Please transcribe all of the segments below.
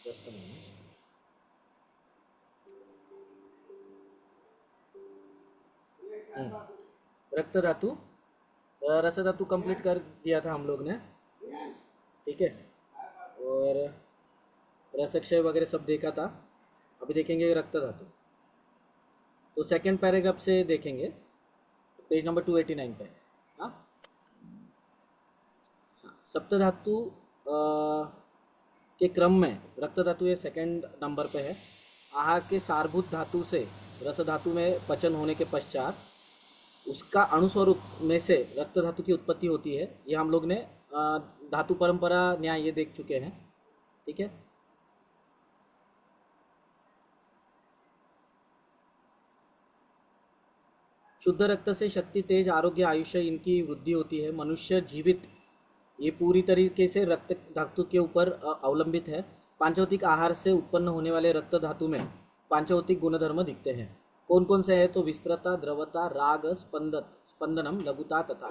Just a minute. रक्त धातु, रस धातु कंप्लीट कर दिया था हम लोग ने, ठीक है। और रसक्षय वगैरह सब देखा था। अभी देखेंगे रक्त धातु। तो सेकंड पैराग्राफ से देखेंगे, पेज नंबर 289 पे। हाँ, सप्त धातु के क्रम में रक्त धातु ये सेकंड नंबर पे है। आहार के सारभूत धातु से रस धातु में पचन होने के पश्चात उसका अणुस्वरूप में से रक्त धातु की उत्पत्ति होती है। ये हम लोग ने धातु परंपरा न्याय ये देख चुके हैं, ठीक है। शुद्ध रक्त से शक्ति, तेज, आरोग्य, आयुष्य इनकी वृद्धि होती है। मनुष्य जीवित ये पूरी तरीके से रक्त धातु के ऊपर अवलंबित है। पांचभौतिक आहार से उत्पन्न होने वाले रक्त धातु में पांचभौतिक गुणधर्म दिखते हैं। कौन कौन से है? तो विस्तृता, द्रवता, राग, स्पंदनम, लघुता तथा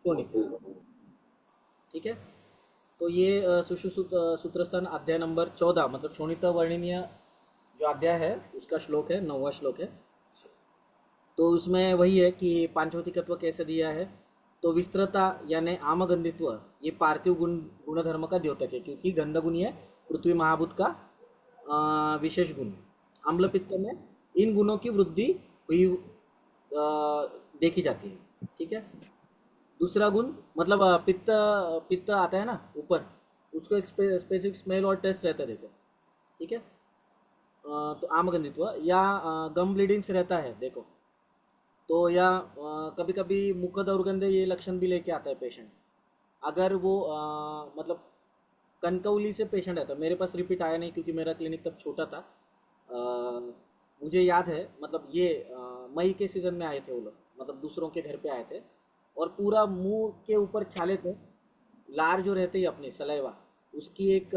शोणित, ठीक है। तो ये सूत्रस्थान अध्याय नंबर 14 मतलब शोणित वर्णनीय जो अध्याय है उसका श्लोक है, 9वां श्लोक है। तो उसमें वही है कि पांचभौतिकत्व कैसे दिया है। तो विस्तृता यानी आमगंधित्व ये पार्थिव गुणधर्म का द्योतक है, क्योंकि गंधगुण है पृथ्वी महाभूत का विशेष गुण। अम्ल पित्त में इन गुणों की वृद्धि हुई देखी जाती है, ठीक है। दूसरा गुण मतलब पित्त, पित्त आता है ना ऊपर, उसको एक स्पेसिफिक स्मेल और टेस्ट रहता है, देखो, ठीक है। तो आमगंधित्व या गम ब्लीडिंग्स रहता है, देखो। तो या कभी कभी मुख दुर्गंध ये लक्षण भी लेके आता है पेशेंट। अगर वो मतलब कनकौली से पेशेंट है, तो मेरे पास रिपीट आया नहीं क्योंकि मेरा क्लिनिक तब छोटा था। मुझे याद है मतलब ये मई के सीज़न में आए थे वो लोग, मतलब दूसरों के घर पे आए थे और पूरा मुंह के ऊपर छाले थे। लार जो रहते ही अपनी सलाइवा उसकी एक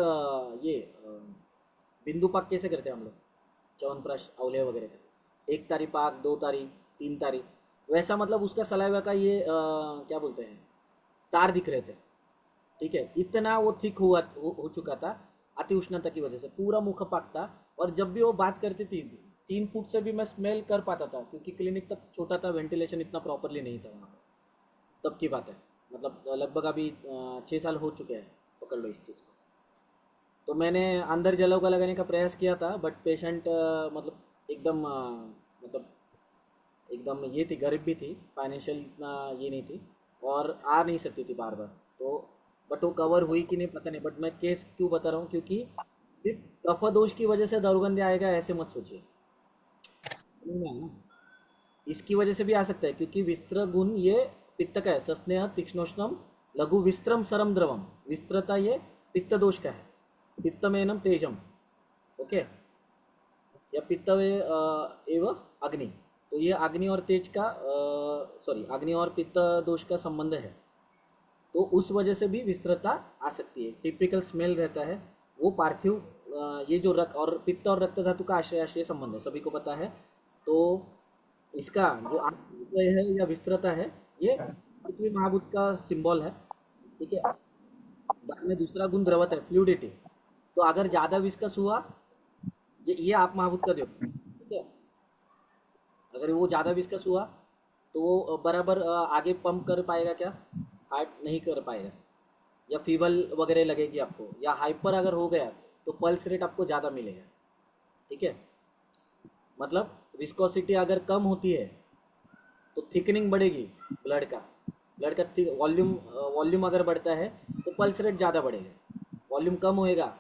ये बिंदु पाक कैसे करते हैं हम लोग, च्यवनप्राश अवले वगैरह का, 1 तारी पाक, 2 तारी, 3 तारी, वैसा मतलब उसका सलाइवा का ये क्या बोलते हैं, तार दिख रहे थे, ठीक है। इतना वो थिक हो चुका था अति उष्णता की वजह से, पूरा मुख पाक था। और जब भी वो बात करती थी 3 फुट से भी मैं स्मेल कर पाता था, क्योंकि क्लिनिक तब छोटा था, वेंटिलेशन इतना प्रॉपरली नहीं था वहाँ पर, तब की बात है। मतलब लगभग अभी 6 साल हो चुके हैं, पकड़ लो इस चीज़ को। तो मैंने अंदर जलाव का लगाने का प्रयास किया था, बट पेशेंट मतलब एकदम मतलब एकदम ये थी, गरीब भी थी, फाइनेंशियल इतना ये नहीं थी और आ नहीं सकती थी बार बार। तो बट वो कवर हुई कि नहीं पता नहीं, बट मैं केस क्यों बता रहा हूँ, क्योंकि सिर्फ कफ दोष की वजह से दुर्गंध आएगा ऐसे मत सोचिए, समझ में आया ना। इसकी वजह से भी आ सकता है, क्योंकि विस्त्र गुण ये पित्त का है, सस्नेह तीक्ष्णोष्णम लघु विस्त्रम सरम द्रवम। विस्त्रता ये पित्त दोष का है, पित्तमेनम तेजम, ओके। या पित्त एवं अग्नि, तो ये अग्नि और तेज का सॉरी अग्नि और पित्त दोष का संबंध है। तो उस वजह से भी विस्तृतता आ सकती है। टिपिकल स्मेल रहता है वो पार्थिव ये जो रक्त और पित्त और रक्त धातु का आश्रय आश्रय संबंध है, सभी को पता है। तो इसका जो आश्रय है या विस्तृतता है ये पृथ्वी महाभूत का सिंबल है, ठीक है। बाद में दूसरा गुण द्रवत है, फ्लूइडिटी। तो अगर ज़्यादा विस्कस हुआ, ये आप महाभूत का देखो, ठीक है। अगर वो ज़्यादा विस्कस हुआ तो वो बराबर आगे पंप कर पाएगा क्या? हार्ट नहीं कर पाएगा, या फीवल वगैरह लगेगी आपको, या हाइपर अगर हो गया तो पल्स रेट आपको ज़्यादा मिलेगा, ठीक है। मतलब विस्कोसिटी अगर कम होती है तो थिकनिंग बढ़ेगी ब्लड का, ब्लड का वॉल्यूम, वॉल्यूम अगर बढ़ता है तो पल्स रेट ज़्यादा बढ़ेगा। वॉल्यूम कम होएगा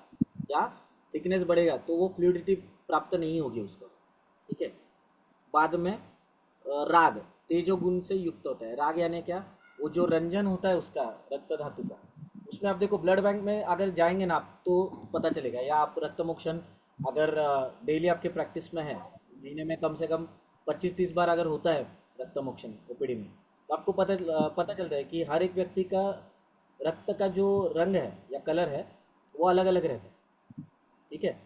या थिकनेस बढ़ेगा तो वो फ्लूइडिटी प्राप्त नहीं होगी उसको, ठीक है। बाद में राग तेजो गुण से युक्त होता है। राग यानी क्या? वो जो रंजन होता है उसका, रक्त धातु का, उसमें आप देखो ब्लड बैंक में अगर जाएंगे ना आप तो पता चलेगा, या आप रक्त मोक्षण अगर डेली आपके प्रैक्टिस में है, महीने में कम से कम 25-30 बार अगर होता है रक्त मोक्षण ओपीडी में, तो आपको पता चलता है कि हर एक व्यक्ति का रक्त का जो रंग है या कलर है वो अलग अलग रहता है, ठीक है।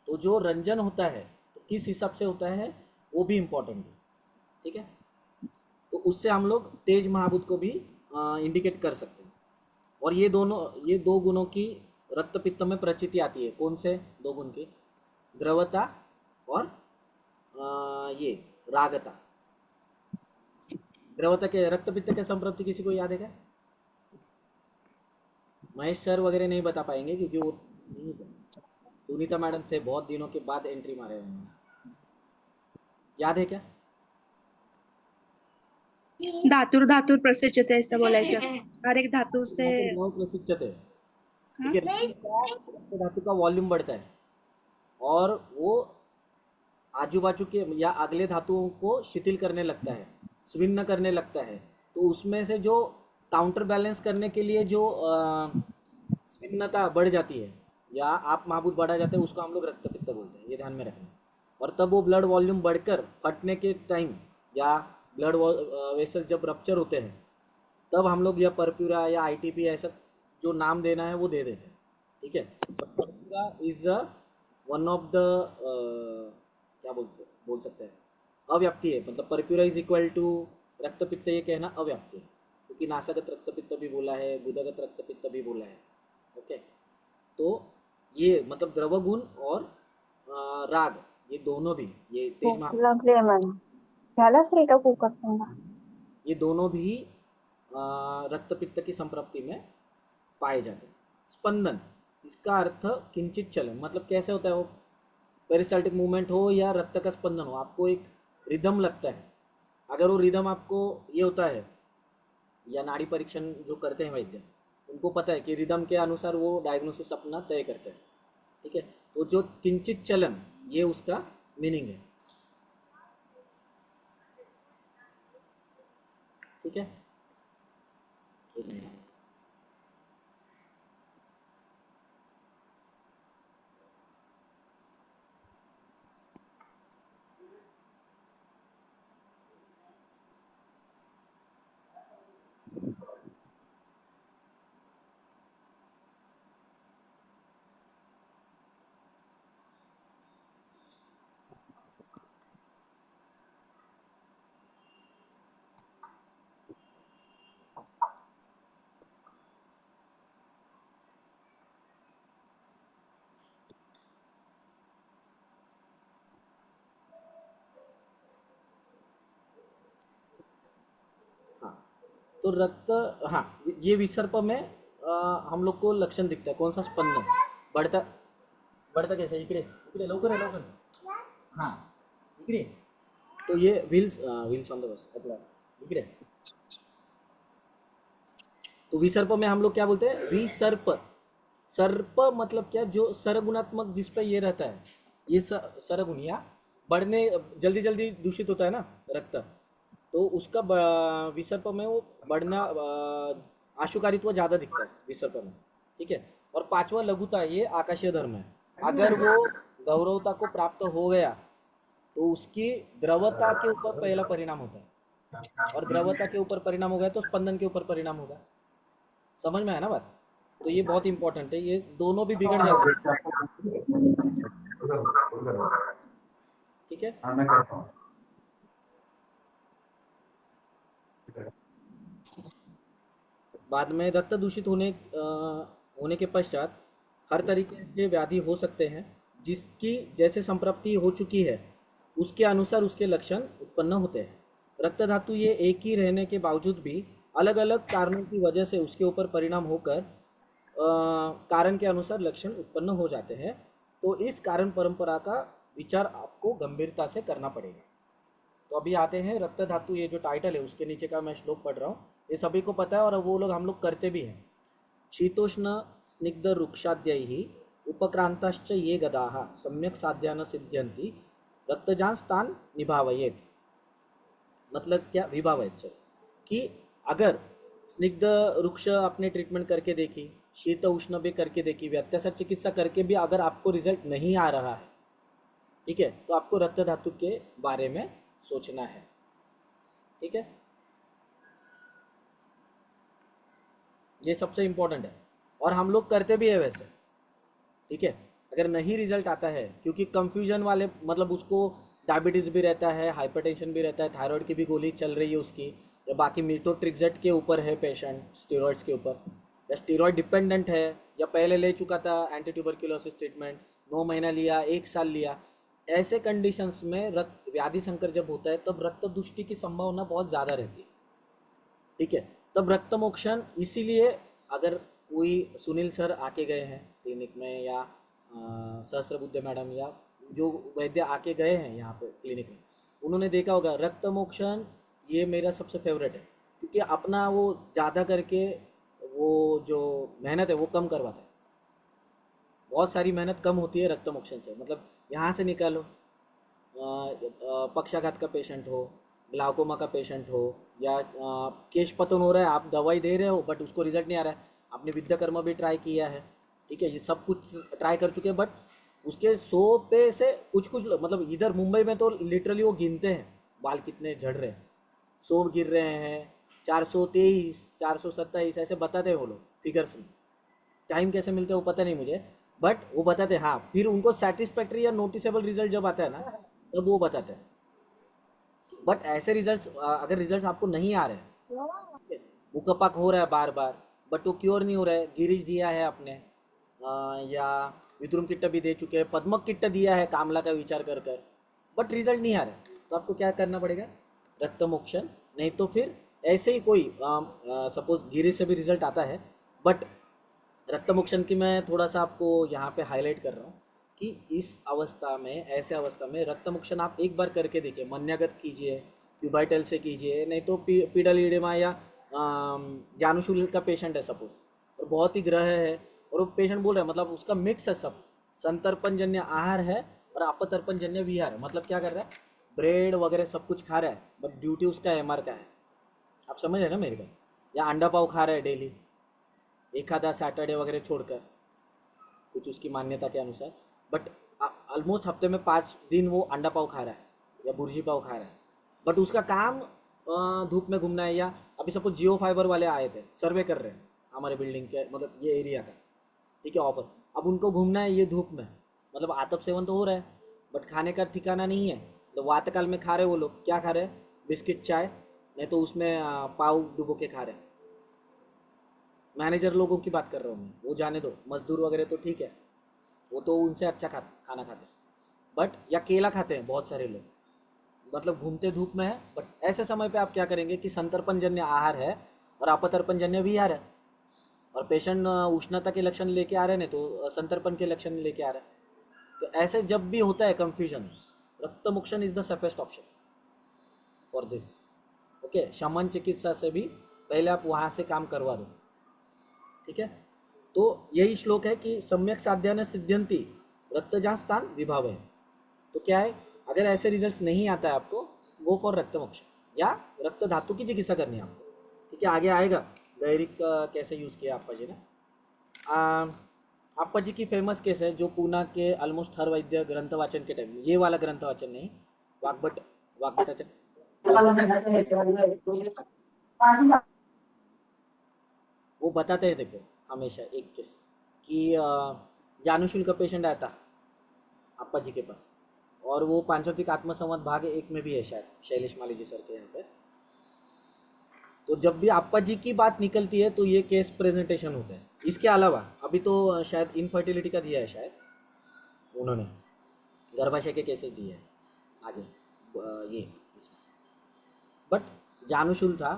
तो जो रंजन होता है तो किस हिसाब से होता है वो भी इम्पोर्टेंट है, ठीक है। तो उससे हम लोग तेज महाभूत को भी इंडिकेट कर सकते हैं। और ये दो गुणों की रक्त पित्त में प्रचिति आती है। कौन से दो गुण की? द्रवता और ये रागता। द्रवता के रक्त पित्त के संप्रति किसी को याद है क्या? महेश सर वगैरह नहीं बता पाएंगे क्योंकि वो नहीं थे। सुनीता मैडम थे, बहुत दिनों के बाद एंट्री मारे उन्होंने। याद है क्या? धातुर धातुर प्रसिद्ध ऐसा बोलायचं, हर एक धातु से। नव प्रशिक्षित है। हाँ? ठीक है, रक्त धातु का वॉल्यूम बढ़ता है और वो आजू बाजू के या अगले धातुओं को शिथिल करने लगता है, स्विन्न करने लगता है। तो उसमें से जो काउंटर बैलेंस करने के लिए जो स्विन्नता बढ़ जाती है या आप महाभूत बढ़ा जाते हैं, उसको हम लोग रक्त पित्त बोलते हैं, ये ध्यान में रखना। और तब वो ब्लड वॉल्यूम बढ़कर फटने के टाइम या ब्लड वेसल जब रप्चर होते हैं, तब हम लोग या परप्यूरा या आईटीपी ऐसा जो नाम देना है वो दे देते हैं। ठीक है, purpura is one of the क्या बोल सकते हैं, अव्याप्ति है। मतलब परप्यूरा इज इक्वल टू रक्त पित्त, ये कहना अव्याप्ति है, क्योंकि नासागत रक्त पित्त भी बोला है, गुदागत रक्त पित्त भी बोला है। ओके, तो ये मतलब द्रवगुण और राग, ये दोनों भी, ये तेज भूक लागली मला. झाला असेल का कुकर पुन्हा? ये दोनों भी रक्त पित्त की संप्रप्ति में पाए जाते हैं। स्पंदन, इसका अर्थ किंचित चलन, मतलब कैसे होता है वो? पेरिस्टाल्टिक मूवमेंट हो या रक्त का स्पंदन हो, आपको एक रिदम लगता है। अगर वो रिदम आपको ये होता है, या नाड़ी परीक्षण जो करते हैं वैद्य, उनको पता है कि रिदम के अनुसार वो डायग्नोसिस अपना तय करते हैं। ठीक है, तो जो किंचित चलन, ये उसका मीनिंग है। ठीक है, एक मिनट। हाँ, तो रक्त, हाँ, ये विसर्प में हम लोग को लक्षण दिखता है। कौन सा? स्पंदन। बढ़ता बढ़ता कैसे? इकडे इकडे, लवकर आहे, लवकर। हाँ, इकडे। तो ये व्हील्स ऑन द बस आपला इकडे। तो विसर्प में हम लोग क्या बोलते हैं? विसर्प। सर्प मतलब क्या? जो सरगुणात्मक जिस पे ये रहता है, ये सरगुण, या बढ़ने जल्दी जल्दी दूषित होता है ना रक्त, तो उसका विसर्प में वो बढ़ना, आशुकारित्व ज़्यादा दिखता है विसर्प में। ठीक है, और पांचवा लघुता, ये आकाशीय धर्म है। अगर वो गौरवता को प्राप्त हो गया तो उसकी द्रवता के ऊपर पहला परिणाम होता है, और द्रवता के ऊपर परिणाम हो गया तो स्पंदन के ऊपर परिणाम होगा। समझ में आया ना बात? तो ये बहुत इंपॉर्टेंट है, ये दोनों भी बिगड़ जाते हैं। ठीक है, बाद में रक्त दूषित होने के पश्चात हर तरीके के व्याधि हो सकते हैं, जिसकी जैसे संप्रप्ति हो चुकी है उसके अनुसार उसके लक्षण उत्पन्न होते हैं। रक्त धातु ये एक ही रहने के बावजूद भी अलग अलग कारणों की वजह से उसके ऊपर परिणाम होकर कारण के अनुसार लक्षण उत्पन्न हो जाते हैं। तो इस कारण परंपरा का विचार आपको गंभीरता से करना पड़ेगा। तो अभी आते हैं रक्त धातु, ये जो टाइटल है उसके नीचे का मैं श्लोक पढ़ रहा हूँ, ये सभी को पता है और वो लोग हम लोग करते भी हैं। शीतोष्ण स्निग्ध रुक्षाद्यैः उपक्रांताश्च ये गदाः सम्यक साध्यान सिद्ध्यन्ति रक्तजान स्थान निभावयेत। मतलब क्या? विभावयेत सर, कि अगर स्निग्ध रुक्ष आपने ट्रीटमेंट करके देखी, शीत उष्ण भी करके देखी, व्यत्यासर चिकित्सा करके भी अगर आपको रिजल्ट नहीं आ रहा है, ठीक है, तो आपको रक्त धातु के बारे में सोचना है। ठीक है, ये सबसे इम्पोर्टेंट है और हम लोग करते भी है वैसे। ठीक है, अगर नहीं रिजल्ट आता है, क्योंकि कंफ्यूजन वाले, मतलब उसको डायबिटीज़ भी रहता है, हाइपरटेंशन भी रहता है, थायराइड की भी गोली चल रही है उसकी, या बाकी मीटोट्रिक्सेट के ऊपर है पेशेंट, स्टेरॉइड्स के ऊपर, या स्टीरॉयड डिपेंडेंट है, या पहले ले चुका था एंटी ट्यूबरक्यूलोसिस ट्रीटमेंट, 9 महीना लिया, 1 साल लिया, ऐसे कंडीशंस में रक्त व्याधि संकर जब होता है तब रक्त दुष्टि की संभावना बहुत ज़्यादा रहती है। ठीक है, तब रक्त मोक्षण इसीलिए, अगर कोई सुनील सर आके गए हैं क्लिनिक में, या सहस्त्रबुद्धे मैडम, या जो वैद्य आके गए हैं यहाँ पे क्लिनिक में, उन्होंने देखा होगा रक्त मोक्षण ये मेरा सबसे फेवरेट है, क्योंकि अपना वो ज़्यादा करके वो जो मेहनत है वो कम करवाता है। बहुत सारी मेहनत कम होती है रक्त मोक्षण से। मतलब यहाँ से निकालो, पक्षाघात का पेशेंट हो, ग्लाउकोमा का पेशेंट हो, या केश पतन हो रहा है, आप दवाई दे रहे हो बट उसको रिजल्ट नहीं आ रहा है, आपने विद्याकर्मा भी ट्राई किया है, ठीक है, ये सब कुछ ट्राई कर चुके हैं, बट उसके 100 पे से कुछ कुछ मतलब इधर मुंबई में तो लिटरली वो गिनते हैं बाल कितने झड़ रहे हैं, 100 गिर रहे हैं, 423, 427 ऐसे बताते हैं वो लोग फिगर्स में। टाइम कैसे मिलते हैं वो पता नहीं मुझे, बट वो बताते हैं। हाँ, फिर उनको सेटिस्फैक्ट्री या नोटिसेबल रिजल्ट जब आता है ना, तब वो बताते हैं। बट ऐसे रिजल्ट्स, अगर रिजल्ट आपको नहीं आ रहे हैं, मुकपक हो रहा है बार बार बट वो क्योर नहीं हो रहा है, गिरीश दिया है आपने, या विद्रुम किट्ट भी दे चुके हैं, पद्मक किट्ट दिया है कामला का विचार कर कर, बट रिजल्ट नहीं आ रहा है, तो आपको क्या करना पड़ेगा, रक्त मोक्षण। नहीं तो फिर ऐसे ही कोई सपोज गिरीश से भी रिजल्ट आता है, बट रक्त मोक्षण की मैं थोड़ा सा आपको यहाँ पे हाईलाइट कर रहा हूँ कि इस अवस्था में, ऐसे अवस्था में रक्त मोक्षण आप एक बार करके देखिए, मन्यागत कीजिए, क्यूबाइटल से कीजिए, नहीं तो पीडल ईडेमा या जानुशूल का पेशेंट है सपोज, और बहुत ही ग्रह है, और वो पेशेंट बोल रहा है, मतलब उसका मिक्स है सब, संतर्पणजन्य आहार है और अपतर्पणजन्य विहार है। मतलब क्या कर रहा है, ब्रेड वगैरह सब कुछ खा रहा है, बट ड्यूटी उसका एमआर का है, आप समझ रहे हैं ना मेरे को, या अंडा पाव खा रहा है डेली, एक आधा सैटरडे वगैरह छोड़कर, कुछ उसकी मान्यता के अनुसार, बट ऑलमोस्ट हफ्ते में 5 दिन वो अंडा पाव खा रहा है या बुर्जी पाव खा रहा है, बट उसका काम धूप में घूमना है। या अभी सपोज जियो फाइबर वाले आए थे, सर्वे कर रहे हैं हमारे बिल्डिंग के, मतलब ये एरिया का, ठीक है, ऑफर, अब उनको घूमना है ये धूप में, मतलब आतप सेवन तो हो रहा है बट खाने का ठिकाना नहीं है, तो वातकाल में खा रहे वो लोग, क्या खा रहे हैं, बिस्किट चाय, नहीं तो उसमें पाव डुबो के खा रहे हैं। मैनेजर लोगों की बात कर रहा हूँ मैं, वो जाने दो, मजदूर वगैरह तो ठीक है, वो तो उनसे अच्छा खाना खाते हैं, बट या केला खाते हैं बहुत सारे लोग, मतलब घूमते धूप में है। बट ऐसे समय पे आप क्या करेंगे कि संतर्पणजन्य आहार है और अपतर्पणजन्य विहार है, और पेशेंट उष्णता के लक्षण लेके आ रहे हैं, तो संतर्पण के लक्षण लेके आ रहे हैं। तो ऐसे जब भी होता है कंफ्यूजन, रक्त मोक्षण is the safest option for this. Okay, शमन चिकित्सा से भी पहले आप वहाँ से काम करवा दो, ठीक है। तो यही श्लोक है कि सम्यक साध्यान सिद्ध्यंति रक्तजान स्थान विभाव है। तो क्या है, अगर ऐसे रिजल्ट्स नहीं आता है आपको, गो फॉर रक्त मोक्ष या रक्त धातु की चिकित्सा करनी है आपको, ठीक है। आगे आएगा गैरिक का कैसे यूज़ किया आपा जी ने। आपा जी की फेमस केस है जो पूना के ऑलमोस्ट हर वैद्य ग्रंथ वाचन के टाइम, ये वाला ग्रंथ वाचन नहीं, वाग्भटाचन, वो बताते हैं देखो हमेशा एक केस कि जानुशूल का पेशेंट आया था अप्पा जी के पास, और वो पांचोतिक आत्मसंवाद भाग 1 में भी है शायद, शैलेश माली जी सर के यहाँ पे। तो जब भी अप्पा जी की बात निकलती है तो ये केस प्रेजेंटेशन होता है। इसके अलावा अभी तो शायद इनफर्टिलिटी का दिया है शायद उन्होंने, गर्भाशय के केसेस दिए हैं आगे ये इसमें। बट जानुशूल था,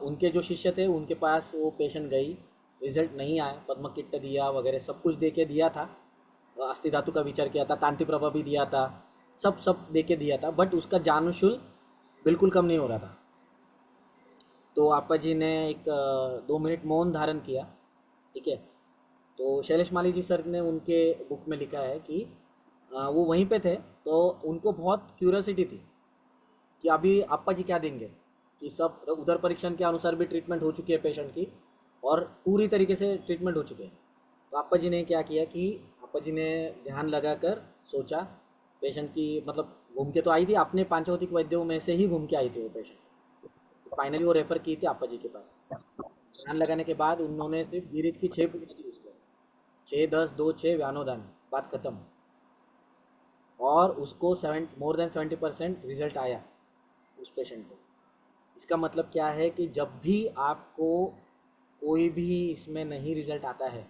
उनके जो शिष्य थे उनके पास वो पेशेंट गई, रिजल्ट नहीं आया, पद्म किट दिया वगैरह सब कुछ दे के दिया था, अस्थि धातु का विचार किया था, कांति प्रभा भी दिया था, सब दे के दिया था, बट उसका जानुशूल बिल्कुल कम नहीं हो रहा था। तो आपा जी ने एक 2 मिनट मौन धारण किया, ठीक है। तो शैलेश माली जी सर ने उनके बुक में लिखा है कि वो वहीं पे थे, तो उनको बहुत क्यूरियोसिटी थी कि अभी आपा जी क्या देंगे, कि सब उधर परीक्षण के अनुसार भी ट्रीटमेंट हो चुकी है पेशेंट की और पूरी तरीके से ट्रीटमेंट हो चुके हैं। तो आपा जी ने क्या किया कि आपा जी ने ध्यान लगाकर सोचा, पेशेंट की मतलब घूम के तो आई थी, अपने पांचभौतिक वैद्यों में से ही घूम के आई थी वो पेशेंट, फाइनली वो रेफर की थी आपा जी के पास। ध्यान लगाने के बाद उन्होंने सिर्फ गिरिज की 6 पुड़ी थी उसको, 6, 10, 2, 6 व्यानोदान, बात खत्म। और उसको मोर देन 70% रिजल्ट आया उस पेशेंट को। इसका मतलब क्या है कि जब भी आपको कोई भी इसमें नहीं रिजल्ट आता है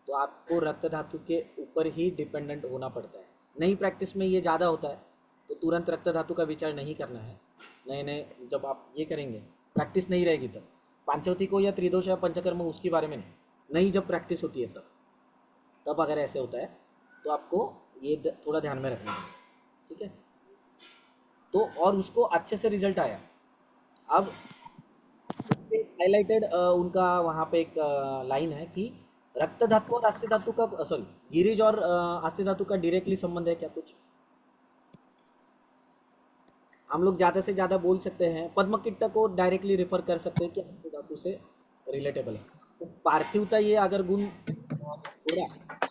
तो आपको रक्त धातु के ऊपर ही डिपेंडेंट होना पड़ता है। नई प्रैक्टिस में ये ज़्यादा होता है तो तुरंत रक्त धातु का विचार नहीं करना है। नए नए जब आप ये करेंगे, प्रैक्टिस नहीं रहेगी तब पांचवती को या त्रिदोष या पंचकर्म उसके बारे में नहीं, नई जब प्रैक्टिस होती है तब अगर ऐसे होता है तो आपको ये थोड़ा ध्यान में रखना है, ठीक है। तो और उसको अच्छे से रिजल्ट आया। अब हाईलाइटेड उनका वहाँ पे एक लाइन है कि रक्त धातु और अस्थि धातु का, सॉरी, गिरिज और अस्थि धातु का डायरेक्टली संबंध है क्या कुछ? हम लोग ज़्यादा से ज़्यादा बोल सकते हैं पद्मकिट्ट को डायरेक्टली रेफर कर सकते हैं कि अस्थि धातु से रिलेटेबल है। तो पार्थिवता ये अगर गुण छोड़ा,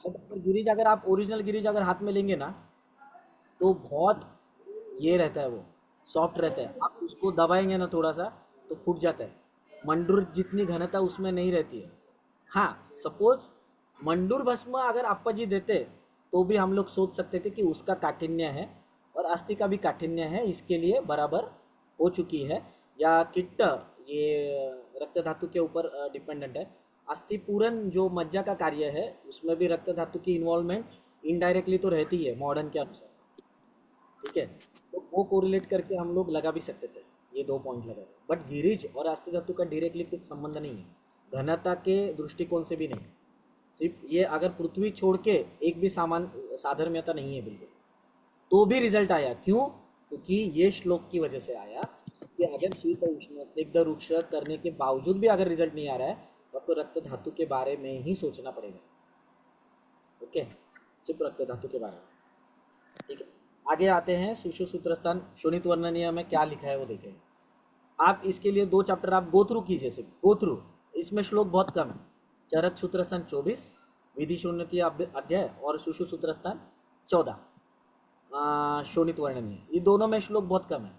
अगर गिरिज, अगर आप ओरिजिनल गिरिज अगर हाथ में लेंगे ना तो बहुत ये रहता है, वो सॉफ्ट रहता है। आप उसको दबाएंगे ना थोड़ा सा तो फूट जाता है। मंडूर जितनी घनता उसमें नहीं रहती है। हाँ, सपोज मंडूर भस्म अगर अप्पा जी देते तो भी हम लोग सोच सकते थे कि उसका काठिन्य है और अस्थि का भी काठिन्य है, इसके लिए बराबर हो चुकी है। या किट्ट ये रक्त धातु के ऊपर डिपेंडेंट है। अस्थि पूरन जो मज्जा का कार्य है उसमें भी रक्त धातु की इन्वॉल्वमेंट इनडायरेक्टली तो रहती है मॉडर्न के अनुसार, ठीक है। तो वो कोरिलेट करके हम लोग लगा भी सकते थे, ये 2 पॉइंट लगा। बट गिरिज और अस्थि धातु का डायरेक्टली कुछ संबंध नहीं है, घनता के दृष्टिकोण से भी नहीं। सिर्फ ये अगर पृथ्वी छोड़ के एक भी साधर्म्यता नहीं है बिल्कुल, तो भी रिजल्ट आया। क्यों? क्योंकि ये श्लोक की वजह से आया कि अगर शीत उष्ण स्निग्ध रुक्ष करने के बावजूद भी अगर रिजल्ट नहीं आ रहा है तो आपको रक्त धातु के बारे में ही सोचना पड़ेगा। ओके, सिर्फ रक्त धातु के बारे में, ठीक है। आगे आते हैं सुषु सूत्रस्थान शोणित वर्णनीय में क्या लिखा है वो देखें। आप इसके लिए 2 चैप्टर आप गो थ्रू कीजिए, सिर्फ गो थ्रू। इसमें श्लोक बहुत कम है। चरक सूत्रस्थान 24, विधि शून्यतीय अध्याय और सुषु सूत्रस्थान 14 शोणित वर्णनीय, ये दोनों में श्लोक बहुत कम है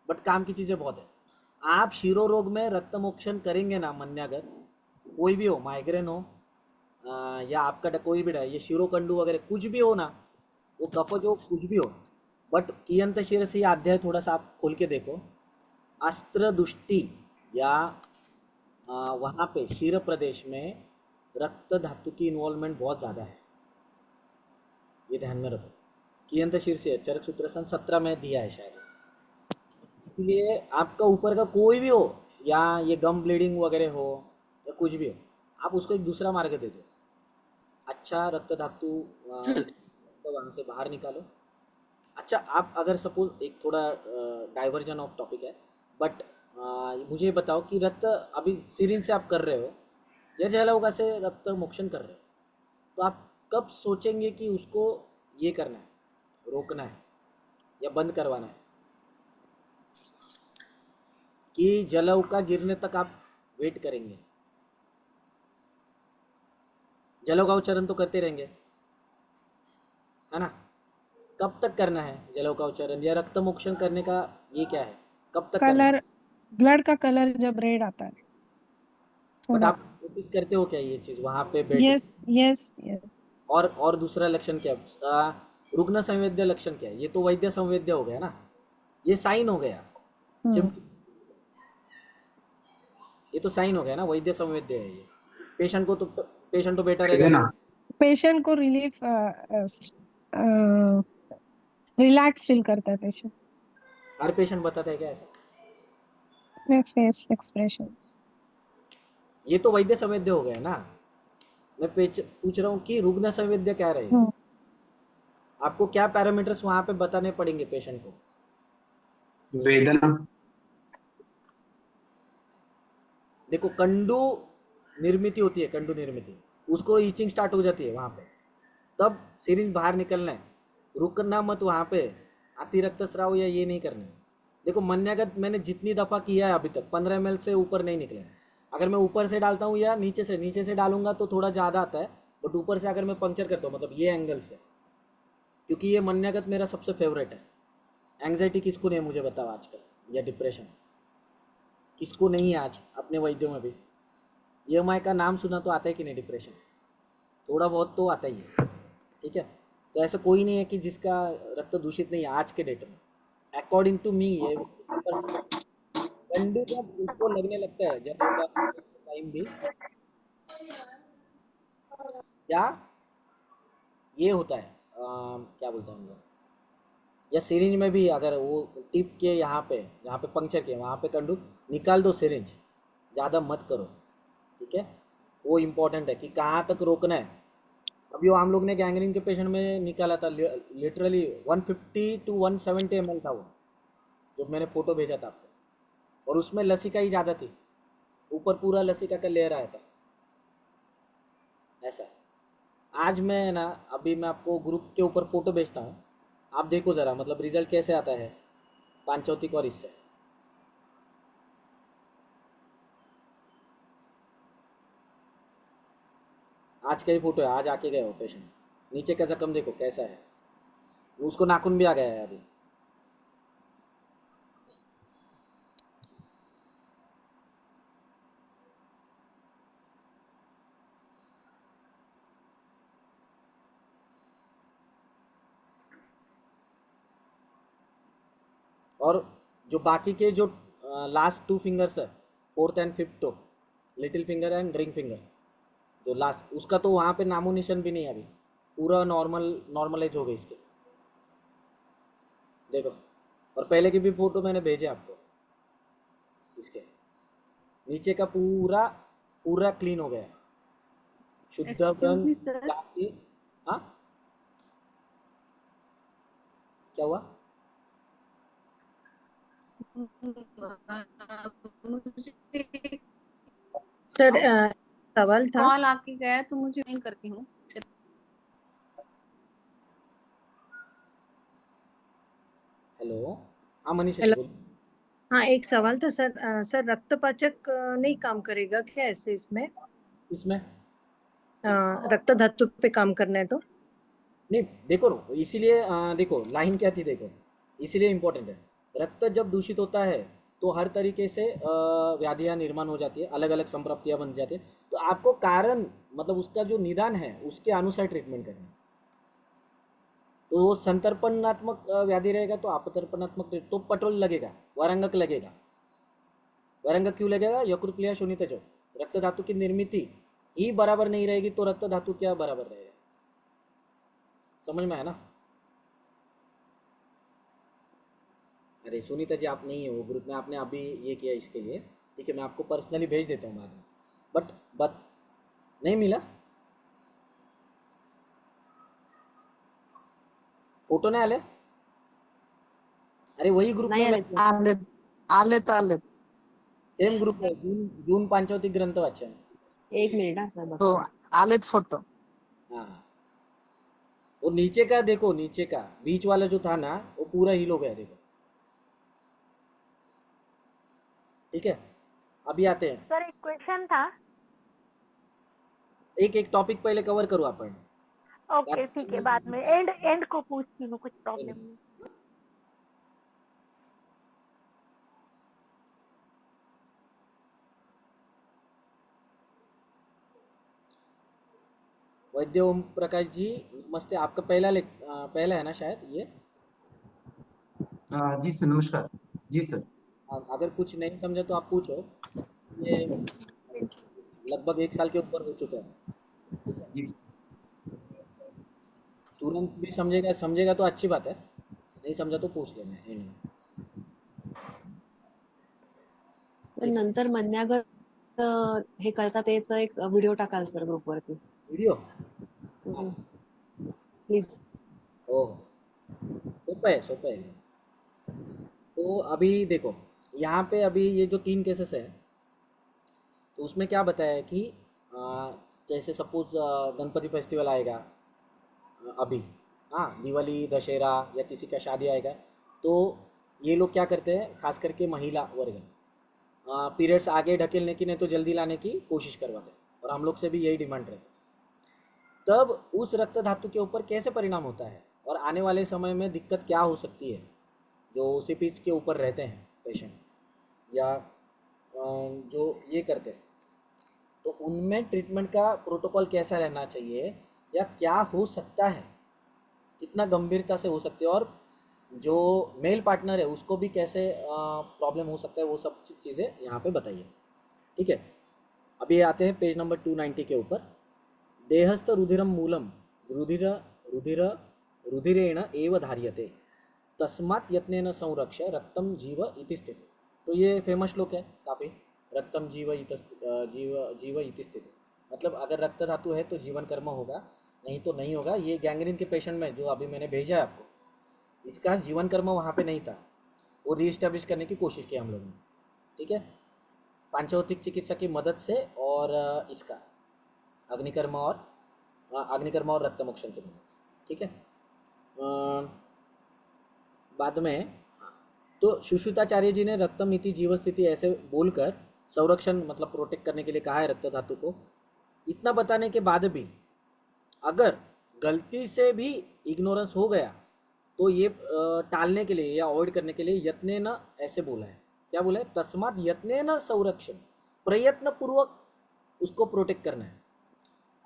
बट काम की चीज़ें बहुत है। आप शिरो रोग में रक्त मोक्षण करेंगे ना, मन्यागत कोई भी हो, माइग्रेन हो या आपका कोई भी है, ये शिरोकंडू वगैरह कुछ भी हो ना, वो कफज हो, कुछ भी हो, बट कियंत शिर से ये अध्याय थोड़ा सा आप खोल के देखो। अस्त्र दुष्टि या वहाँ पे शिर प्रदेश में रक्त धातु की इन्वॉल्वमेंट बहुत ज़्यादा है, ये ध्यान में रखो। कियंत शीर से चरक सूत्रस्थान 17 में दिया है शायद। इसलिए आपका ऊपर का कोई भी हो या ये गम ब्लीडिंग वगैरह हो या कुछ भी हो, आप उसको एक दूसरा मार्ग दे दो। अच्छा रक्त धातु वहाँ से बाहर निकालो। अच्छा, आप अगर सपोज एक थोड़ा डाइवर्जन ऑफ टॉपिक है, बट मुझे बताओ कि रक्त अभी सिरिंज से आप कर रहे हो या जयलौका से रक्त मोक्षण कर रहे हो, तो आप कब सोचेंगे कि उसको ये करना है, रोकना है या बंद करवाना है? कि जलौका गिरने तक आप वेट करेंगे? जलौका उच्चारण तो करते रहेंगे, है ना? कब तक करना है जलौका उच्चारण या रक्त मोक्षण करने का? ये क्या है, कब तक करना है? कलर, ब्लड का कलर जब रेड आता है बट थोड़ा। आप नोटिस करते हो क्या ये चीज़ वहाँ पे बैठ? Yes yes yes. और दूसरा लक्षण क्या है? रुग्ण संवेद्य लक्षण क्या है? ये तो वैद्य संवेद्य हो गया ना, ये साइन हो गया, ये तो साइन हो गया ना, वैद्य संवेद्य है ये। पेशेंट तो बेटर रहेगा ना, पेशेंट को रिलीफ, रिलैक्स फील करता है पेशेंट हर पेशेंट बताता है क्या ऐसा? में फेस एक्सप्रेशंस। ये तो वैद्य संवेद्य हो गया ना। मैं पूछ रहा हूँ कि रुग्ण संवेद्य क्या रहे, आपको क्या पैरामीटर्स वहां पे बताने पड़ेंगे पेशेंट को? वेदना, देखो कंडू निर्मित होती है, कंडू निर्मित, उसको ईचिंग स्टार्ट हो जाती है वहां पे, तब सिरिंज बाहर निकलना है, रुकना मत वहां पे। अति रक्तस्राव या ये नहीं करना है। देखो मन्यागत मैंने जितनी दफ़ा किया है अभी तक 15 ml से ऊपर नहीं निकला। अगर मैं ऊपर से डालता हूँ या नीचे से डालूंगा तो थोड़ा ज़्यादा आता है, बट ऊपर से अगर मैं पंक्चर करता हूँ, मतलब ये एंगल से, क्योंकि ये मन्यागत मेरा सबसे फेवरेट है। एंग्जाइटी किसको नहीं है मुझे बताओ आजकल, या डिप्रेशन किसको नहीं है आज अपने वैद्यों में भी? EMI का नाम सुना तो आता है कि नहीं? डिप्रेशन थोड़ा बहुत तो आता ही है, ठीक है। तो ऐसा कोई नहीं है कि जिसका रक्त दूषित नहीं है आज के डेट में, अकॉर्डिंग टू मी। ये कंडू जब उसको लगने लगता है, जब टाइम भी क्या ये होता है, क्या बोलते हैं हम लोग, या सिरिंज में भी अगर वो टिप के यहाँ पे पंक्चर किया वहाँ पे कंडू निकाल दो सिरिंज, ज़्यादा मत करो, ठीक है। वो इम्पोर्टेंट है कि कहाँ तक रोकना है। अभी वो हम लोग ने गैंग्रीन के पेशेंट में निकाला था, लिटरली 150 to 170 ml था वो, जो मैंने फ़ोटो भेजा था आपको, और उसमें लसिका ही ज़्यादा थी, ऊपर पूरा लसिका का लेयर आया था ऐसा। आज मैं ना अभी मैं आपको ग्रुप के ऊपर फ़ोटो भेजता हूँ, आप देखो ज़रा, मतलब रिज़ल्ट कैसे आता है पांचौतिक और इससे। आज का ही फ़ोटो है, आज आके गए हो पेशेंट, नीचे का जख्म देखो कैसा है, उसको नाखून भी आ गया है अभी। और जो बाकी के जो लास्ट 2 फिंगर्स है, fourth and fifth toe, little finger and ring finger, जो लास्ट उसका तो वहाँ पे नामो निशान भी नहीं है अभी, पूरा नॉर्मलाइज हो गई इसके, देखो। और पहले की भी फोटो मैंने भेजे आपको, इसके नीचे का पूरा पूरा क्लीन हो गया है, शुद्ध एक्सक्यूज ब्रन मी सर, बाकी। हाँ, क्या हुआ? मुझे सर हाँ, सवाल था। कॉल आके गया है तो मुझे नहीं करती हूँ। हेलो, हाँ मनीषा जी हेलो। बोलिए। हाँ, एक सवाल था सर। सर रक्तपाचक नहीं काम करेगा क्या ऐसे इसमें? इसमें रक्त धातु पे काम करना है तो? नहीं, देखो ना, इसीलिए देखो लाइन क्या थी, देखो इसीलिए इम्पोर्टेंट है। रक्त जब दूषित होता है तो हर तरीके से व्याधियाँ निर्माण हो जाती है, अलग अलग संप्रप्तियाँ बन जाती है। तो आपको कारण, मतलब उसका जो निदान है उसके अनुसार ट्रीटमेंट करना है। तो वो संतर्पणात्मक व्याधि रहेगा तो अपतर्पणात्मक तो पेट्रोल लगेगा, वारंगक लगेगा। वारंगक क्यों लगेगा? यकृत क्रिया शून्यतेजो, रक्त धातु की निर्मिति ही बराबर नहीं रहेगी तो रक्त धातु क्या बराबर रहेगा? समझ में है ना? अरे सुनीता जी, आप नहीं है वो ग्रुप में, आपने अभी ये किया इसके लिए, ठीक है, मैं आपको पर्सनली भेज देता हूँ बाद में। बट नहीं मिला फोटो, नाही आले? अरे वही ग्रुप नाही में आले आलेत आलेत आलेत सेम ग्रुप में जून जून पांचवती ग्रंथ वाचन। एक मिनिट हा सर हो बघते. आलेत फोटो. हाँ, वो नीचे का देखो, नीचे का बीच वाला जो था ना वो पूरा हील हो गया, देखो, ठीक है। अभी आते हैं, सर एक क्वेश्चन था. एक एक टॉपिक पहले कवर करूँ अपन। ओके ठीक है, बाद में एंड एंड को पूछती हूँ, कुछ प्रॉब्लम नहीं. वैद्य ओम प्रकाश जी नमस्ते, आपका पहला है ना शायद ये। जी सर, नमस्कार। जी सर। अगर कुछ नहीं समझे तो आप पूछो, ये लगभग 1 साल के ऊपर हो चुका है, ठीक है। जी तुरंत भी समझेगा समझेगा तो अच्छी बात है, नहीं समझा तो पूछ लेना है end में, तर ठीक है। नंतर मन्यागत हे करतात याचा एक व्हिडिओ टाकाल सर ग्रुपवरती वीडियो, प्लीज. ओह सोपा है, सोपा है। तो अभी देखो, यहाँ पे अभी ये जो 3 केसेस है, तो उसमें क्या बताया है कि जैसे सपोज गणपति फेस्टिवल आएगा अभी, हाँ दिवाली दशहरा या किसी का शादी आएगा, तो ये लोग क्या करते हैं, खास करके महिला वर्ग पीरियड्स आगे ढकेलने की नहीं तो जल्दी लाने की कोशिश करवाते हैं, और हम लोग से भी यही डिमांड रहती है। तब उस रक्त धातु के ऊपर कैसे परिणाम होता है और आने वाले समय में दिक्कत क्या हो सकती है, जो ओसीपीज के ऊपर रहते हैं पेशेंट या जो ये करते हैं, तो उनमें ट्रीटमेंट का प्रोटोकॉल कैसा रहना चाहिए या क्या हो सकता है, कितना गंभीरता से हो सकती है, और जो मेल पार्टनर है उसको भी कैसे प्रॉब्लम हो सकता है, वो सब चीज़ें यहाँ पे बताइए, ठीक है। अभी आते हैं पेज नंबर 290 के ऊपर। देहस्थ रुधिरम मूलम रुधिर रुधिर रुधिरेण एव धार्यते तस्मात् यत्नेन संरक्ष्य रक्तम जीव इति स्थिति। तो ये फेमस श्लोक है काफ़ी, रक्तम जीव जीव इति स्थिति, मतलब अगर रक्त धातु है तो जीवन कर्म होगा, नहीं तो नहीं होगा। ये गैंग्रीन के पेशेंट में जो अभी मैंने भेजा है आपको, इसका जीवन कर्म वहाँ पे नहीं था, वो रीइस्टेब्लिश करने की कोशिश की हम लोगों ने, ठीक है, पांचभौतिक चिकित्सा की मदद से और इसका अग्निकर्म और रक्त मोक्षण की मदद से, ठीक है। बाद में तो सुश्रुताचार्य जी ने रक्तम इति जीव स्थिति ऐसे बोलकर संरक्षण मतलब प्रोटेक्ट करने के लिए कहा है रक्त धातु को। इतना बताने के बाद भी अगर गलती से भी इग्नोरेंस हो गया तो ये टालने के लिए या अवॉइड करने के लिए यत्नेन ऐसे बोला है। क्या बोला है? तस्मात् यत्नेन संरक्षण, प्रयत्न पूर्वक उसको प्रोटेक्ट करना है।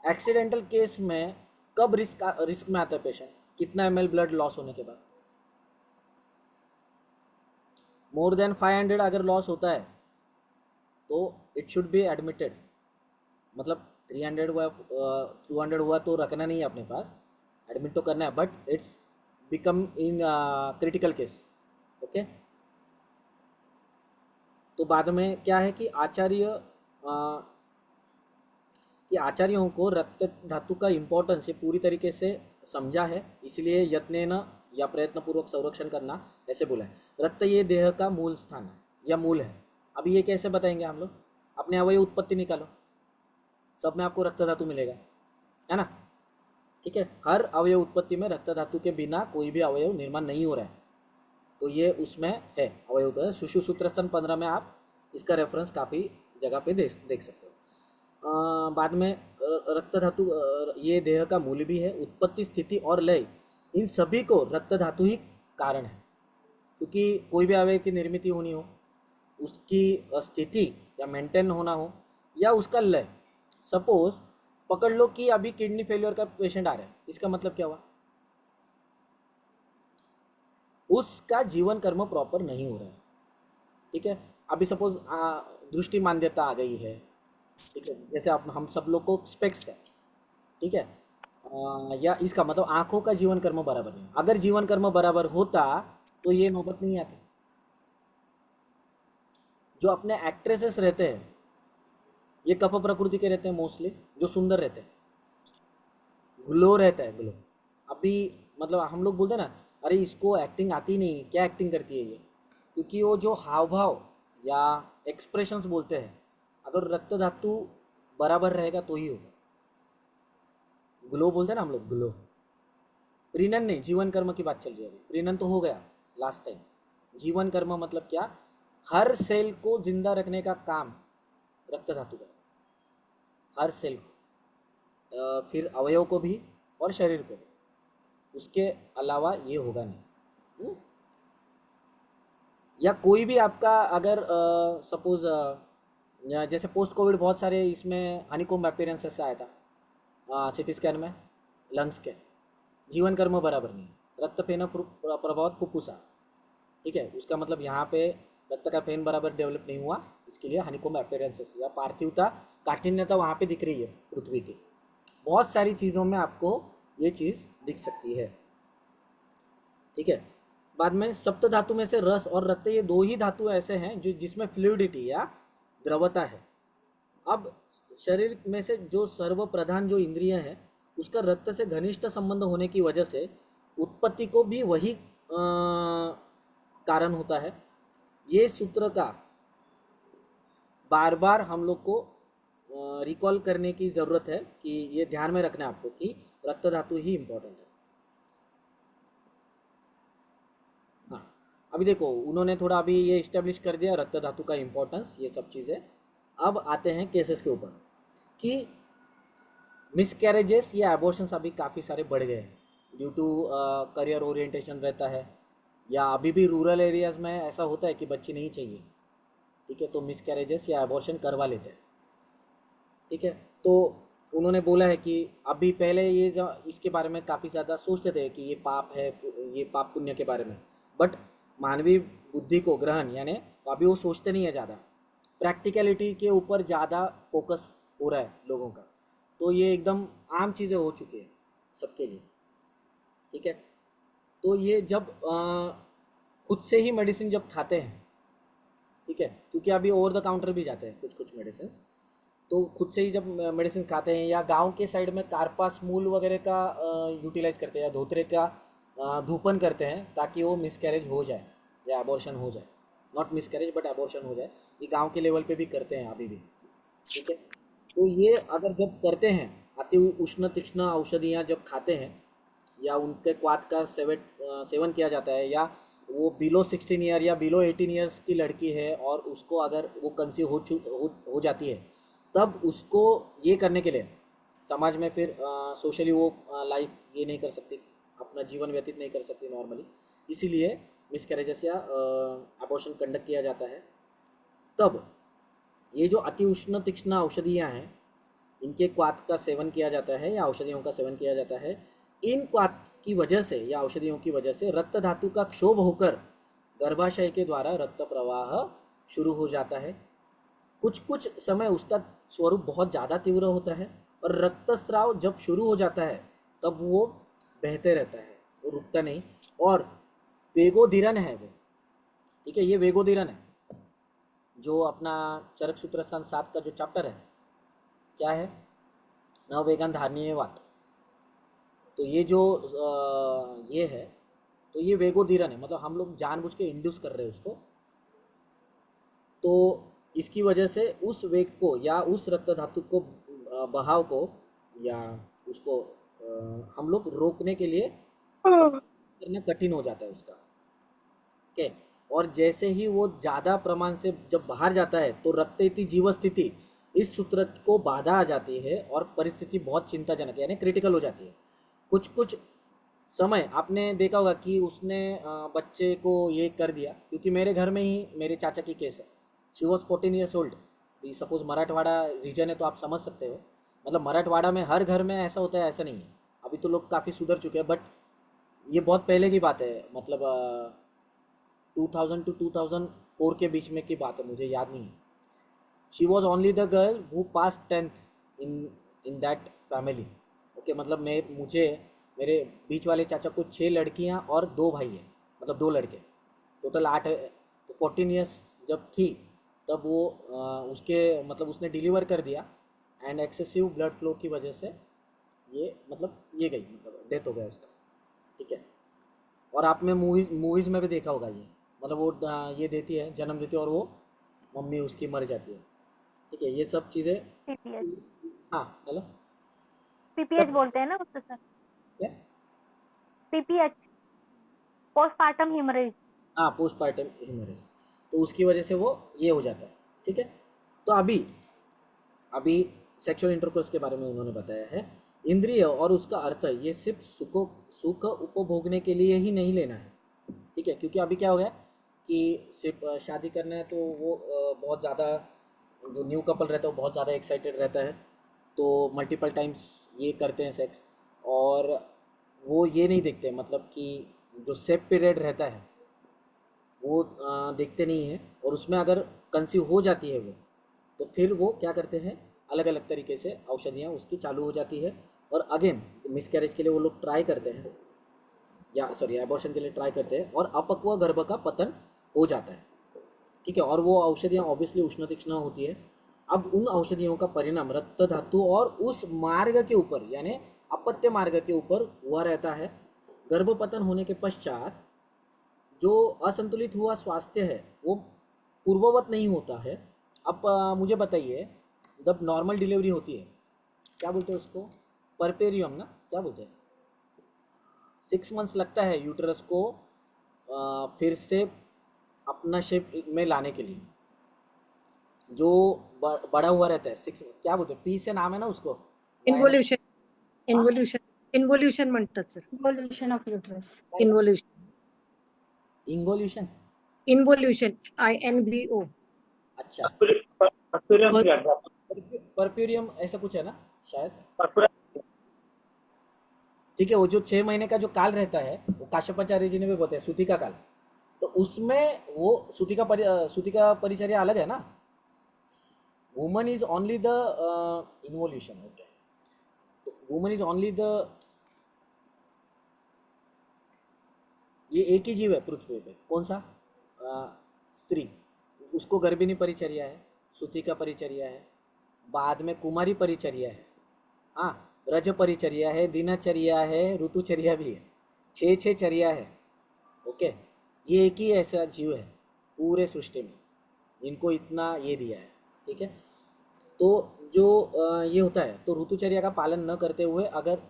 एक्सीडेंटल केस में कब रिस्क में आता है पेशेंट? कितना ml ब्लड लॉस होने के बाद? मोर देन 500 अगर लॉस होता है तो इट शुड बी एडमिटेड, मतलब 300 हुआ 200 हुआ तो रखना नहीं है अपने पास, एडमिट तो करना है, but it's become in critical case, okay. तो बाद में क्या है कि आचार्यों को रक्त धातु का इम्पोर्टेंस ये पूरी तरीके से समझा है, इसलिए यत्नेन या प्रयत्नपूर्वक संरक्षण करना ऐसे बोला है। रक्त ये देह का मूल स्थान है या मूल है। अभी ये कैसे बताएंगे हम लोग? अपने अवयव उत्पत्ति निकालो, सब में आपको रक्त धातु मिलेगा, है ना, ठीक है। हर अवयव उत्पत्ति में रक्त धातु के बिना कोई भी अवयव निर्माण नहीं हो रहा है, तो ये उसमें है अवयव। तो सुषु सूत्र स्तन 15 में आप इसका रेफरेंस काफ़ी जगह पे देख सकते हो। बाद में रक्त धातु ये देह का मूल भी है। उत्पत्ति, स्थिति और लय, इन सभी को रक्त धातु ही कारण है, क्योंकि कोई भी अवयव की निर्मित होनी हो, उसकी स्थिति या मेंटेन होना हो या उसका लय। सपोज पकड़ लो कि अभी किडनी फेलियर का पेशेंट आ रहा है, इसका मतलब क्या हुआ? उसका जीवन कर्म प्रॉपर नहीं हो रहा है, ठीक है। अभी सपोज दृष्टि मांद्यता आ गई है, ठीक है, जैसे आप हम सब लोग को स्पेक्स है, ठीक है, या इसका मतलब आंखों का जीवन कर्म बराबर नहीं। अगर जीवन कर्म बराबर होता तो ये नौबत नहीं आती। जो अपने एक्ट्रेसेस रहते हैं ये कफ प्रकृति के रहते हैं मोस्टली, जो सुंदर रहते हैं, ग्लो रहता है, ग्लो। अभी मतलब हम लोग बोलते हैं ना, अरे इसको एक्टिंग आती नहीं, क्या एक्टिंग करती है ये, क्योंकि वो जो हाव भाव या एक्सप्रेशंस बोलते हैं, अगर रक्त धातु बराबर रहेगा तो ही होगा। ग्लो बोलते हैं ना हम लोग, ग्लो। प्रीनन नहीं, जीवन कर्म की बात चल रही है अभी। प्रीनन तो हो गया लास्ट टाइम। जीवन कर्म मतलब क्या? हर सेल को जिंदा रखने का काम रक्त धातु का, हर सेल को, फिर अवयव को भी और शरीर को भी, उसके अलावा ये होगा नहीं। या कोई भी आपका अगर सपोज जैसे पोस्ट कोविड बहुत सारे इसमें हनीकॉम्ब अपीयरेंस से आया था सिटी स्कैन में, लंग्स के, जीवन कर्म बराबर नहीं, रक्त फेन प्रभाव फुफ्फुसा, ठीक है। उसका मतलब यहाँ पे रक्त का फेन बराबर डेवलप नहीं हुआ, इसके लिए हनीकॉम्ब अपीयरेंसेस या पार्थिवता, काठिन्यता वहाँ पे दिख रही है पृथ्वी की। बहुत सारी चीज़ों में आपको ये चीज़ दिख सकती है, ठीक है। बाद में सप्त धातु में से रस और रक्त, ये दो ही धातु ऐसे हैं जो जिसमें फ्लूइडिटी या द्रवता है। अब शरीर में से जो सर्वप्रधान जो इंद्रिय है उसका रक्त से घनिष्ठ संबंध होने की वजह से उत्पत्ति को भी वही कारण होता है। ये सूत्र का बार बार हम लोग को रिकॉल करने की ज़रूरत है कि ये ध्यान में रखना है आपको कि रक्त धातु ही इम्पोर्टेंट है। हाँ, अभी देखो उन्होंने थोड़ा अभी ये इस्टेब्लिश कर दिया रक्त धातु का इम्पोर्टेंस, ये सब चीज़ें। अब आते हैं केसेस के ऊपर कि मिसकैरेजेस या एबॉर्शंस अभी काफ़ी सारे बढ़ गए हैं ड्यू टू करियर ओरिएंटेशन रहता है, या अभी भी रूरल एरियाज़ में ऐसा होता है कि बच्ची नहीं चाहिए, ठीक है, तो मिसकैरेजेस या एबॉर्शन करवा लेते हैं, ठीक है। तो उन्होंने बोला है कि अभी पहले ये इसके बारे में काफ़ी ज़्यादा सोचते थे कि ये पाप है, ये पाप पुण्य के बारे में, बट मानवीय बुद्धि को ग्रहण यानी अभी वो सोचते नहीं है ज़्यादा, प्रैक्टिकलिटी के ऊपर ज़्यादा फोकस हो रहा है लोगों का, तो ये एकदम आम चीज़ें हो चुकी है सबके लिए, ठीक है। तो ये जब खुद से ही मेडिसिन जब खाते हैं, ठीक है, क्योंकि अभी ओवर द काउंटर भी जाते हैं कुछ कुछ मेडिसिन, तो खुद से ही जब मेडिसिन खाते हैं या गांव के साइड में कार्पास मूल वगैरह का यूटिलाइज करते हैं या धोत्रे का धूपन करते हैं ताकि वो मिसकैरेज हो जाए या अबॉर्शन हो जाए, नॉट मिसकैरेज बट अबॉर्शन हो जाए, ये गांव के लेवल पे भी करते हैं अभी भी, ठीक है। तो ये अगर जब करते हैं, अति उष्ण तीक्ष्ण औषधियाँ जब खाते हैं या उनके क्वाथ का सेवन किया जाता है, या वो बिलो 16 ईयर या बिलो 18 ईयर्स की लड़की है और उसको अगर वो कंसीव हो जाती है, तब उसको ये करने के लिए समाज में फिर सोशली वो लाइफ ये नहीं कर सकती, अपना जीवन व्यतीत नहीं कर सकती नॉर्मली, इसीलिए मिसकैरेजेस या अबॉर्शन कंडक्ट किया जाता है। तब ये जो अति उष्ण तीक्ष्ण औषधियाँ हैं, इनके क्वाथ का सेवन किया जाता है या औषधियों का सेवन किया जाता है, इन क्वाथ की वजह से या औषधियों की वजह से रक्त धातु का क्षोभ होकर गर्भाशय के द्वारा रक्त प्रवाह शुरू हो जाता है। कुछ कुछ समय उसका स्वरूप बहुत ज़्यादा तीव्र होता है और रक्तस्राव जब शुरू हो जाता है तब वो बहते रहता है, वो रुकता नहीं, और वेगोधीरन है वो, ठीक है। ये वेगोधीरन है जो अपना चरक सूत्रस्थान 7 का जो चैप्टर है, क्या है, नववेगन धारणीय वात, तो ये जो ये है, तो ये वेगोधीरन है, मतलब हम लोग जानबूझ के इंड्यूस कर रहे हैं उसको, तो इसकी वजह से उस वेग को या उस रक्त धातु को बहाव को या उसको हम लोग रोकने के लिए करना कठिन हो जाता है उसका, ओके। और जैसे ही वो ज़्यादा प्रमाण से जब बाहर जाता है तो रक्तेति जीव स्थिति, इस सूत्र को बाधा आ जाती है और परिस्थिति बहुत चिंताजनक यानी क्रिटिकल हो जाती है। कुछ कुछ समय आपने देखा होगा कि उसने बच्चे को ये कर दिया, क्योंकि मेरे घर में ही मेरे चाचा की केस है, she was 14 years old. Suppose Marathwada region है तो आप समझ सकते हो, मतलब मराठवाड़ा में हर घर में ऐसा होता है ऐसा नहीं है, अभी तो लोग काफ़ी सुधर चुके हैं, बट ये बहुत पहले की बात है, मतलब 2000 to 2004 के बीच में की बात है, मुझे याद नहीं है। She was only the girl who pass 10th in that family, okay. मतलब मेरे बीच वाले चाचा को 6 लड़कियां और 2 भाई हैं, मतलब 2 लड़के, टोटल 8 है। तो 14 ईयर्स जब थी तब वो उसके मतलब उसने डिलीवर कर दिया, एंड एक्सेसिव ब्लड फ्लो की वजह से ये गई, मतलब डेथ हो गया उसका, ठीक है। और आपने मूवीज़ में भी देखा होगा ये, मतलब वो ये देती है, जन्म देती है और वो मम्मी उसकी मर जाती है, ठीक है। ये सब चीज़ें, पीपीएच हाँ हेलो, पीपीएच बोलते हैं ना उसको सर, क्या, पीपीएच पोस्टपार्टम हेमरेज। हाँ पोस्टपार्टम हेमरेज, तो उसकी वजह से वो ये हो जाता है, ठीक है। तो अभी सेक्सुअल इंटरकोर्स के बारे में उन्होंने बताया है। इंद्रिय और उसका अर्थ ये सिर्फ सुख उपभोगने के लिए ही नहीं लेना है, ठीक है, क्योंकि अभी क्या हो गया कि सिर्फ शादी करना है तो वो बहुत ज़्यादा, जो न्यू कपल रहता है वो बहुत ज़्यादा एक्साइटेड रहता है, तो मल्टीपल टाइम्स ये करते हैं सेक्स, और वो ये नहीं देखते मतलब कि जो सेप पीरियड रहता है वो देखते नहीं है, और उसमें अगर कंसीव हो जाती है वो, तो फिर वो क्या करते हैं, अलग अलग तरीके से औषधियाँ उसकी चालू हो जाती है, और अगेन मिसकैरेज के लिए वो लोग ट्राई करते हैं, या सॉरी एबॉर्शन के लिए ट्राई करते हैं, और अपक्व गर्भ का पतन हो जाता है, ठीक है। और वो औषधियाँ ऑब्वियसली उष्ण तीक्ष्ण होती है। अब उन औषधियों का परिणाम रक्त धातु और उस मार्ग के ऊपर यानी अपत्य मार्ग के ऊपर हुआ रहता है। गर्भपतन होने के पश्चात जो असंतुलित हुआ स्वास्थ्य है वो पूर्ववत नहीं होता है। अब मुझे बताइए, जब नॉर्मल डिलीवरी होती है, क्या बोलते हैं उसको, परपेरियम ना, क्या बोलते हैं, 6 मंथ्स लगता है यूटरस को फिर से अपना शेप में लाने के लिए, जो बड़ा हुआ रहता है 6, क्या बोलते हैं, पी से नाम है ना उसको, इन्व्होल्यूशन इन्व्होल्यूशन इन्व्होल्यूशन म्हणतात sir, Evolution of uterus. इन्व्होल्यूशन इंगोल्यूशन, इन्व्होल्यूशन INVO। अच्छा, बहुत- परप्यूरियम ऐसा कुछ है ना शायद, ठीक है। वो जो 6 महीने का जो काल रहता है वो काश्यपाचार्य जी ने भी बताया, सूतिका काल, तो उसमें वो सूतिका परिचर्या अलग है ना, woman is only the involution, okay, woman is only the, ये एक ही जीव है पृथ्वी पे, कौन सा? स्त्री। उसको गर्भिणी परिचर्या है, सूतिका परिचर्या है, बाद में कुमारी परिचर्या है, हाँ, रज परिचर्या है, दिनचर्या है, ऋतुचर्या भी है, 6 चर्या है, ओके। ये एक ही ऐसा जीव है पूरे सृष्टि में जिनको इतना ये दिया है, ठीक है। तो जो ये होता है, तो ऋतुचर्या का पालन न करते हुए अगर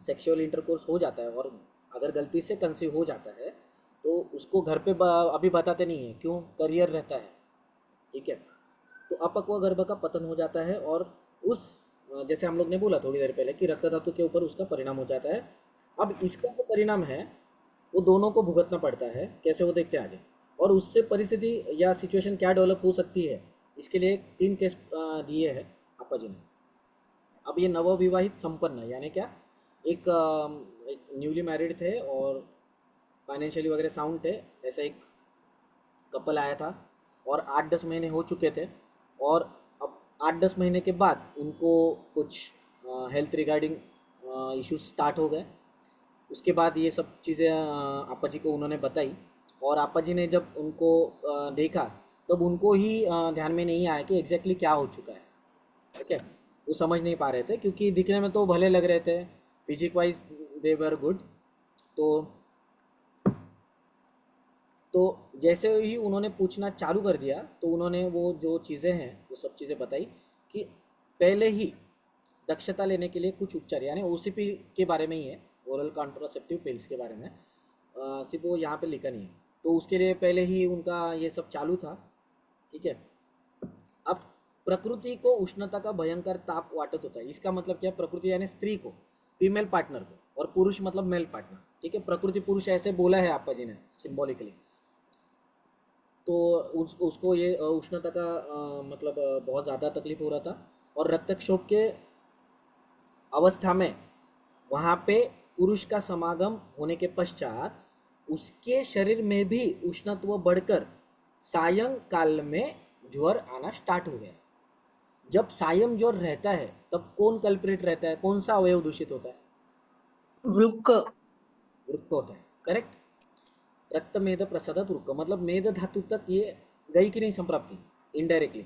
सेक्सुअल इंटरकोर्स हो जाता है और अगर गलती से कंसीव हो जाता है तो उसको घर पे अभी बताते नहीं है, क्यों? करियर रहता है, ठीक है। तो अपक्व गर्भ का पतन हो जाता है और उस, जैसे हम लोग ने बोला थोड़ी देर पहले कि रक्त धातु के ऊपर उसका परिणाम हो जाता है। अब इसका जो परिणाम है वो दोनों को भुगतना पड़ता है, कैसे वो देखते हैं आगे। और उससे परिस्थिति या सिचुएशन क्या डेवलप हो सकती है, इसके लिए 3 केस दिए हैं आपा जी ने। अब ये नवविवाहित संपन्न, यानी क्या, एक न्यूली मैरिड थे और फाइनेंशियली वगैरह साउंड थे, ऐसा एक कपल आया था और 8-10 महीने हो चुके थे और अब 8-10 महीने के बाद उनको कुछ हेल्थ रिगार्डिंग इश्यूज स्टार्ट हो गए। उसके बाद ये सब चीज़ें आपा जी को उन्होंने बताई और आपा जी ने जब उनको देखा तब उनको ही ध्यान में नहीं आया कि एग्जैक्टली क्या हो चुका है, ठीक है। वो समझ नहीं पा रहे थे क्योंकि दिखने में तो भले लग रहे थे, physique wise they were good. तो जैसे ही उन्होंने पूछना चालू कर दिया तो उन्होंने वो जो चीज़ें हैं वो सब चीज़ें बताई कि पहले ही दक्षता लेने के लिए कुछ उपचार, यानी OCP के बारे में ही है, ओरल कॉन्ट्रासेप्टिव पिल्स के बारे में, सिर्फ वो यहाँ पे लिखा नहीं है। तो उसके लिए पहले ही उनका ये सब चालू था, ठीक है। अब प्रकृति को उष्णता का भयंकर ताप वाटत होता है, इसका मतलब क्या? प्रकृति यानी स्त्री को, फीमेल पार्टनर को, और पुरुष मतलब मेल पार्टनर, ठीक है। प्रकृति पुरुष ऐसे बोला है आपा जी ने सिम्बॉलिकली। तो उसको ये उष्णता का मतलब बहुत ज़्यादा तकलीफ हो रहा था और रक्तक्षोभ के अवस्था में वहाँ पे पुरुष का समागम होने के पश्चात उसके शरीर में भी उष्णत्व बढ़कर सायंकाल में ज्वर आना स्टार्ट हो गया। जब सायं ज्वर रहता है तब कौन कल्प्रिट रहता है, कौन सा अवयव दूषित होता है? वृक्क। वृक्क होता है, करेक्ट। रक्त मेद प्रसादात वृक्क, मतलब मेद धातु तक ये गई कि नहीं संप्राप्ति, इनडायरेक्टली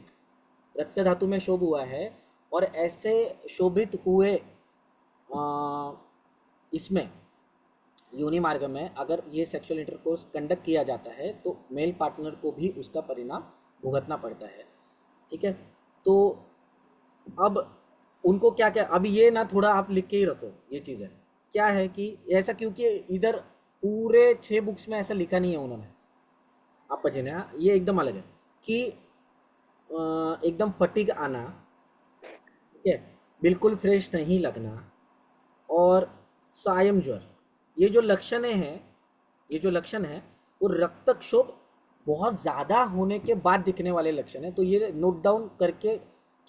रक्त धातु में शोभ हुआ है। और ऐसे शोभित हुए इसमें योनि मार्ग में अगर ये सेक्सुअल इंटरकोर्स कंडक्ट किया जाता है तो मेल पार्टनर को भी उसका परिणाम भुगतना पड़ता है, ठीक है। तो अब उनको क्या क्या, अभी ये ना थोड़ा आप लिख के ही रखो ये चीज़ें क्या है कि ऐसा, क्योंकि इधर पूरे 6 बुक्स में ऐसा लिखा नहीं है उन्होंने, आपा जी ने, ये एकदम अलग है कि एकदम फटीग आना, ठीक है, बिल्कुल फ्रेश नहीं लगना और सायं ज्वर, ये जो लक्षण है वो रक्तक्षोभ बहुत ज़्यादा होने के बाद दिखने वाले लक्षण है। तो ये नोट डाउन करके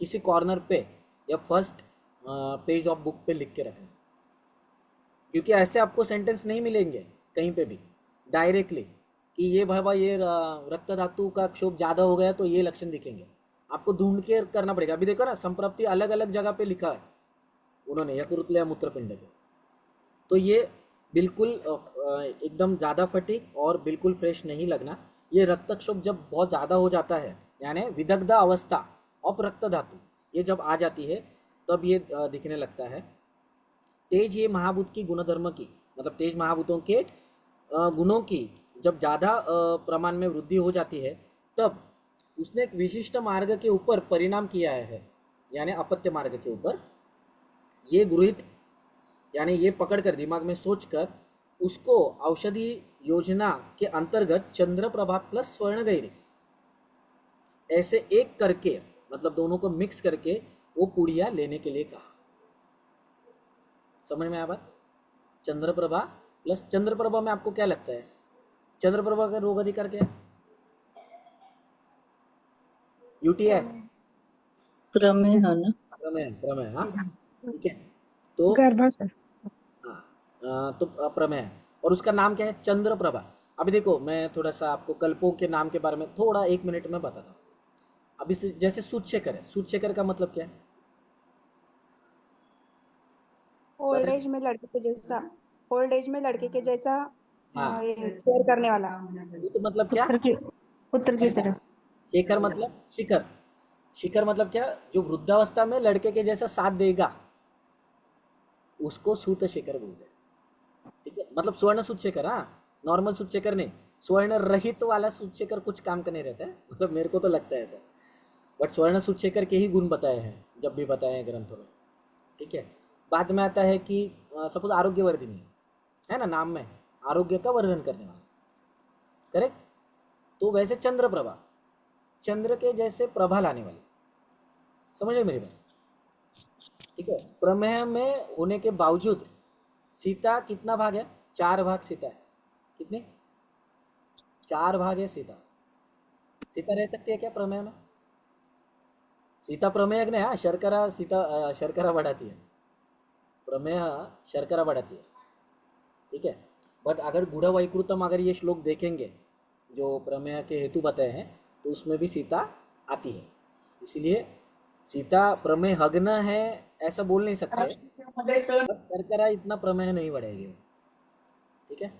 किसी कॉर्नर पे या फर्स्ट पेज ऑफ बुक पे लिख के रखना, क्योंकि ऐसे आपको सेंटेंस नहीं मिलेंगे कहीं पे भी डायरेक्टली कि ये बाबा ये रक्त धातु का क्षोभ ज़्यादा हो गया तो ये लक्षण दिखेंगे, आपको ढूंढ के करना पड़ेगा। अभी देखो ना, संप्राप्ति अलग अलग जगह पे लिखा है उन्होंने, यकृत या मूत्रपिंड के। तो ये बिल्कुल एकदम ज़्यादा फटीग और बिल्कुल फ्रेश नहीं लगना, ये रक्तक्षोभ जब बहुत ज़्यादा हो जाता है, यानी विदग्ध अवस्था ऑफ रक्त धातु ये जब आ जाती है तब ये दिखने लगता है। तेज ये महाभूत की गुणधर्म की, मतलब तेज महाभूतों के गुणों की जब ज़्यादा प्रमाण में वृद्धि हो जाती है तब उसने एक विशिष्ट मार्ग के ऊपर परिणाम किया है, यानी अपत्य मार्ग के ऊपर। ये गृहित यानी ये पकड़कर दिमाग में सोचकर उसको औषधि योजना के अंतर्गत चंद्रप्रभा प्लस स्वर्णगैरी ऐसे एक करके, मतलब दोनों को मिक्स करके वो पुड़िया लेने के लिए कहा। समझ में आया बात? चंद्रप्रभा प्लस, चंद्रप्रभा में आपको क्या लगता है? चंद्रप्रभा का रोग अधिकार क्या है? UTI, प्रमेय है ना? प्रमेय, हाँ, ठीक है। तो गर्भाशय। हाँ, तो प्रमेय है और उसका नाम क्या है? चंद्रप्रभा। अभी देखो, मैं थोड़ा सा आपको कल्पों के नाम के बारे में थोड़ा 1 मिनट में बताता हूँ। अब इस जैसे सूत शेखर है, सूत शेखर का मतलब क्या है? ओल्ड एज में लड़के के जैसा, ओल्ड एज में लड़के के जैसा हाँ, ये केयर करने वाला। सूत मतलब क्या? पुत्र की तरह। शेखर मतलब शिखर, शिखर मतलब क्या? जो वृद्धावस्था में लड़के के जैसा साथ देगा उसको सूत शेखर बोलते हैं। ठीक है, मतलब स्वर्ण सूत शेखर, हाँ, नॉर्मल सूत शेखर नहीं, स्वर्ण रहित वाला सूत शेखर कुछ काम का नहीं रहता है, मतलब मेरे को तो लगता है ऐसा। बट स्वर्ण सूत शेखर के ही गुण बताए हैं जब भी बताए हैं ग्रंथों में। ठीक है, बाद में आता है कि सपोज आरोग्यवर्धिनी है ना, नाम में आरोग्य का वर्धन करने वाला, करेक्ट। तो वैसे चंद्रप्रभा, चंद्र के जैसे प्रभा लाने वाली, समझ रहे मेरी बात? ठीक है, प्रमेय में होने के बावजूद सीता कितना भाग है? 4 भाग सीता है। कितने? 4 भाग है सीता। सीता रह सकती है क्या प्रमेय में? सीता प्रमेय नहीं, हाँ, शर्करा सीता शर्करा बढ़ाती है, प्रमेय शर्करा बढ़ाती है। ठीक है, बट अगर गूढ़ वैकृतम अगर ये श्लोक देखेंगे जो प्रमेय के हेतु बताए हैं तो उसमें भी सीता आती है, इसलिए सीता प्रमेय हग्न है ऐसा बोल नहीं सकते, शर्करा इतना प्रमेय नहीं बढ़ेगी। ठीक है,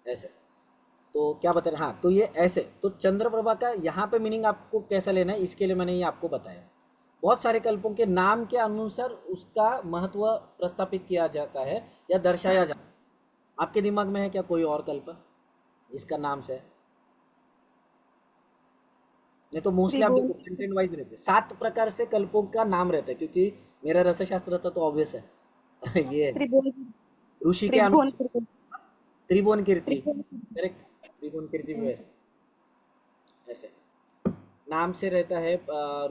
ऐसे तो क्या बता रहे, हाँ, तो ये ऐसे तो चंद्रप्रभा का यहाँ पे मीनिंग आपको कैसा लेना है इसके लिए मैंने ये आपको बताया। बहुत सारे कल्पों के नाम के अनुसार उसका महत्व प्रस्थापित किया जाता है या दर्शाया जाता है। आपके दिमाग में है क्या कोई और कल्प जिसका नाम से है? नहीं तो मोस्टली आप देखो कंटेंट वाइज रहते, 7 प्रकार से कल्पों का नाम रहता है, क्योंकि मेरा रसशास्त्र था तो ऑब्वियस है ये ऋषि के अनुसार त्रिभुवन कीर्ति, करेक्ट, त्रिभुवन कीर्ति भी ऐसे ऐसे नाम से रहता है,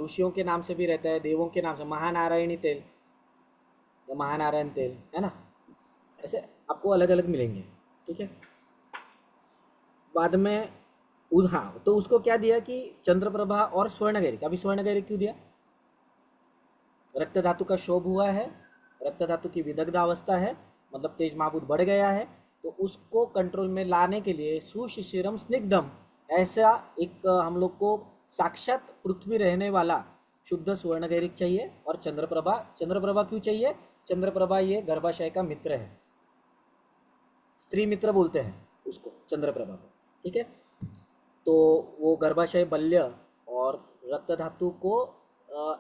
ऋषियों के नाम से भी रहता है, देवों के नाम से, महानारायणी तेल या महानारायण तेल है ना, ऐसे आपको अलग अलग मिलेंगे। ठीक है, बाद में हाँ, तो उसको क्या दिया कि चंद्रप्रभा और स्वर्णगैरिक। अभी स्वर्णगैरिक क्यों दिया? रक्त धातु का शोभ हुआ है, रक्त धातु की विदग्ध अवस्था है, मतलब तेज महाभूत बढ़ गया है, तो उसको कंट्रोल में लाने के लिए सुशिशिरम स्निग्धम ऐसा एक हम लोग को साक्षात पृथ्वी रहने वाला शुद्ध स्वर्णगैरिक चाहिए। और चंद्रप्रभा, चंद्रप्रभा क्यों चाहिए? चंद्रप्रभा ये गर्भाशय का मित्र है, स्त्री मित्र बोलते हैं उसको चंद्रप्रभा को। ठीक है, तो वो गर्भाशय बल्य और रक्त धातु को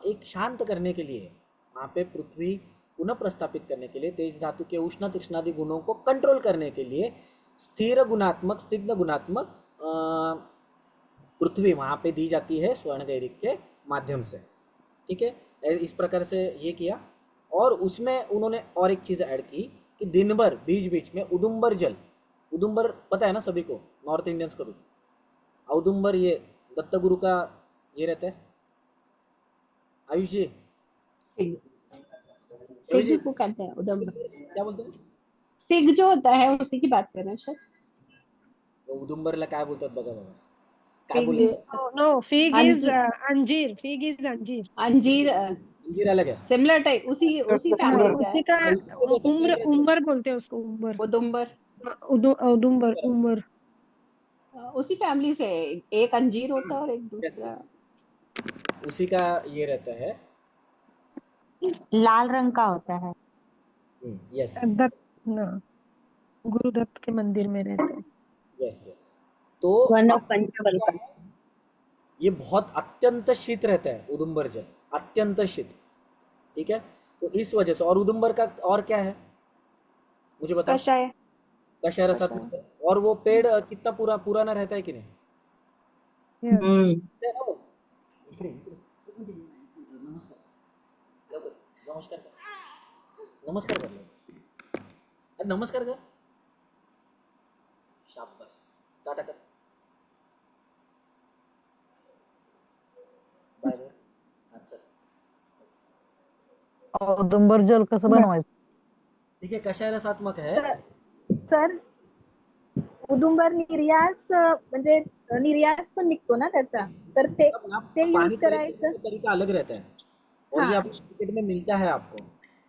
एक शांत करने के लिए, वहाँ पे पृथ्वी पुनः प्रस्थापित करने के लिए, तेज धातु के उष्ण तीक्ष्णादि गुणों को कंट्रोल करने के लिए स्थिर गुणात्मक स्निग्ध गुणात्मक पृथ्वी वहाँ पे दी जाती है स्वर्णगैरिक के माध्यम से। ठीक है, इस प्रकार से ये किया। और उसमें उन्होंने और एक चीज़ ऐड की कि दिन भर बीच बीच में उदुम्बर जल, उदुम्बर पता है ना सभी को, नॉर्थ इंडियंस को भी, औदुम्बर ये दत्तगुरु का ये रहता है। आयुष जी, फिग को कहते हैं उदम्बर, क्या बोलते हैं? फिग जो होता है उसी की बात कर रहे हैं शायद। उदुम्बरला काय बोलतात बघा बघा, काय फिग बोलतात? No, fig is अंजीर, अंजीर, fig is अंजीर। अंजीर अंजीर अलग है, सिमिलर टाइप, उसी उसी हाँ, फैमिली का उसी है। का उसको जैसे उम्र, पेड़ रहता है, उम्र बोलते हैं उसको, उम्र। उदुम्बर औदुम्बर, उम्र। उसी फैमिली से है। एक अंजीर होता है और एक yes, दूसरा उसी का ये रहता है। लाल रंग का होता है। यस दत्त ना, गुरुदत्त के मंदिर में रहते हैं। Yes yes. तो वन ऑफ अब पंचबल क्या है, ये बहुत अत्यंत शीत रहता है उदुम्बर जल, अत्यंत शीत। ठीक है, तो इस वजह से। और उदुम्बर का और क्या है मुझे बता। कषाय, कषाय रसात्मक है। और वो पेड़ कितना पुराना रहता है कि नहीं? Yes. है ना वो? इकडे, इकडे. नमस्कार लवकर, नमस्कार कर, नमस्कार कर लवकर. अरे नमस्कार कर, शाबास, टाटा कर, बाय बाय. अच्छा औदुंबर जल कसं बनवायचं? ठीक आहे, कषाय रसात्मक है. सर उदुंबर निर्यास म्हणजे निर्यास पण निघतो ना त्याचा, तर ते मतलब ना यूज पानी करायचं. का तरीका अलग रहता है और ये हाँ. आपको मार्केट में मिलता है आपको।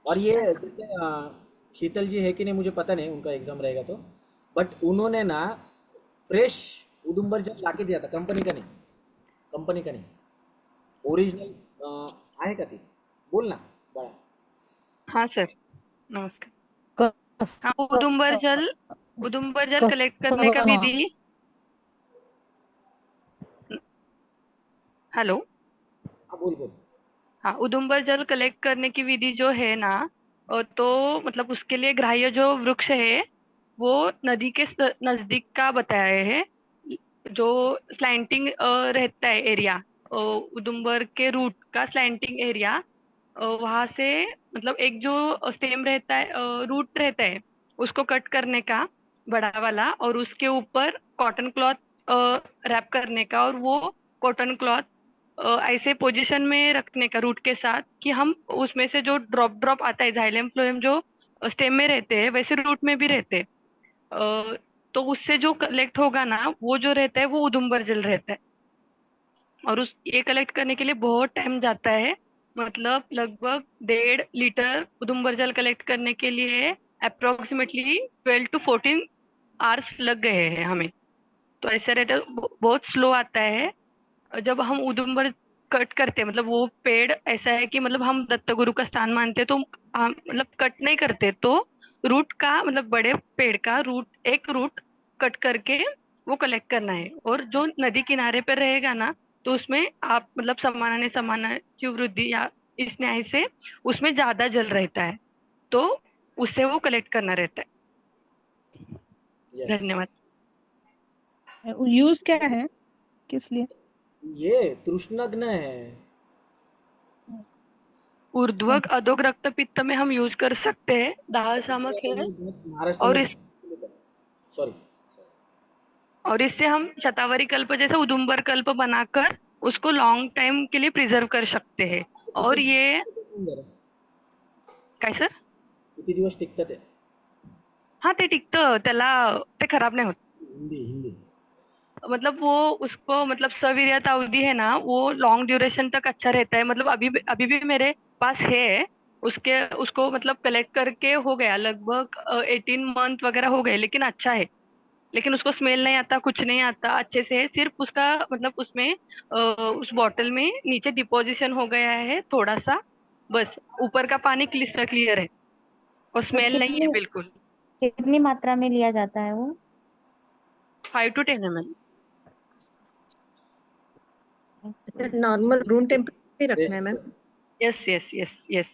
और ये जैसे शीतल जी है कि नहीं मुझे पता नहीं, उनका एग्जाम रहेगा तो, बट उन्होंने ना फ्रेश उदुम्बर जल ला के दिया था, कंपनी का नहीं, कंपनी का नाही. ओरिजिनल आहे का ती? बोल ना बाळा. हाँ सर, नमस्कार. हाँ, उदुम्बर जल कलेक्ट करने का विधि. हेलो. हाँ बोल बोल. हाँ, उदुम्बर जल कलेक्ट करने की विधि जो है ना, तो मतलब उसके लिए ग्राह्य जो वृक्ष है वो नदी के नजदीक का बताया है. जो स्लैंटिंग रहता है एरिया, उदुम्बर के रूट का स्लैंटिंग एरिया, वहां से मतलब एक जो स्टेम रहता है, रूट रहता है, उसको कट करने का बड़ा वाला, और उसके ऊपर कॉटन क्लॉथ रैप करने का, और वो कॉटन क्लॉथ ऐसे पोजीशन में रखने का रूट के साथ कि हम उसमें से जो ड्रॉप ड्रॉप आता है जाइलम फ्लोएम जो स्टेम में रहते हैं वैसे रूट में भी रहते हैं. तो उससे जो कलेक्ट होगा ना वो जो रहता है वो उदुम्बर जल रहता है. और उस ये कलेक्ट करने के लिए बहुत टाइम जाता है. मतलब लगभग 1.5 लीटर उदुम्बर जल कलेक्ट करने के लिए अप्रोक्सीमेटली 12 to 14 आवर्स लग गए हैं हमें. तो ऐसा रहता है, बहुत स्लो आता है. जब हम उदुम्बर कट करते हैं, मतलब वो पेड़ ऐसा है कि मतलब हम दत्त गुरु का स्थान मानते हैं, तो हम मतलब कट नहीं करते, तो रूट का मतलब बड़े पेड़ का एक रूट कट करके वो कलेक्ट करना है. और जो नदी किनारे पर रहेगा ना, तो उसमें आप मतलब समानाने समानाची वृद्धि या इस न्याय से उसमें ज्यादा जल रहता है, तो उससे वो कलेक्ट करना रहता है. यस. धन्यवाद. यूज क्या है, किस लिए? ये तृष्णग्न है. ऊर्ध्वक अधोक रक्तपित्त में हम यूज कर सकते हैं, दाह शामक है. महाराष्ट्र और में इस सॉरी. और इससे हम शतावरी कल्प जैसे उदुम्बर कल्प बनाकर उसको लॉन्ग टाइम के लिए प्रिजर्व कर सकते हैं. और ये काय सर? किती दिवस टिकतं ते? हाँ, ते टिकतं, त्याला ते खराब नहीं होत. हिंदी. मतलब वो उसको मतलब सवीर्यत अवधि है ना, वो लॉन्ग ड्यूरेशन तक अच्छा रहता है. मतलब अभी भी मेरे पास है. उसको मतलब कलेक्ट करके हो गया लगभग 18 मंथ वगैरह हो गए, लेकिन अच्छा है. लेकिन उसको स्मेल नहीं आता, कुछ नहीं आता, अच्छे से है. सिर्फ उसका मतलब उसमें उस बॉटल में नीचे डिपोजिशन हो गया है थोड़ा सा, बस. ऊपर का पानी क्लिस्टर क्लियर है और तो स्मेल नहीं है बिल्कुल. कितनी मात्रा में लिया जाता है वो? 5 to 10 ml. Normal room temperature पे रखना है ma'am. Yes yes yes yes.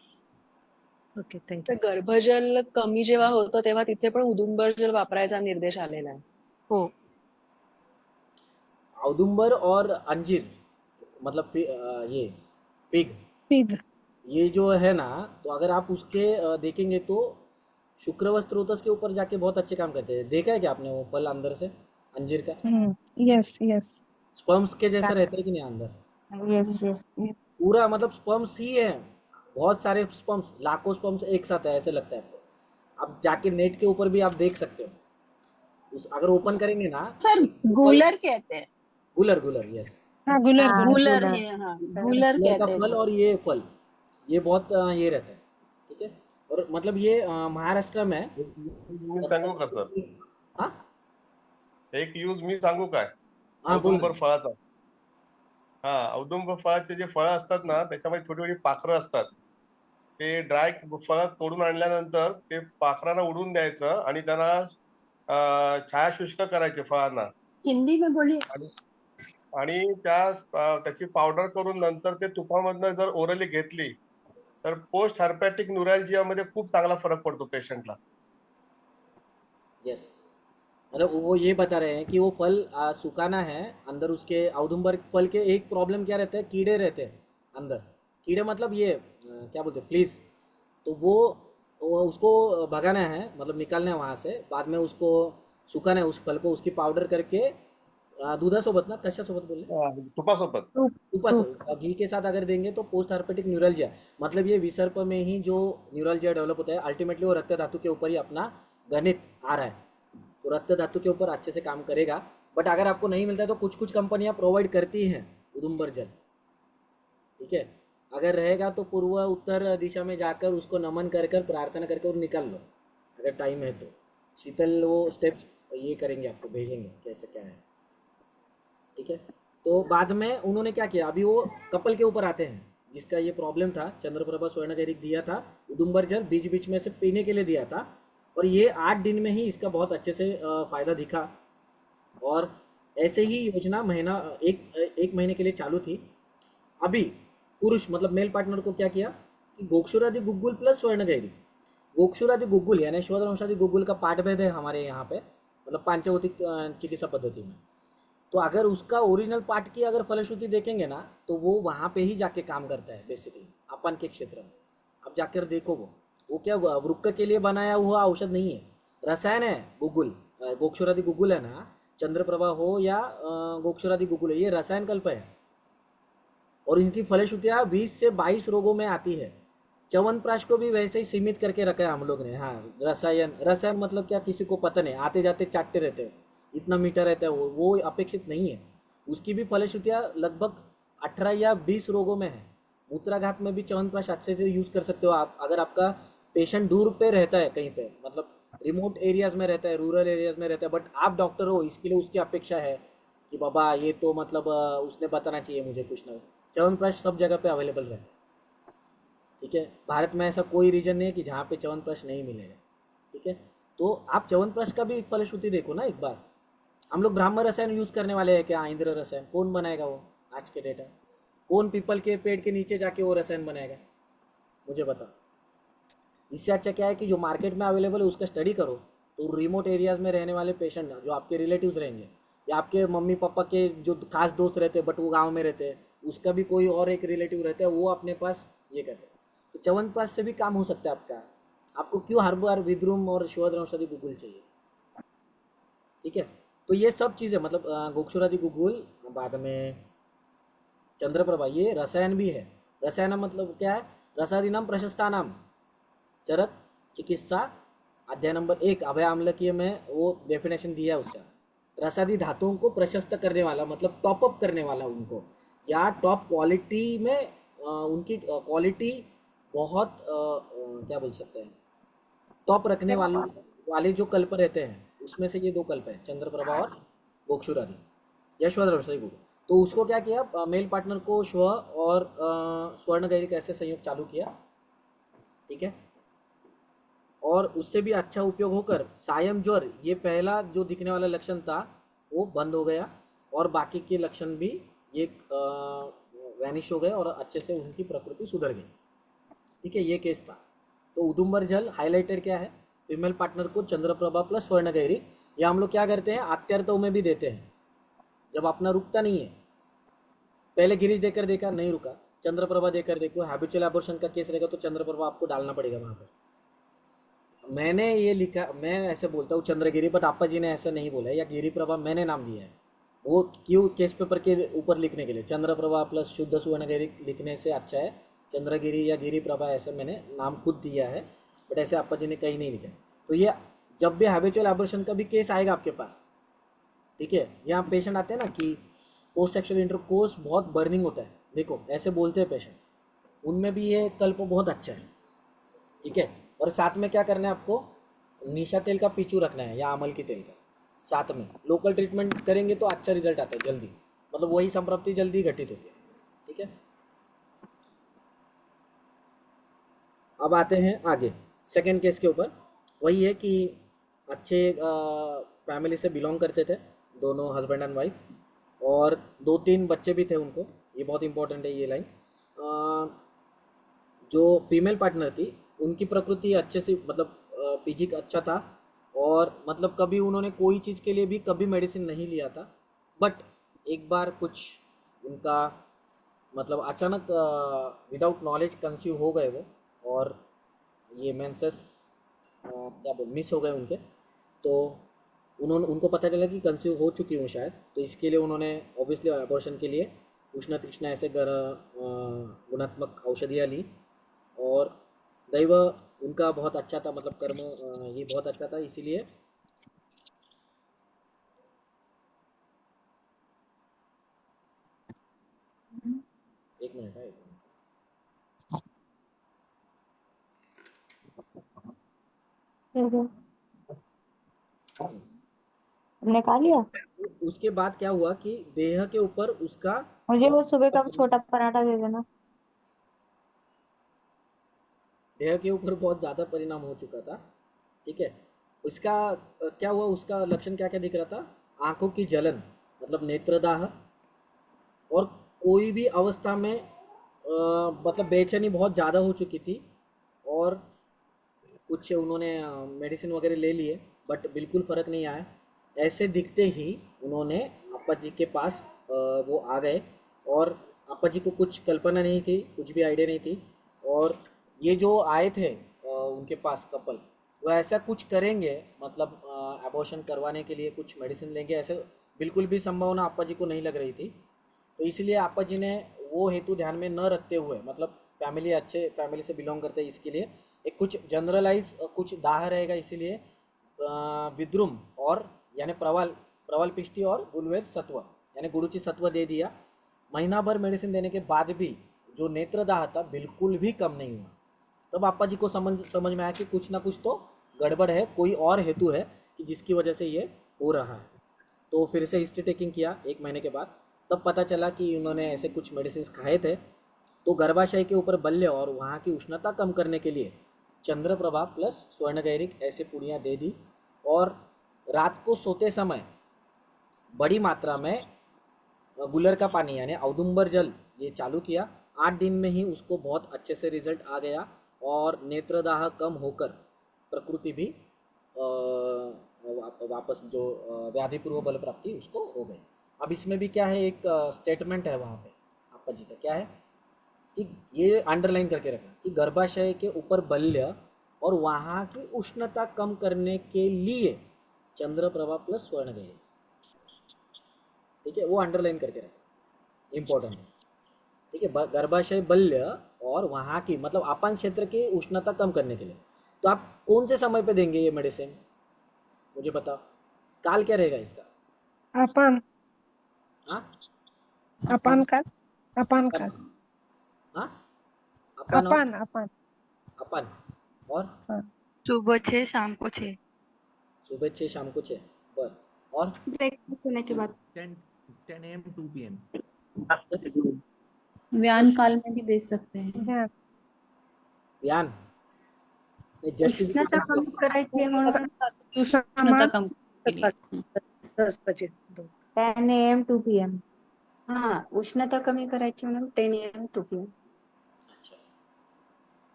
Okay, thank तर यू. गर्भजल कमी जेव्हा होतं तेव्हा तिथे पण उदुंबर जल वापरायचा निर्देश आलेला आहे. हो. औदुंबर और अंजीर मतलब ये फिग, फिग. ये जो है ना, तो अगर आप उसके देखेंगे तो शुक्र व स्रोतस के ऊपर जाके बहुत अच्छे काम करते हैं. देखा है क्या आपने वो फल अंदर से अंजीर का? Yes yes. स्पर्म्स के जैसा रहता है कि नहीं अंदर? Yes yes. पूरा मतलब स्पर्म्स ही है. बहुत सारे स्पर्म्स, लाखों स्पर्म्स एक साथ है, ऐसे लगता है आपको. आप जाके नेट के ऊपर भी आप देख सकते हो. अगर ओपन करेंगे ना, सर गूलर कहते हैं. गुलर यस. हाँ, गुलर गूलर है, हाँ गूलर गुलर का कहते फल हैं. और ये फल, ये बहुत ये रहता है. ठीक है. और मतलब ये महाराष्ट्र में मी सांगू का सर? हाँ एक यूज मी सांगू काय? हाँ बोल औदुंबर फळाचा. हा, औदुंबर फळाचे जे फळं असतात ना, त्याच्यामध्ये छोटी छोटी पाखरं असतात. ते ड्राय फळं तोडून आणल्यानंतर ते पाखरांना उडून द्यायचं आणि त्यांना छायाशुष्क करायचे फळांना. हिंदी में बोलिए. आणि त्याची पावडर करून नंतर ते तुपामधनं जर ओरली घेतली तर पोस्ट हार्पॅटिक न्यूरॅल्जियामध्ये खूप चांगला फरक पडतो पेशंटला. यस. मतलब वो ये बता रहे हैं कि वो फल सुखाना है अंदर. उसके औदुंबर फल के एक प्रॉब्लम क्या रहता है, कीड़े रहते हैं अंदर. कीड़े मतलब ये क्या बोलते हैं, फ्लीज. तो वो उसको भगाना है, मतलब निकालना है वहाँ से. बाद में उसको सुखाना है उस फल को, उसकी पावडर करके दुधासोबत ना, कशासोबत बोलले, तुपासोबत. तुपासोबत घी के साथ अगर देंगे तो पोस्ट हार्पेटिक न्यूरल्जिया, मतलब ये विसर्प में ही जो न्यूरल्जिया डेवलप होता है, अल्टीमेटली वो रक्त धातु के ऊपर ही अपना गणित आ रहा है. तो रक्त धातु के ऊपर अच्छे से काम करेगा. बट अगर आपको नहीं मिलता है तो कुछ कुछ कंपनियां प्रोवाइड करती हैं उदुम्बर जल. ठीक है. अगर रहेगा तो पूर्व उत्तर दिशा में जाकर उसको नमन कर कर प्रार्थना करके और निकाल लो अगर टाइम है तो. शीतल वो स्टेप्स ये करेंगे, आपको भेजेंगे कैसे क्या है. ठीक है. तो बाद में उन्होंने क्या किया, अभी वो कपल के ऊपर आते हैं जिसका ये प्रॉब्लम था। चंद्रप्रभा स्वर्णगैरिक दिया था, उदुम्बर जल बीच बीच में से पीने के लिए दिया था, और ये 8 दिन में ही इसका बहुत अच्छे से फ़ायदा दिखा। और ऐसे ही योजना एक महीने के लिए चालू थी। अभी पुरुष मतलब मेल पार्टनर को क्या किया कि गोक्षुरादि गुग्गुल प्लस स्वर्णगैरी, गोक्षुरादि गुग्गुल यानी श्वदवंशादि गुग्गुल का पाठभेद है हमारे यहाँ पे, मतलब पांचभौतिक चिकित्सा पद्धति में। तो अगर उसका ओरिजिनल पार्ट की अगर फलश्रुति देखेंगे ना, तो वो वहाँ पे ही जाके काम करता है बेसिकली, अपन के क्षेत्र में। अब जाकर देखो वो क्या वृक्क के लिए बनाया हुआ औषध नहीं है, रसायन है। गुग्गुल गोक्षुरादि गुग्गुल है ना, चंद्रप्रभा हो या गोक्षुरादि गुग्गुल है, ये रसायन कल्प है और इनकी फलश्रुतियाँ 20 से 22 रोगों में आती है। च्यवनप्राश को भी वैसे ही सीमित करके रखा है हम लोग ने। हाँ, रसायन मतलब क्या, किसी को पता नहीं, आते जाते चाटते रहते हो, इतना मीठा रहता है वो अपेक्षित नहीं है। उसकी भी फलश्रुतियाँ लगभग 18 या 20 रोगों में है। मूत्राघात में भी च्यवनप्राश अच्छे से यूज़ कर सकते हो आप, अगर आपका पेशेंट दूर पे रहता है, कहीं पे मतलब रिमोट एरियाज़ में रहता है, रूरल एरियाज़ में रहता है, बट आप डॉक्टर हो, इसके लिए उसकी अपेक्षा है कि बाबा ये तो मतलब उसने बताना चाहिए मुझे कुछ ना। च्यवनप्राश सब जगह पे अवेलेबल रहता है, ठीक है। भारत में ऐसा कोई रीजन नहीं है कि जहाँ पे च्यवनप्राश नहीं मिलेगा, ठीक है। तो आप च्यवनप्राश का भी फलश्रुति देखो ना एक बार। हम लोग ब्राह्मण रसायन यूज़ करने वाले हैं क्या? इंद्र रसायन कौन बनाएगा वो आज के डेटा? कौन पीपल के पेड़ के नीचे जाके वो रसायन बनाएगा, मुझे बताओ। इससे अच्छा क्या है कि जो मार्केट में अवेलेबल है उसका स्टडी करो। तो रिमोट एरियाज़ में रहने वाले पेशेंट जो आपके रिलेटिव्स रहेंगे या आपके मम्मी पापा के जो खास दोस्त रहते हैं बट वो गांव में रहते हैं, उसका भी कोई और एक रिलेटिव रहता है, वो अपने पास ये करते हैं। तो च्यवनप्राश से भी काम हो सकता है आपका। आपको क्यों हर बार विद्रुम और श्वदवंशादि गुग्गुल चाहिए, ठीक है। तो ये सब चीज़ें मतलब गोक्षुरादि गुग्गुल, बाद में चंद्रप्रभा, ये रसायन भी है। रसायन मतलब क्या है? रसादीनाम प्रशस्तानाम चरक चिकित्सा अध्याय नंबर 1 अभय आम्लकीय में वो डेफिनेशन दिया है उसका। रसादी धातुओं को प्रशस्त करने वाला मतलब टॉप अप करने वाला उनको, या टॉप क्वालिटी में उनकी क्वालिटी बहुत क्या बोल सकते हैं, टॉप रखने वाले जो कल्प रहते हैं, उसमें से ये 2 कल्प हैं, चंद्रप्रभा और गोक्षुरादि या श्वदवंशादि गुग्गुल। तो उसको क्या किया, मेल पार्टनर को श्व और स्वर्णगैरिक ऐसे संयोग चालू किया, ठीक है। और उससे भी अच्छा उपयोग होकर सायम ज्वर, ये पहला जो दिखने वाला लक्षण था वो बंद हो गया, और बाकी के लक्षण भी ये वैनिश हो गए और अच्छे से उनकी प्रकृति सुधर गई, ठीक है। ये केस था। तो उदुम्बर जल हाईलाइटेड क्या है, फीमेल पार्टनर को चंद्रप्रभा प्लस स्वर्णगैरी, या हम लोग क्या करते हैं आत्यार्थों में भी देते हैं जब अपना रुकता नहीं है। पहले गिरीश देकर देखा, नहीं रुका, चंद्रप्रभा देकर देखो। हैबिचुअल एबॉर्शन का केस रहेगा तो चंद्रप्रभा आपको डालना पड़ेगा वहाँ पर। मैंने ये लिखा, मैं ऐसे बोलता हूँ चंद्रगिरी, बट आपा जी ने ऐसा नहीं बोला है, या गिरी प्रभा मैंने नाम दिया है वो क्यों केस पेपर के ऊपर लिखने के लिए। चंद्रप्रभा प्लस शुद्ध सुवर्णगिरी लिखने से अच्छा है चंद्रगिरी या गिरी प्रभा, ऐसे मैंने नाम खुद दिया है, बट ऐसे आपा जी ने कहीं नहीं लिखा। तो ये जब भी हैबिचुअल एबॉर्शन का भी केस आएगा आपके पास, ठीक है, यहाँ पेशेंट आते हैं ना कि पोस्ट सेक्सुअल इंटरकोर्स बहुत बर्निंग होता है, देखो ऐसे बोलते हैं पेशेंट, उनमें भी ये कल्प बहुत अच्छा है, ठीक है। और साथ में क्या करना है आपको, निशा तेल का पीछू रखना है या अमल की तेल का, साथ में लोकल ट्रीटमेंट करेंगे तो अच्छा रिजल्ट आता है जल्दी, मतलब वही संप्राप्ति जल्दी घटित होती है, ठीक है। अब आते हैं आगे सेकेंड केस के ऊपर। वही है कि अच्छे फैमिली से बिलोंग करते थे दोनों हस्बैंड एंड वाइफ, और 2-3 बच्चे भी थे उनको। ये बहुत इंपॉर्टेंट है ये लाइन। जो फीमेल पार्टनर थी उनकी प्रकृति अच्छे से मतलब फिजिक अच्छा था, और मतलब कभी उन्होंने कोई चीज़ के लिए भी कभी मेडिसिन नहीं लिया था, बट एक बार कुछ उनका मतलब अचानक विदाउट नॉलेज कंसीव हो गए वो, और ये मेंसेस क्या बोल मिस हो गए उनके। तो उनको पता चला कि कंसीव हो चुकी हूँ शायद, तो इसके लिए उन्होंने ऑब्वियसली अबॉर्शन के लिए उष्ण तृष्णा ऐसे गुणात्मक औषधियाँ ली, और दैव उनका बहुत अच्छा था, मतलब कर्म ये बहुत अच्छा था, इसीलिए एक मिनट है, तुमने खा लिया? उसके बाद क्या हुआ कि देह के ऊपर उसका मुझे वो सुबह का छोटा पराठा दे देना। देह के ऊपर बहुत ज़्यादा परिणाम हो चुका था। ठीक है, उसका क्या हुआ, उसका लक्षण क्या क्या दिख रहा था? आंखों की जलन, मतलब नेत्रदाह, और कोई भी अवस्था में मतलब बेचैनी बहुत ज़्यादा हो चुकी थी, और कुछ उन्होंने मेडिसिन वगैरह ले लिए बट बिल्कुल फ़र्क नहीं आया। ऐसे दिखते ही उन्होंने अप्पा जी के पास वो आ गए, और अप्पा जी को कुछ कल्पना नहीं थी, कुछ भी आइडिया नहीं थी, और ये जो आए थे उनके पास कपल, वो ऐसा कुछ करेंगे, मतलब अबॉर्शन करवाने के लिए कुछ मेडिसिन लेंगे, ऐसे बिल्कुल भी संभावना अप्पा जी को नहीं लग रही थी। तो इसलिए अप्पा जी ने वो हेतु ध्यान में न रखते हुए, मतलब फैमिली अच्छे फैमिली से बिलोंग करते हैं, इसके लिए एक कुछ जनरलाइज कुछ दाह रहेगा, इसीलिए विद्रुम और यानी प्रवाल पिष्टी और गुलवेद सत्व यानी गुरुची सत्व दे दिया। महीना भर मेडिसिन देने के बाद भी जो नेत्रदाह था बिल्कुल भी कम नहीं हुआ। तब अप्पा जी को समझ में आया कि कुछ ना कुछ तो गड़बड़ है, कोई और हेतु है कि जिसकी वजह से ये हो रहा है। तो फिर से हिस्ट्री टेकिंग किया 1 महीने के बाद, तब पता चला कि उन्होंने ऐसे कुछ मेडिसिन खाए थे। तो गर्भाशय के ऊपर बल्य और वहाँ की उष्णता कम करने के लिए चंद्रप्रभा प्लस स्वर्णगैरिक ऐसे पुड़ियाँ दे दी, और रात को सोते समय बड़ी मात्रा में गुलर का पानी यानी औदुंबर जल ये चालू किया। 8 दिन में ही उसको बहुत अच्छे से रिजल्ट आ गया, और नेत्रदाह कम होकर प्रकृति भी वापस जो व्याधि पूर्व बल प्राप्ति उसको हो गई। अब इसमें भी क्या है, एक स्टेटमेंट है वहाँ पे अप्पा जी का, क्या है कि ये अंडरलाइन करके रखना कि गर्भाशय के ऊपर बल्य और वहाँ की उष्णता कम करने के लिए चंद्रप्रभा प्लस स्वर्णगैरिक। ठीक है, वो अंडरलाइन करके रखना, इम्पोर्टेंट है। ठीक है, गर्भाशय बल्य और वहाँ की मतलब आपान क्षेत्र की उष्णता कम करने के लिए। तो आप कौन से समय पे देंगे ये मेडिसिन, मुझे बताओ, काल क्या रहेगा इसका? अपान हाँ अपान काल अपान काल हाँ, अपन और अपान अपान अपन, और हाँ। सुबह 6 शाम को 6। सुबह 6 शाम को 6, बर, और ब्रेकफास्ट होने के बाद 10 AM 2 PM। व्यान काल में भी दे सकते हैं। ध्यान ज्ञान उष्णता जस्टिफिकेशन कमी करायची म्हणून उष्णता समान कम के लिए। 10 बजे 2 10 AM 2 PM। हाँ, उष्णता कमी करायची म्हणून 10 AM 2 PM। अच्छा,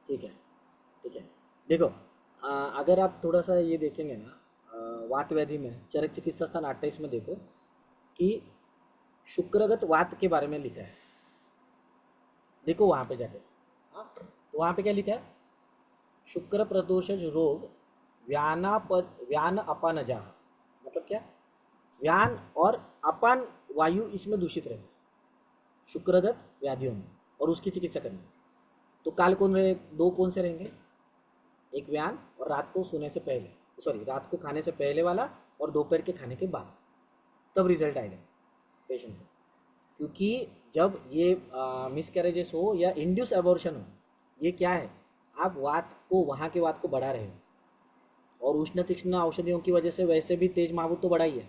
ठीक है ठीक है। देखो अगर आप थोड़ा सा ये देखेंगे ना, वात व्याधि में चरक चिकित्सा स्थान 28 में देखो कि शुक्रगत वात के बारे में लिखा है। देखो वहाँ पे जाके, हाँ, तो वहाँ पे क्या लिखा है? शुक्र प्रदोषज रोग व्यान अपानजा, मतलब क्या? व्यान और अपान वायु इसमें दूषित रहते हैं शुक्रगत व्याधियों में, और उसकी चिकित्सा करनी। तो काल कौन रहे, 2 कौन से रहेंगे? एक व्यान और रात को सोने से पहले, सॉरी रात को खाने से पहले वाला, और दोपहर के खाने के बाद, तब रिजल्ट आएगा पेशेंट को। क्योंकि जब ये मिसकैरेजेस हो या इंड्यूस एबॉर्शन हो, ये क्या है, आप वात को, वहाँ के वात को बढ़ा रहे हो, और उष्ण तीक्ष्ण औषधियों की वजह से वैसे भी तेज महाभूत तो बढ़ा ही है।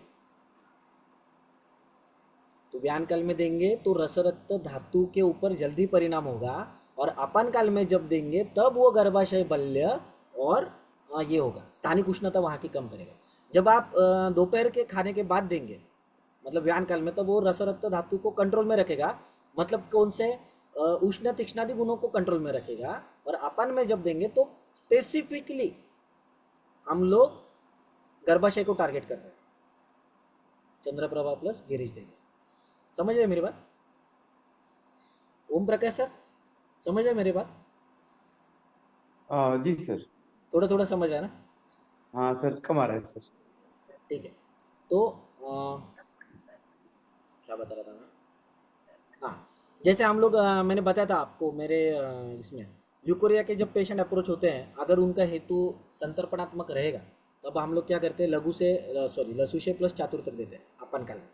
तो व्यान काल में देंगे तो रसरक्त धातु के ऊपर जल्दी परिणाम होगा, और अपान काल में जब देंगे तब वो गर्भाशय बल्य और ये होगा, स्थानिक उष्णता वहाँ की कम करेगा। जब आप दोपहर के खाने के बाद देंगे, मतलब व्यान काल में, तब वो रसरक्त धातु को कंट्रोल में रखेगा, मतलब कौन से उष्ण तीक्ष्णादि गुणों को कंट्रोल में रखेगा। और अपान में जब देंगे तो स्पेसिफिकली हम लोग गर्भाशय को टारगेट कर रहे हैं, चंद्रप्रभा प्लस गिरीश देंगे। समझ रहे मेरी बात? ओम प्रकाश सर, समझ रहे मेरी बात? जी सर। थोड़ा थोड़ा समझ आया ना? हाँ सर, कम आ रहा है सर। ठीक है, तो क्या बता रहा था मैं? हाँ, जैसे हम लोग मैंने बताया था आपको मेरे इसमें ल्यूकोरिया के जब पेशेंट अप्रोच होते हैं, अगर उनका हेतु संतर्पणात्मक रहेगा, तब हम लोग क्या करते हैं, लघु से लसु से प्लस चातुर तक देते हैं अपन काल में।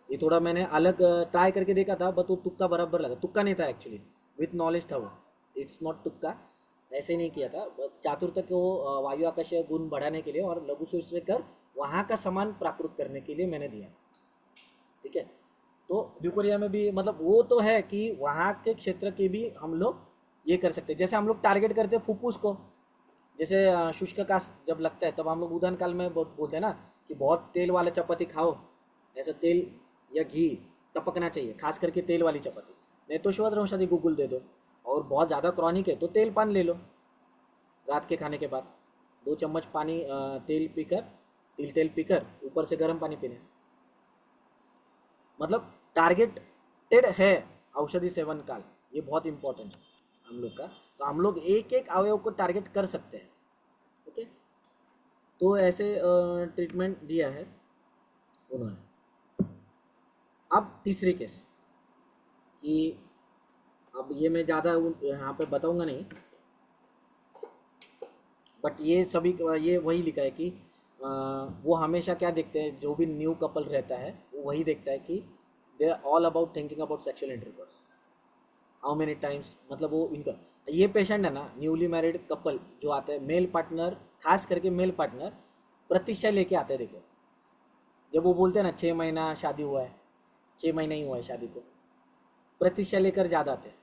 ये थोड़ा मैंने अलग ट्राई करके देखा था, बट वो तुक्का बराबर लगा। तुक्का नहीं था एक्चुअली, विथ नॉलेज था वो, इट्स नॉट तुक्का, ऐसे नहीं किया था। चातुर तक वो वायु आकाशीय गुण बढ़ाने के लिए, और लघु से कर वहाँ का सामान प्राकृत करने के लिए मैंने दिया, ठीक है। तो ड्यूकोरिया में भी मतलब वो तो है कि वहाँ के क्षेत्र के भी हम लोग ये कर सकते हैं। जैसे हम लोग टारगेट करते हैं फुफ्फुस को, जैसे शुष्क का जब लगता है तब हम लोग उदन काल में बोलते हैं ना कि बहुत तेल वाला चपाती खाओ, ऐसा तेल या घी टपकना चाहिए, खास करके तेल वाली चपाती। नहीं तो श्वत औषधि गुगुल दे दो, और बहुत ज़्यादा क्रॉनिक है तो तेल पान ले लो। रात के खाने के बाद 2 चम्मच पानी तेल पीकर, तिल तेल पीकर ऊपर से गर्म पानी पीना। मतलब टारगेटेड है औषधि सेवन काल, ये बहुत इंपॉर्टेंट है हम लोग का। तो हम लोग एक एक अवयव को टारगेट कर सकते हैं, ओके। तो ऐसे ट्रीटमेंट दिया है उन्होंने। अब तीसरी केस कि अब ये मैं ज़्यादा यहाँ पे बताऊँगा नहीं, बट ये सभी ये वही लिखा है कि वो हमेशा क्या देखते हैं, जो भी न्यू कपल रहता है वो वही देखता है कि they are all about thinking about sexual intercourse, how many times. मतलब वो इनका ये पेशेंट है ना, न्यूली मैरिड कपल जो आते हैं, मेल पार्टनर, खास करके मेल पार्टनर प्रतीक्षा लेके आते हैं। देखो जब वो बोलते हैं ना 6 महीना शादी हुआ है, 6 महीना ही हुआ है शादी को, प्रतीक्षा लेकर ज़्यादा आते हैं।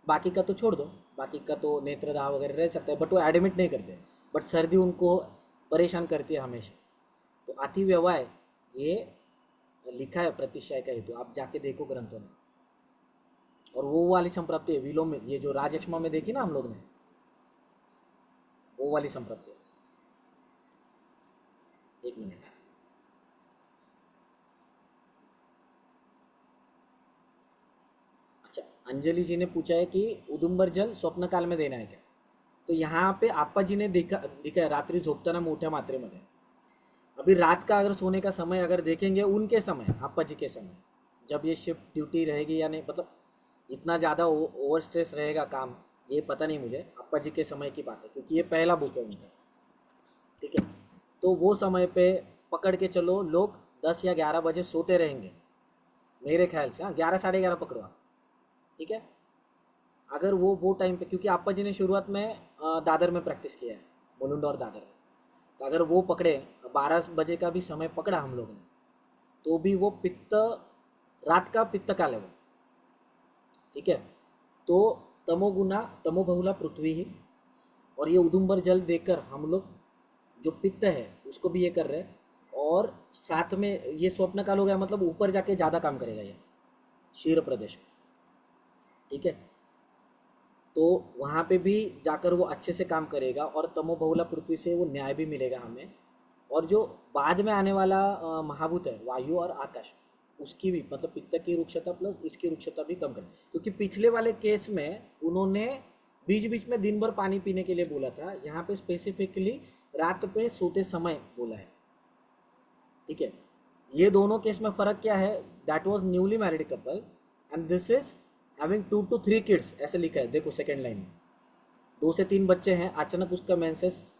बाकी का तो छोड़ दो, बाकी का तो नेत्रदाह वगैरह रह सकता है, बट वो एडमिट नहीं करते। बट सर्दी उनको परेशान करती है हमेशा। तो अति व्यवहार ये लिखा है प्रतीक्षा का हेतु, आप जाके देखो ग्रंथों में। और वो वाली संप्राप्ति है विलोम में, ये जो राजयक्ष्मा में देखी ना हम लोग ने, वो वाली संप्राप्ति है। एक मिनट, अच्छा अंजलि जी ने पूछा है कि उदुंबर जल स्वप्न काल में देना है क्या। तो यहाँ पे आप्पा जी ने लिखा है रात्री झोपताना मोठ्या मात्रेमध्ये। अभी रात का अगर सोने का समय अगर देखेंगे उनके समय, आप्पा जी के समय, जब ये शिफ्ट ड्यूटी रहेगी या नहीं, मतलब इतना ज़्यादा ओवर स्ट्रेस रहेगा काम, ये पता नहीं मुझे, आप्पा जी के समय की बात है क्योंकि ये पहला बुक है उनका, ठीक है। तो वो समय पे पकड़ के चलो लोग 10 या 11 बजे सोते रहेंगे मेरे ख्याल से। हाँ 11 साढ़े 11 पकड़ो आप, ठीक है। अगर वो टाइम पे, क्योंकि आप्पा जी ने शुरुआत में दादर में प्रैक्टिस किया है, मुलुंड और दादर में, तो अगर वो पकड़े 12 बजे का भी समय पकड़ा हम लोग ने, तो भी वो पित्त, रात का पित्त काल है वो, ठीक है। तो तमोगुना तमोबहुला पृथ्वी ही, और ये उदुंबर जल देकर हम लोग जो पित्त है उसको भी ये कर रहे हैं, और साथ में ये स्वप्न काल हो गया, मतलब ऊपर जाके ज़्यादा काम करेगा ये शीर प्रदेश में, ठीक है। तो वहाँ पे भी जाकर वो अच्छे से काम करेगा, और तमोबहुला पृथ्वी से वो न्याय भी मिलेगा हमें। और जो बाद में आने वाला महाभूत है वायु और आकाश, उसकी भी मतलब पित्त की रुक्षता प्लस इसकी रुक्षता भी कम कर, क्योंकि पिछले वाले केस में उन्होंने बीच बीच में दिन भर पानी पीने के लिए बोला था, यहाँ पे स्पेसिफिकली रात पे सोते समय बोला है, ठीक है। ये दोनों केस में फ़र्क क्या है, that was newly married couple and this is having 2 to 3 kids, ऐसे लिखा है। देखो सेकेंड लाइन में 2 से 3 बच्चे हैं, अचानक उसका मेंसेस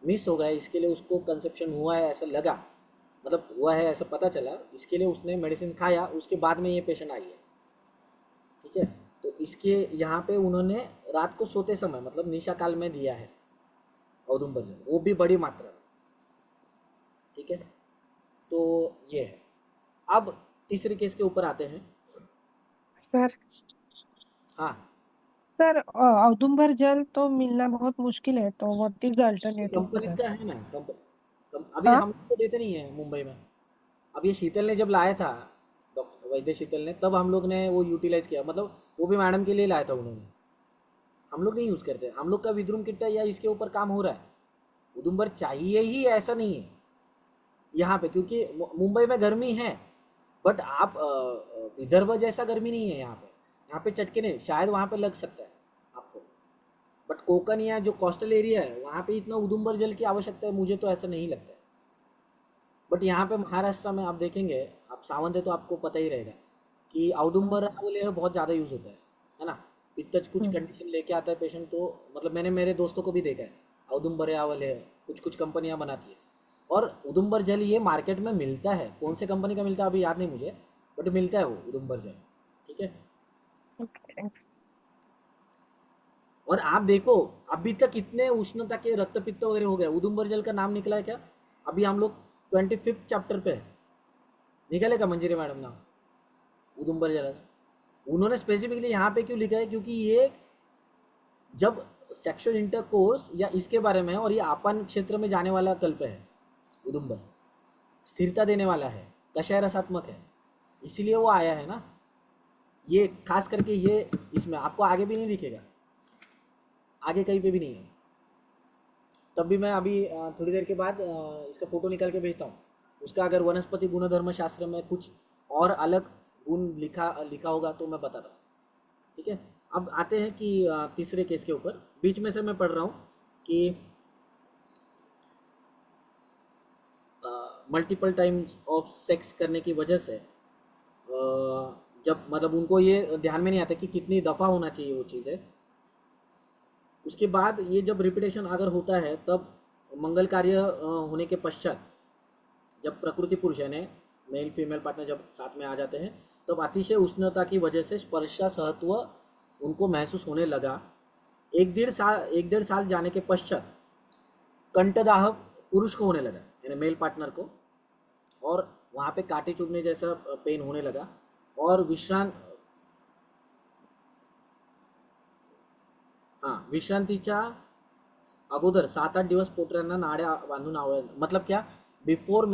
मिस हो गया, इसके लिए उसको कंसेप्शन हुआ है ऐसा लगा, मतलब हुआ है ऐसा पता चला, इसके लिए उसने मेडिसिन खाया, उसके बाद में ये पेशेंट आई है, ठीक है। तो इसके यहाँ पे उन्होंने रात को सोते समय मतलब निशा काल में दिया है औदुंबर जल, वो भी बड़ी मात्रा में, ठीक है। तो ये है। अब तीसरे केस के ऊपर आते हैं सर। हाँ सर औदुंबर जल तो मिलना बहुत मुश्किल है, तो what is the alternative companies sir? का है ना, अभी हाँ? हम तो देते नहीं है मुंबई में। अब ये शीतल ने जब लाया था, डॉक्टर वैद्य शीतल ने, तब हम लोग ने वो यूटिलाइज किया, मतलब वो भी मैडम के लिए लाया था उन्होंने। हम लोग नहीं यूज़ करते, हम लोग का विद्रुम किट्टा या इसके ऊपर काम हो रहा है। उदुंबर चाहिए ही ऐसा नहीं है यहाँ पे, क्योंकि मुंबई में गर्मी है, बट आप विदर्भ जैसा गर्मी नहीं है यहाँ पे। यहाँ पे चटके नहीं, शायद वहाँ पे लग सकता है आपको, बट कोकन या जो कोस्टल एरिया है वहाँ पे इतना उदुंबर जल की आवश्यकता है मुझे तो ऐसा नहीं लगता है। बट यहाँ पे महाराष्ट्र में आप देखेंगे, आप सावंत है तो आपको पता ही रहेगा कि औदुंबर वाले बहुत ज़्यादा यूज़ होता है ना। पित्तज कुछ कंडीशन लेके आता है पेशेंट, तो मतलब मैंने मेरे दोस्तों को भी देखा है, औदुंबर वाले है, कुछ कंपनियाँ बनाती है, और उदुंबर जल ये मार्केट में मिलता है। कौन से कंपनी का मिलता है अभी याद नहीं मुझे, बट मिलता है वो उदुंबर जल, ठीक है। और आप देखो अभी तक इतने उष्णता के रक्त पित्त वगैरह हो गए, उदुंबर जल का नाम निकला है क्या? अभी हम लोग 25 चैप्टर पे है, निकलेगा मंजिरी मैडम नाम उदुम्बर जल। उन्होंने स्पेसिफिकली यहाँ पे क्यों लिखा है, क्योंकि ये जब सेक्सुअल इंटरकोर्स या इसके बारे में है, और ये आपन क्षेत्र में जाने वाला कल्प है उदुम्बर, स्थिरता देने वाला है, कषाय रसात्मक है, इसीलिए वो आया है ना। ये खास करके ये इसमें आपको आगे भी नहीं दिखेगा, आगे कहीं पे भी नहीं है। तब भी मैं अभी थोड़ी देर के बाद इसका फोटो निकाल के भेजता हूँ। उसका अगर वनस्पति गुणधर्म शास्त्र में कुछ और अलग गुण लिखा होगा तो मैं बताता हूँ, ठीक है। अब आते हैं कि तीसरे केस के ऊपर। बीच में से मैं पढ़ रहा हूँ कि मल्टीपल टाइम्स ऑफ सेक्स करने की वजह से जब मतलब उनको ये ध्यान में नहीं आता कि कितनी दफ़ा होना चाहिए वो चीज़ें, उसके बाद ये जब रिपीटेशन अगर होता है तब मंगल कार्य होने के पश्चात जब प्रकृति पुरुष यानी मेल फीमेल पार्टनर जब साथ में आ जाते हैं तब अतिशय उष्णता की वजह से स्पर्शा सहत्व उनको महसूस होने लगा। एक डेढ़ साल जाने के पश्चात कंठदाह पुरुष को होने लगा यानी मेल पार्टनर को, और वहाँ पे कांटे चुभने जैसा पेन होने लगा। और विश्रांतीच्या अगोदर 7-8 दिवस पोटऱ्यांना नाड्या बांधून मतलब क्या, बिफोर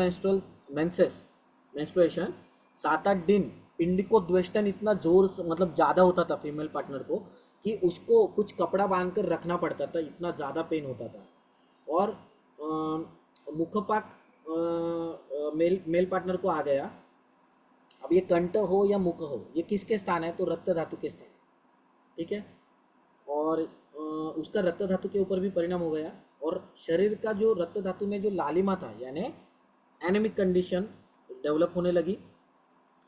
मेंस्ट्रुएशन 7-8 दिन पिंड को द्वेष्टन इतना जोर मतलब ज़्यादा होता था फीमेल पार्टनर को कि उसको कुछ कपड़ा बांध कर रखना पड़ता था, इतना ज़्यादा पेन होता था। और मुखपाक मेल पार्टनर को आ गया। अब ये कंठ हो या मुख हो, ये किसके स्थान है, तो रक्त धातु के स्थान, ठीक है। और उसका रक्त धातु के ऊपर भी परिणाम हो गया, और शरीर का जो रक्त धातु में जो लालिमा था यानी एनेमिक कंडीशन डेवलप होने लगी।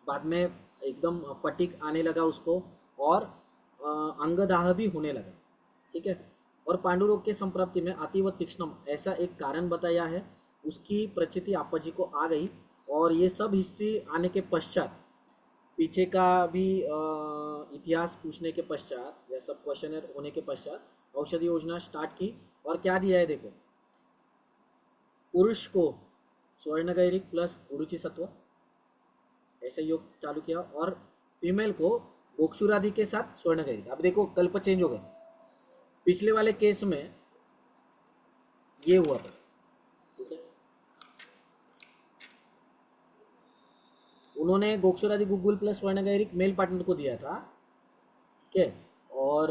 बाद में एकदम फटीक आने लगा उसको, और अंगदाह भी होने लगा, ठीक है। और पांडुरोग के संप्राप्ति में अतीव तीक्ष्णम ऐसा एक कारण बताया है, उसकी प्रचिति आपा जी को आ गई। और ये सब हिस्ट्री आने के पश्चात, पीछे का भी इतिहास पूछने के पश्चात या सब क्वेश्चनर होने के पश्चात औषधि योजना स्टार्ट की। और क्या दिया है देखो, पुरुष को स्वर्णगैरिक प्लस गुरुचि सत्व ऐसे योग चालू किया, और फीमेल को गोक्षुरादि के साथ स्वर्णगैरिक। अब देखो कल्प चेंज हो गए, पिछले वाले केस में ये हुआ था, ठीक है। उन्होंने गोक्षुरादि गुगुल प्लस स्वर्णगैरिक मेल पार्टनर को दिया था, ठीक है। और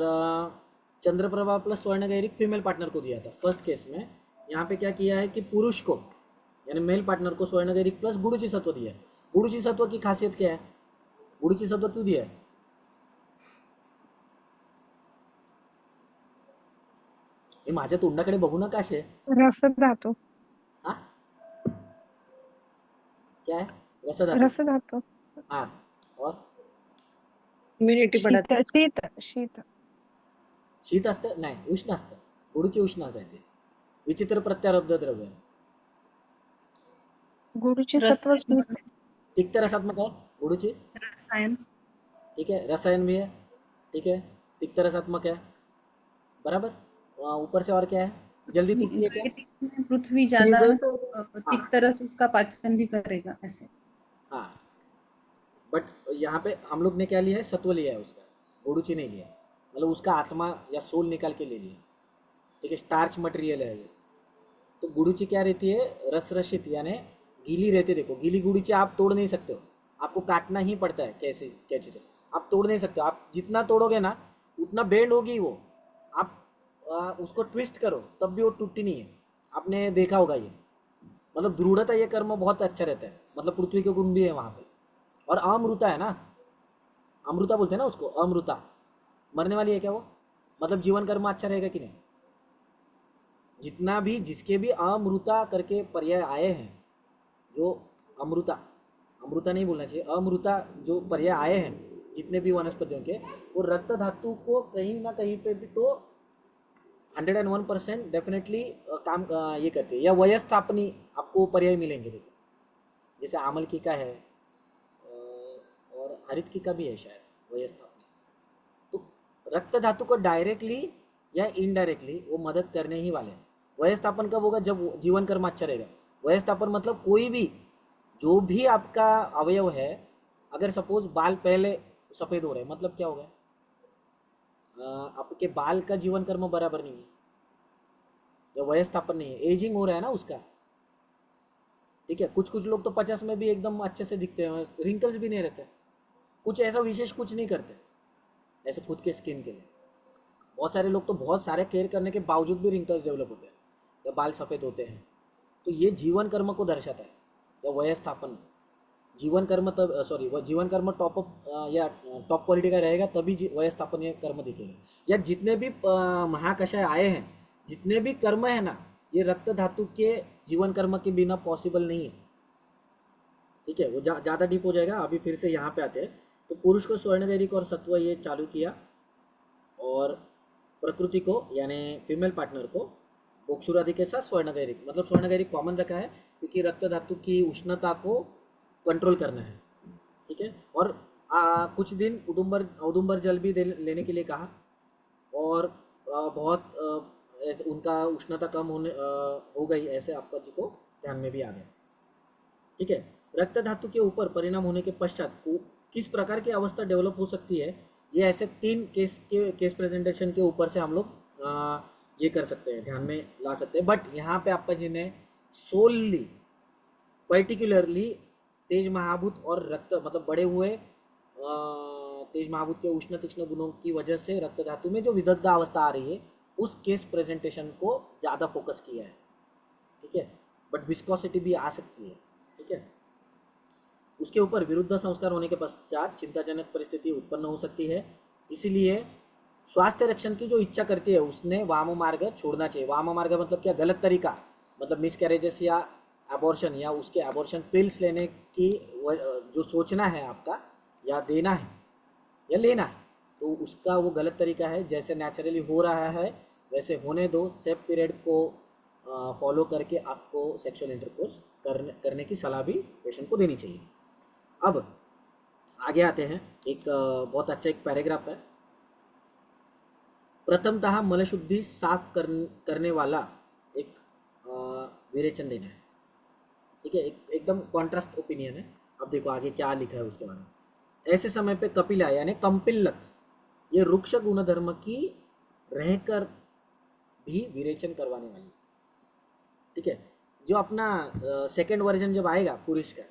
चंद्रप्रभा प्लस स्वर्णगैरिक फीमेल पार्टनर को दिया था फर्स्ट केस में। यहाँ पे क्या किया है कि पुरुष को यानी मेल पार्टनर को स्वर्णगैरिक प्लस गुरुचि सत्व दिया है। गुरुचि सत्व की खासियत क्या है, गुरुचि सत्व क्यों दिया है, हे माझ्या तोंडाकडे बघू नका असे। रसधातू. हाँ क्या है, रसधातु। रसधातू. हाँ, और इम्युनिटी बढ़ाते. शीत शीत शीत असतं नाही, उष्ण असतं, गुरुची उष्ण राहते, विचित्र प्रत्यारब्ध द्रव्य है। गुरुची सत्व शीत. तिक्त रसात्मक है गुरुची, रसायन. ठीक है, रसायन भी है, ठीक है, तिक्त रसात्मक है, बराबर। ऊपर से और क्या है, जल्दी तिक्ती है क्या, पृथ्वी ज्यादा तिक्त रस उसका पाचन भी करेगा ऐसे। हाँ, बट यहाँ पे हम लोग ने क्या लिया है, सत्व लिया है उसका, गुरुची नहीं लिया, मतलब उसका आत्मा या सोल निकाल के ले लिया, ठीक है, स्टार्च मटेरियल है ये। तो गुरुची क्या रहती है, रसरसित यानी गीली रहती है। देखो गीली गुरुची आप तोड़ नहीं सकते हो, आपको काटना ही पड़ता है कैंची से, आप तोड़ नहीं सकते हो। आप जितना तोड़ोगे ना उतना बेंड होगी वो, आप उसको ट्विस्ट करो तब भी वो टूटती नहीं है, आपने देखा होगा ये। मतलब दृढ़ता ये कर्म बहुत अच्छा रहता है, मतलब पृथ्वी के गुण भी है वहाँ पे। और अमृता है ना, अमृता बोलते हैं ना उसको, अमृता मरने वाली है क्या वो, मतलब जीवन कर्म अच्छा रहेगा कि नहीं। जितना भी जिसके भी अमृता करके पर्याय आए हैं, जो अमृता अमृता नहीं बोलना चाहिए, अमृता जो पर्याय आए हैं जितने भी वनस्पतियों के, वो रक्त धातु को कहीं ना कहीं पे भी तो 101% डेफिनेटली काम ये करते हैं। या वयस्थापनी आपको पर्याय मिलेंगे, देखो जैसे आमल की का है और हरित की का भी है शायद वयस्थापनी। तो रक्त धातु को डायरेक्टली या इनडायरेक्टली वो मदद करने ही वाले हैं। वयस्थापन कब होगा, जब जीवन कर्म अच्छा रहेगा, वयस्थापन मतलब कोई भी जो भी आपका अवयव है, अगर सपोज बाल पहले सफ़ेद हो रहे हैं मतलब क्या हो गया, आपके बाल का जीवन कर्म बराबर नहीं है, या वयस्थापन नहीं है, एजिंग हो रहा है ना उसका। ठीक है, कुछ कुछ लोग तो 50 में भी एकदम अच्छे से दिखते हैं, रिंकल्स भी नहीं रहते, कुछ ऐसा विशेष कुछ नहीं करते ऐसे खुद के स्किन के लिए। बहुत सारे लोग तो बहुत सारे केयर करने के बावजूद भी रिंकल्स डेवलप होते हैं या बाल सफ़ेद होते हैं। तो ये जीवन कर्म को दर्शाता है, या वयस्थापन। जीवन कर्म तब वह जीवन कर्म टॉप अप या टॉप क्वालिटी का रहेगा तभी वयस्थापन ये कर्म दिखेगा। या जितने भी महाकषाय आए हैं, जितने भी कर्म है ना, ये रक्त धातु के जीवन कर्म के बिना पॉसिबल नहीं है। ठीक है, वो ज़्यादा डीप हो जाएगा, अभी फिर से यहाँ पे आते हैं। तो पुरुष को स्वर्णगैरिक और सत्व ये चालू किया, और प्रकृति को यानी फीमेल पार्टनर को बोक्षुरादि के साथ स्वर्णगैरिक, मतलब स्वर्णगैरिक कॉमन रखा है क्योंकि रक्त धातु की उष्णता को कंट्रोल करना है। ठीक है, और कुछ दिन औदुंबर जल भी लेने के लिए कहा, और बहुत उनका उष्णता कम हो गई, ऐसे आपका जी को ध्यान में भी आ गया। ठीक है, रक्त धातु के ऊपर परिणाम होने के पश्चात किस प्रकार की अवस्था डेवलप हो सकती है, ये ऐसे 3 केस प्रेजेंटेशन के ऊपर से हम लोग ये कर सकते हैं, ध्यान में ला सकते हैं। बट यहाँ पे आपका जी ने सोलली पर्टिकुलरली तेज महाभूत और रक्त मतलब बढ़े हुए तेज महाभूत के उष्ण तीक्ष्ण गुणों की वजह से रक्त धातु में जो विदग्धा अवस्था आ रही है, उस केस प्रेजेंटेशन को ज़्यादा फोकस किया है। ठीक है, बट विस्कोसिटी भी आ सकती है। ठीक है, उसके ऊपर विरुद्ध संस्कार होने के पश्चात चिंताजनक परिस्थिति उत्पन्न हो सकती है। इसीलिए स्वास्थ्य रक्षण की जो इच्छा करती है उसने वाम मार्ग छोड़ना चाहिए। वाम मार्ग मतलब क्या, गलत तरीका, मतलब मिसकैरेजेस या एबॉर्शन या उसके एबॉर्शन पिल्स लेने की जो सोचना है आपका, या देना है या लेना है, तो उसका वो गलत तरीका है। जैसे नेचुरली हो रहा है वैसे होने दो, सेफ पीरियड को फॉलो करके आपको सेक्सुअल इंटरकोर्स करने की सलाह भी पेशेंट को देनी चाहिए। अब आगे आते हैं, एक बहुत अच्छा एक पैराग्राफ है। प्रथमतः मलशुद्धि साफ करने वाला एक विरेचन देना है। ठीक है, एकदम कॉन्ट्रास्ट ओपिनियन है। अब देखो आगे क्या लिखा है उसके बारे में। ऐसे समय पे कपिला यानी कंपिल्लक, ये रुक्ष गुणधर्म की रहकर भी विरेचन करवाने वाली। ठीक है, जो अपना सेकेंड वर्जन जब आएगा पुरुष का,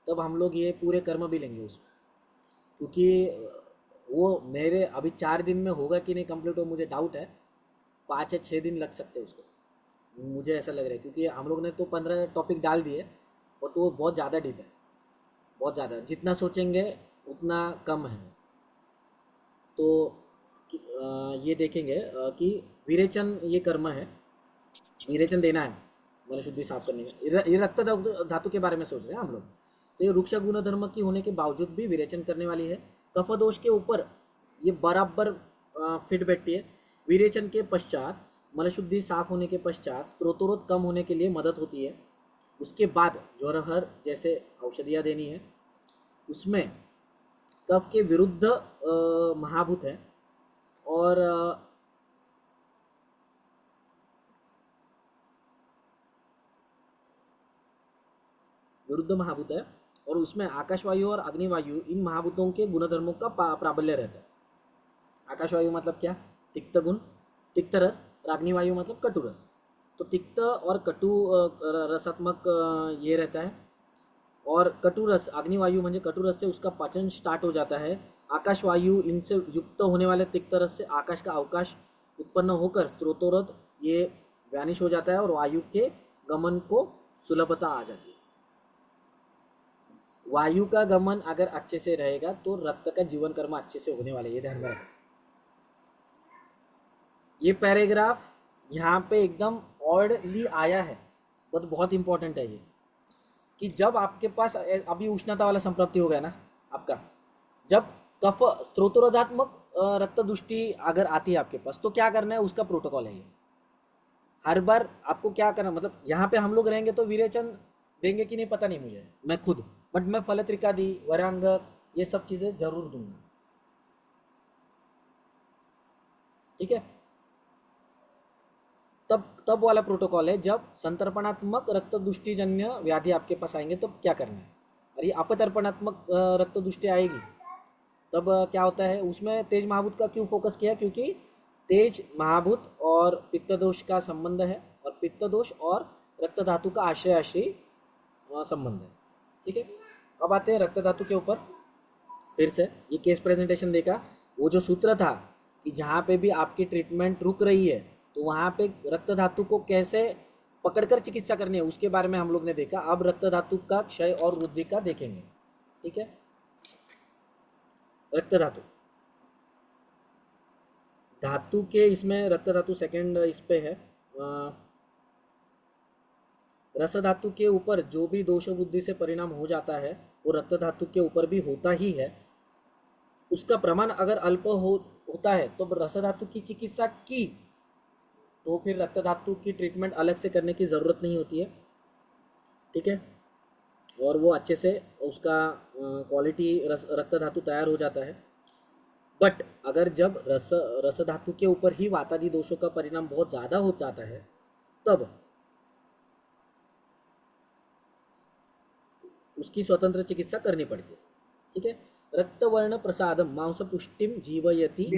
तब हम लोग ये पूरे कर्म भी लेंगे उसमें, क्योंकि वो मेरे अभी 4 दिन में होगा कि नहीं कंप्लीट हो मुझे डाउट है। 5 या 6 दिन लग सकते हैं उसको, मुझे ऐसा लग रहा है, क्योंकि हम लोग ने तो 15 टॉपिक डाल दिए और तो वो बहुत ज़्यादा डीप है, बहुत ज़्यादा, जितना सोचेंगे उतना कम है। तो ये देखेंगे कि विरेचन ये कर्म है, विरेचन देना है मन शुद्धि साफ करने का। ये रक्त धातु के बारे में सोच रहे हैं हम लोग। तो ये रुक्ष गुण धर्म की होने के बावजूद भी विरेचन करने वाली है। कफ दोष के ऊपर ये बराबर फिट बैठती है। विरेचन के पश्चात मन शुद्धि साफ होने के पश्चात स्त्रोतरोध कम होने के लिए मदद होती है। उसके बाद ज्वरहर जैसे औषधियाँ देनी है। उसमें कफ के विरुद्ध महाभूत है और विरुद्ध महाभूत है, और उसमें आकाशवायु और अग्निवायु इन महाभूतों के गुणधर्मों का प्राबल्य रहता है। आकाशवायु मतलब क्या, तिक्त गुण, तिक्त रस, और अग्निवायु मतलब कटु रस। तो तिक्त और कटु रसात्मक ये रहता है, और कटु रस अग्निवायु म्हणजे कटु रस से उसका पाचन स्टार्ट हो जाता है। आकाशवायु इनसे युक्त होने वाले तिक्त रस से आकाश का अवकाश उत्पन्न होकर स्त्रोतोरध ये वैनिश हो जाता है और वायु के गमन को सुलभता आ जाती है। वायु का गमन अगर अच्छे से रहेगा तो रक्त का जीवन कर्म अच्छे से होने वाला है, ये ध्यान में रखें। ये पैराग्राफ यहाँ पे एकदम ऑर्डली आया है, बहुत इंपॉर्टेंट है ये, कि जब आपके पास अभी उष्णता वाला संप्राप्ति हो गया ना आपका, जब कफ स्त्रोतरोधात्मक रक्त दुष्टि अगर आती है आपके पास, तो क्या करना है, उसका प्रोटोकॉल है ये। हर बार आपको क्या करना, मतलब यहाँ पे हम लोग रहेंगे तो विरेचन देंगे कि नहीं पता नहीं मुझे, मैं खुद, बट मैं फलत्रिकादि वरांग ये सब चीज़ें जरूर दूंगा। ठीक है, तब वाला प्रोटोकॉल है जब संतर्पणात्मक रक्तदुष्टिजन्य व्याधि आपके पास आएंगे तब क्या करना है। और ये अपतर्पणात्मक रक्तदुष्टि आएगी तब क्या होता है, उसमें तेज महाभूत का क्यों फोकस किया, क्योंकि तेज महाभूत और पित्त दोष का संबंध है और पित्त दोष और रक्त धातु का आश्रय आश्रय संबंध है। ठीक है, अब आते हैं रक्त धातु के ऊपर। फिर से ये केस प्रेजेंटेशन देखा, वो जो सूत्र था कि जहाँ पे भी आपकी ट्रीटमेंट रुक रही है तो वहाँ पे रक्त धातु को कैसे पकड़कर चिकित्सा करनी है उसके बारे में हम लोग ने देखा। अब रक्त धातु का क्षय और वृद्धि का देखेंगे। ठीक है, रक्त धातु धातु के इसमें रक्त धातु सेकंड इस पे है। रस धातु के ऊपर जो भी दोष वृद्धि से परिणाम हो जाता है वो रक्त धातु के ऊपर भी होता ही है। उसका प्रमाण अगर अल्प होता है तो रस धातु की चिकित्सा की तो फिर रक्त धातु की ट्रीटमेंट अलग से करने की ज़रूरत नहीं होती है। ठीक है, और वो अच्छे से उसका क्वालिटी रक्त धातु तैयार हो जाता है। बट अगर जब रस धातु के ऊपर ही वातादि दोषों का परिणाम बहुत ज़्यादा हो जाता है तब उसकी स्वतंत्र चिकित्सा करनी पड़ती है। ठीक है, रक्तवर्ण प्रसादम मांस पुष्टिम जीवयति।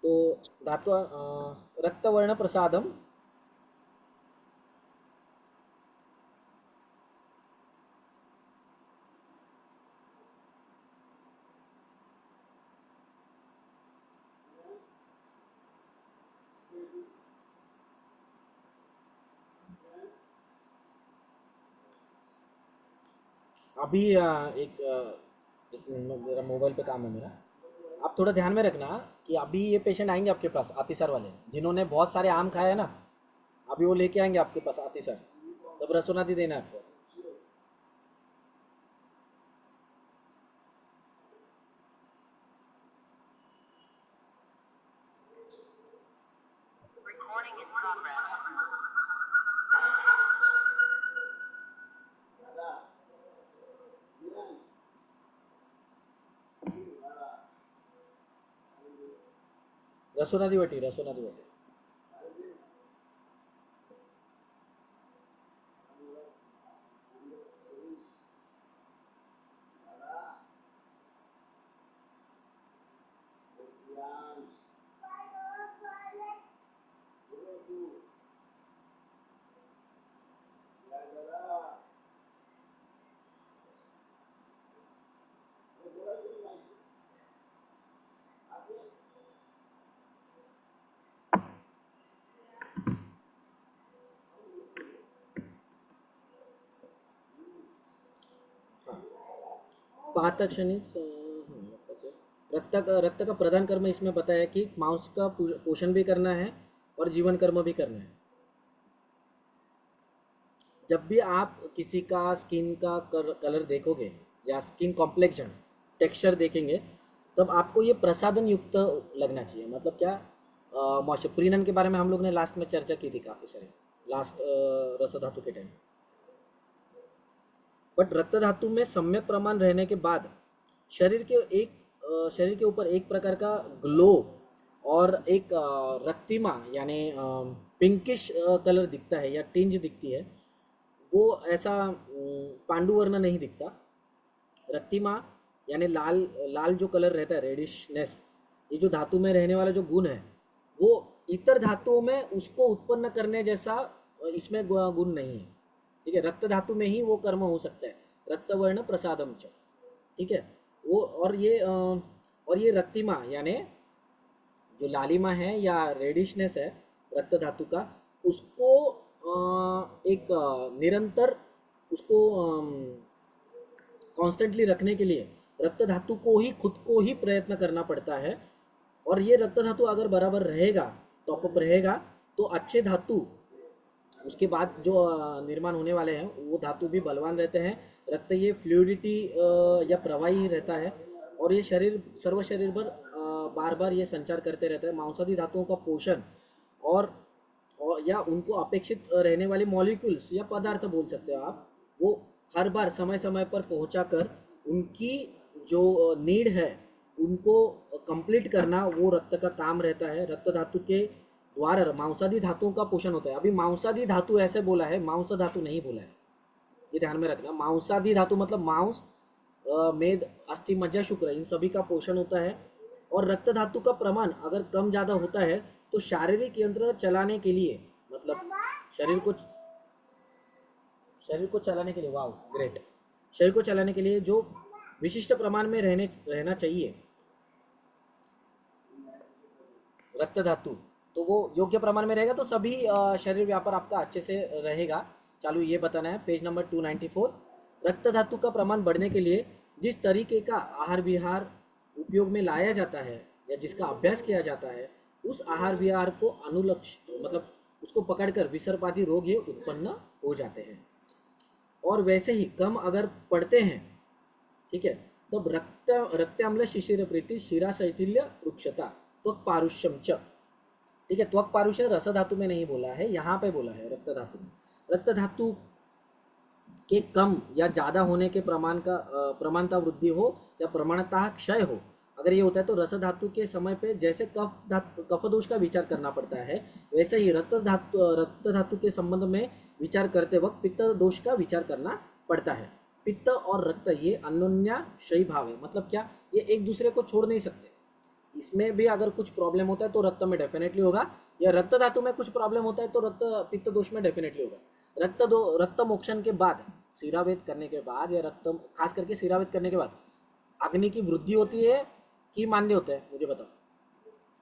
तो धातु रक्तवर्ण प्रसादम अभी एक मेरा मोबाइल पे काम है मेरा, आप थोड़ा ध्यान में रखना कि अभी ये पेशेंट आएंगे आपके पास अतिसार वाले जिन्होंने बहुत सारे आम खाए हैं ना, अभी वो लेके आएंगे आपके पास अतिसार, तब रसोनादी देना है आपको। रसोनादी वटी पातक क्षणिक रक्त का प्रधान कर्म इसमें बताया कि मांस का पोषण भी करना है और जीवन कर्म भी करना है। जब भी आप किसी का स्किन का कलर देखोगे या स्किन कॉम्प्लेक्शन टेक्सचर देखेंगे तब आपको ये प्रसादन युक्त लगना चाहिए। मतलब क्या, मॉइस्चर प्रीनन के बारे में हम लोग ने लास्ट में चर्चा की थी काफ़ी सारी, लास्ट रस धातु के टाइम। बट रक्त धातु में सम्यक प्रमाण रहने के बाद शरीर के ऊपर एक प्रकार का ग्लो और एक रक्तिमा यानी पिंकिश कलर दिखता है या टिंज दिखती है, वो ऐसा पांडुवर्ण नहीं दिखता। रक्तिमा यानी लाल जो कलर रहता है, रेडिशनेस, ये जो धातु में रहने वाला जो गुण है वो इतर धातुओं में उसको उत्पन्न करने जैसा इसमें गुण नहीं है। ठीक है, रक्त धातु में ही वो कर्म हो सकता है, रक्तवर्ण प्रसादम च। ठीक है, वो और ये रक्तिमा यानी जो लालिमा है या रेडिशनेस है रक्त धातु का, उसको एक निरंतर उसको कॉन्स्टेंटली रखने के लिए रक्त धातु को ही खुद को ही प्रयत्न करना पड़ता है। और ये रक्त धातु अगर बराबर रहेगा, टॉपअप रहेगा, तो अच्छे धातु उसके बाद जो निर्माण होने वाले हैं वो धातु भी बलवान रहते हैं। रक्त ये फ्लूइडिटी या प्रवाही रहता है और ये सर्व शरीर पर बार बार ये संचार करते रहते हैं। मांसादी धातुओं का पोषण और या उनको अपेक्षित रहने वाले मॉलिक्यूल्स या पदार्थ बोल सकते हो आप, वो हर बार समय समय पर पहुंचाकर उनकी जो नीड है उनको कंप्लीट करना वो रक्त का काम रहता है। रक्त धातु के द्वारा मांसादी धातुओं का पोषण होता है। अभी मांसादी धातु ऐसे बोला है, मांस धातु नहीं बोला है, ये ध्यान में रखना। मांसादी धातु मतलब मांस, मेद, अस्थि, मज्जा, शुक्र, इन सभी का पोषण होता है। और रक्त धातु का प्रमाण अगर कम ज़्यादा होता है तो शारीरिक यंत्र चलाने के लिए, मतलब शरीर को चलाने के लिए, वाह ग्रेट, शरीर को चलाने के लिए जो विशिष्ट प्रमाण में रहना चाहिए रक्त धातु, तो वो योग्य प्रमाण में रहेगा तो सभी शरीर व्यापार आपका अच्छे से रहेगा। चालू ये बताना है पेज नंबर 294। रक्त धातु का प्रमाण बढ़ने के लिए जिस तरीके का आहार विहार उपयोग में लाया जाता है या जिसका अभ्यास किया जाता है, उस आहार विहार को अनुलक्ष्य मतलब उसको पकड़कर विसर्पादी रोग ये उत्पन्न हो जाते हैं। और वैसे ही कम अगर पड़ते हैं, ठीक है, तब रक्ताम्ल शिशिर प्रीति शिरा शैथिल्य रुक्षता त्वक पारुष्यम च, ठीक है। त्वक पारुष्य रस धातु में नहीं बोला है, यहाँ पे बोला है रक्त धातु में। रक्त धातु के कम या ज़्यादा होने के प्रमाणता वृद्धि हो या प्रमाणता क्षय हो, अगर ये होता है तो रस धातु के समय पे जैसे कफ दोष का विचार करना पड़ता है, वैसे ही रक्त धातु के संबंध में विचार करते वक्त पित्त दोष का विचार करना पड़ता है। पित्त और रक्त ये अन्योन्याश्रयी भाव है, मतलब क्या, ये एक दूसरे को छोड़ नहीं सकते। इसमें भी अगर कुछ प्रॉब्लम होता है तो रक्त में डेफिनेटली होगा, या रक्त धातु में कुछ प्रॉब्लम होता है तो रक्त पित्त दोष में डेफिनेटली होगा। रक्त मोक्षण के बाद, शिरावेद करने के बाद, या रक्त खास करके शिरावेद करने के बाद अग्नि की वृद्धि होती है कि मांद्य होता है, मुझे बताओ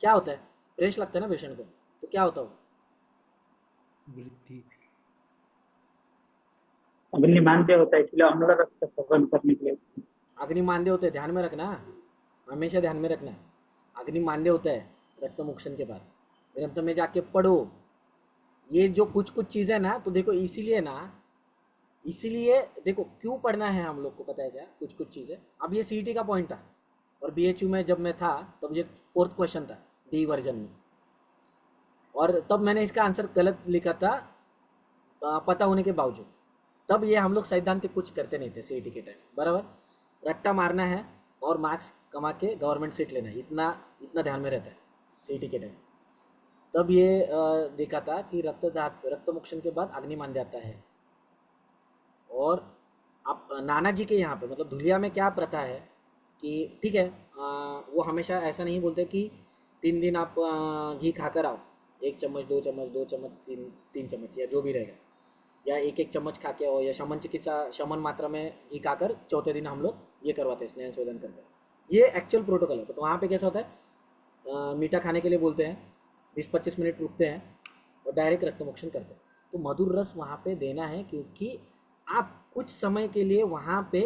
क्या होता है? फ्रेश लगता है ना पेशेंट को, तो क्या होता होगा? वृद्धि। अग्नि मांद्य होता है, इसलिए अम्ल रक्त शोधन करने के लिए अग्नि मांद्य होते हैं, ध्यान में रखना, हमेशा ध्यान में रखना। अग्नि मांद्य होता है रक्त मोक्षण के बाद, ग्रंथ में जाके पढ़ो ये जो कुछ चीज़ें ना, तो देखो इसीलिए देखो क्यों पढ़ना है हम लोग को, पता है क्या, कुछ चीज़ें। अब ये सीईटी का पॉइंट था और बीएचयू में जब मैं था तब ये 4th क्वेश्चन था डी वर्जन में, और तब मैंने इसका आंसर गलत लिखा था पता होने के बावजूद। तब ये हम लोग सैद्धांतिक कुछ करते नहीं थे सीईटी के टाइम, बराबर। रट्टा मारना है और मार्क्स कमा के गवर्नमेंट सीट लेना है, इतना ध्यान में रहता है सीईटी के टाइम। तब ये देखा था कि रक्त मोक्षण के बाद अग्नि मान जाता है। और आप नाना जी के यहाँ पे मतलब धुलिया में क्या प्रथा है कि ठीक है, वो हमेशा ऐसा नहीं बोलते कि 3 दिन आप घी खाकर आओ, 1 चम्मच 2 चम्मच 2 चम्मच 3 चम्मच या जो भी रहेगा, या 1 चम्मच खा के आओ, या शमन मात्रा में घी खाकर चौथे दिन हम लोग ये करवाते हैं, स्नान शोधन करते हैं। ये एक्चुअल प्रोटोकॉल है। तो वहाँ पे कैसा होता है, मीठा खाने के लिए बोलते हैं, 20-25 मिनट रुकते हैं और डायरेक्ट रक्त मोक्षण करते हैं। तो मधुर रस वहाँ पे देना है, क्योंकि आप कुछ समय के लिए वहाँ पे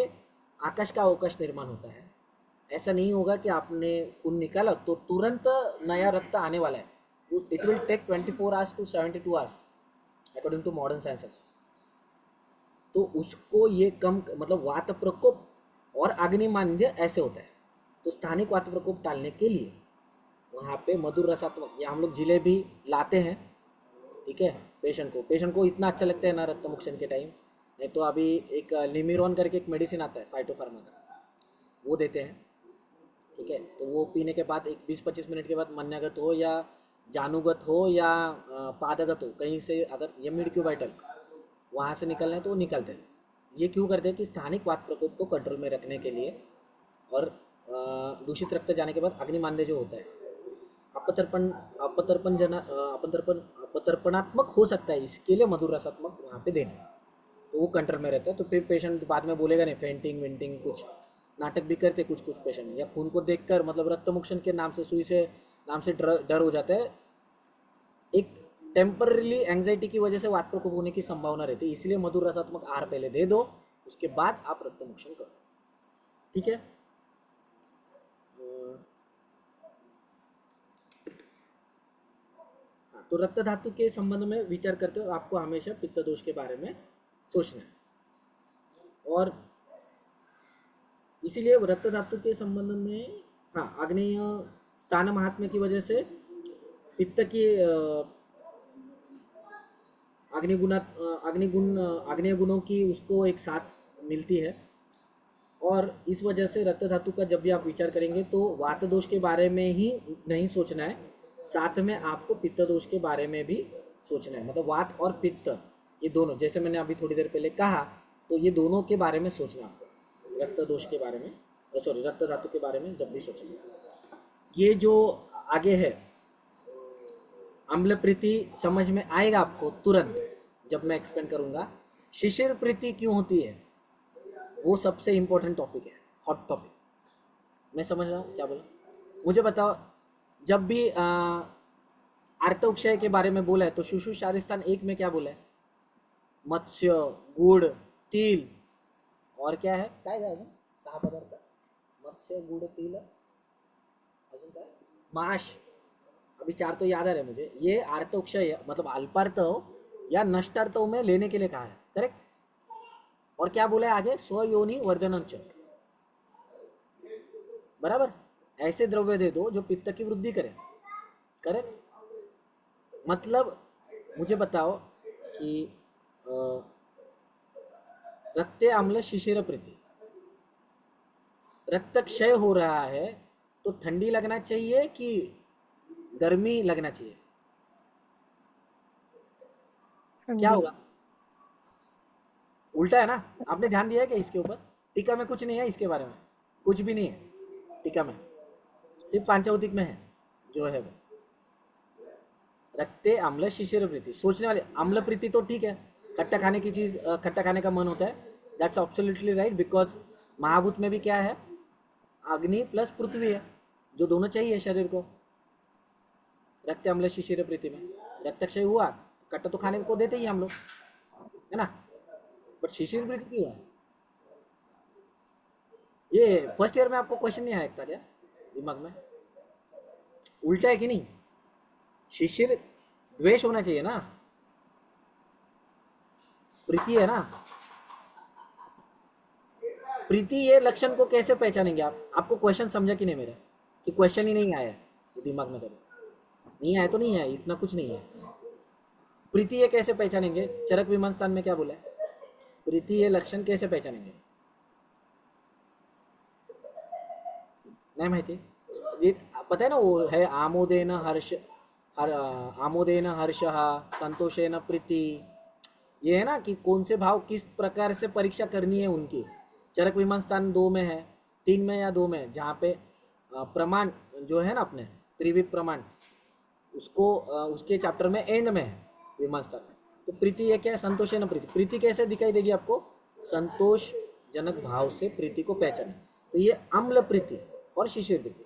आकाश का अवकाश निर्माण होता है। ऐसा नहीं होगा कि आपने खून निकाला तो तुरंत नया रक्त आने वाला है। It will take 24 hours to 72 hours according to modern sciences. तो उसको ये कम मतलब वात प्रकोप और अग्निमांद्य ऐसे होता है। तो स्थानिक वात प्रकोप टालने के लिए वहाँ पे मधुर रसात्मक, या हम लोग जिलेबी लाते हैं, ठीक है, पेशेंट को इतना अच्छा लगता है ना रक्त मोक्षण के टाइम। नहीं तो अभी एक लिमिरोन करके एक मेडिसिन आता है फाइटोफार्मा का, वो देते हैं, ठीक है। तो वो पीने के बाद एक 20-25 मिनट के बाद मन्यागत हो या जानुगत हो या पादगत हो, कहीं से अगर ये मिड क्यूबाइटल वहाँ से निकलना है तो वो निकलते हैं। ये क्यों करते हैं कि स्थानिक वात प्रकोप को कंट्रोल में रखने के लिए। और दूषित रक्त जाने के बाद अग्निमांद्य जो होता है अपतर्पणात्मक हो सकता है, इसके लिए मधुर रसात्मक वहाँ पे देना है, तो वो कंट्रोल में रहता है। तो फिर पेशेंट बाद में बोलेगा नहीं, फेंटिंग वेंटिंग कुछ नाटक भी करते कुछ पेशेंट, या खून को देखकर मतलब रक्त मोक्षण के नाम से सुई से नाम से डर हो जाता है। एक टेम्पररी एंजाइटी की वजह से वात प्रकोप होने की संभावना रहती है, इसलिए मधुर रसात्मक आहार पहले दे दो, उसके बाद आप रक्त मोक्षण करो, ठीक है। तो रक्त धातु के संबंध में विचार करते हो आपको हमेशा पित्त दोष के बारे में सोचना है। और इसीलिए रक्त धातु के संबंध में आग्नेय स्थान महात्म्य की वजह से पित्त की आग्नेय गुणों की उसको एक साथ मिलती है। और इस वजह से रक्त धातु का जब भी आप विचार करेंगे तो वात दोष के बारे में ही नहीं सोचना है, साथ में आपको पित्त दोष के बारे में भी सोचना है। मतलब वात और पित्त ये दोनों, जैसे मैंने अभी थोड़ी देर पहले कहा, तो ये दोनों के बारे में सोचना आपको, रक्त दोष के बारे में, सॉरी रक्त धातु के बारे में जब भी सोचेंगे। ये जो आगे है अम्ल प्रीति समझ में आएगा आपको तुरंत जब मैं एक्सप्लेन करूँगा। शिशिर प्रीति क्यों होती है वो सबसे इम्पोर्टेंट टॉपिक है, हॉट टॉपिक। मैं समझ रहा हूँ क्या बोला, मुझे बताओ। जब भी आर्तक्षय के बारे में बोला है तो शुश्रूषादिस्थान 1 में क्या बोला है? मत्स्य, गुड़, तिल और क्या है, काय काय अजून 6 पदार्थ, मत्स्य, गुड़, तिल, अजून काय, माश। अभी 4 तो याद आ रहे मुझे। ये आर्तक्षय मतलब अल्पार्तव या नष्टार्तव में लेने के लिए कहा है, करेक्ट। और क्या बोला है आगे? स्वयोनि वर्धनंच, बराबर। ऐसे द्रव्य दे दो जो पित्त की वृद्धि करे, करेक्ट। मतलब मुझे बताओ कि रक्त अम्ल शिशिर प्रीति, रक्त क्षय हो रहा है तो ठंडी लगना चाहिए कि गर्मी लगना चाहिए? क्या होगा? उल्टा है ना। आपने ध्यान दिया है क्या इसके ऊपर? टीका में कुछ नहीं है इसके बारे में, कुछ भी नहीं है टीका में, सिर्फ पांचभौतिक में है जो है वो। रक्ते अम्ल शिशिर प्रीति, सोचने वाले। अम्ल प्रीति तो ठीक है, खट्टा खाने की चीज, खट्टा खाने का मन होता है, दैट्स एब्सोल्युटली राइट, बिकॉज महाभूत में भी क्या है? अग्नि प्लस पृथ्वी है, जो दोनों चाहिए शरीर को। रक्त अम्ल शिशिर प्रीति में रक्तक्षय हुआ, खट्टा तो खाने को देते ही हम लोग, है ना, बट शिशिर प्रीति क्यों है? ये फर्स्ट ईयर में आपको क्वेश्चन नहीं आया था क्या दिमाग में? उल्टा है कि नहीं? शिशिर द्वेष होना चाहिए ना, प्रीति है ना। प्रीति ये लक्षण को कैसे पहचानेंगे आप? आपको क्वेश्चन समझा कि नहीं मेरा? कि क्वेश्चन ही नहीं आया दिमाग में? कभी नहीं आया तो नहीं आया, इतना कुछ नहीं है। प्रीति ये कैसे पहचानेंगे? चरक विमान स्थान में क्या बोला है? प्रीति ये लक्षण कैसे पहचानेंगे? नहीं माहिती? ये पता है ना, वो है आमोदेन हर्ष, आमोदेन हर्षः, संतोषेन प्रीति। ये है ना कि कौन से भाव किस प्रकार से परीक्षा करनी है उनकी। चरक विमान स्थान 2 में है, 3 में या 2 में, जहाँ पे प्रमाण जो है ना अपने त्रिविध प्रमाण, उसको उसके चैप्टर में एंड में है विमान स्थान में। तो प्रीति ये क्या है? संतोष है ना प्रीति। प्रीति कैसे दिखाई देगी आपको? संतोषजनक भाव से प्रीति को पहचाने। तो ये अम्ल प्रीति और शिशिर प्रीति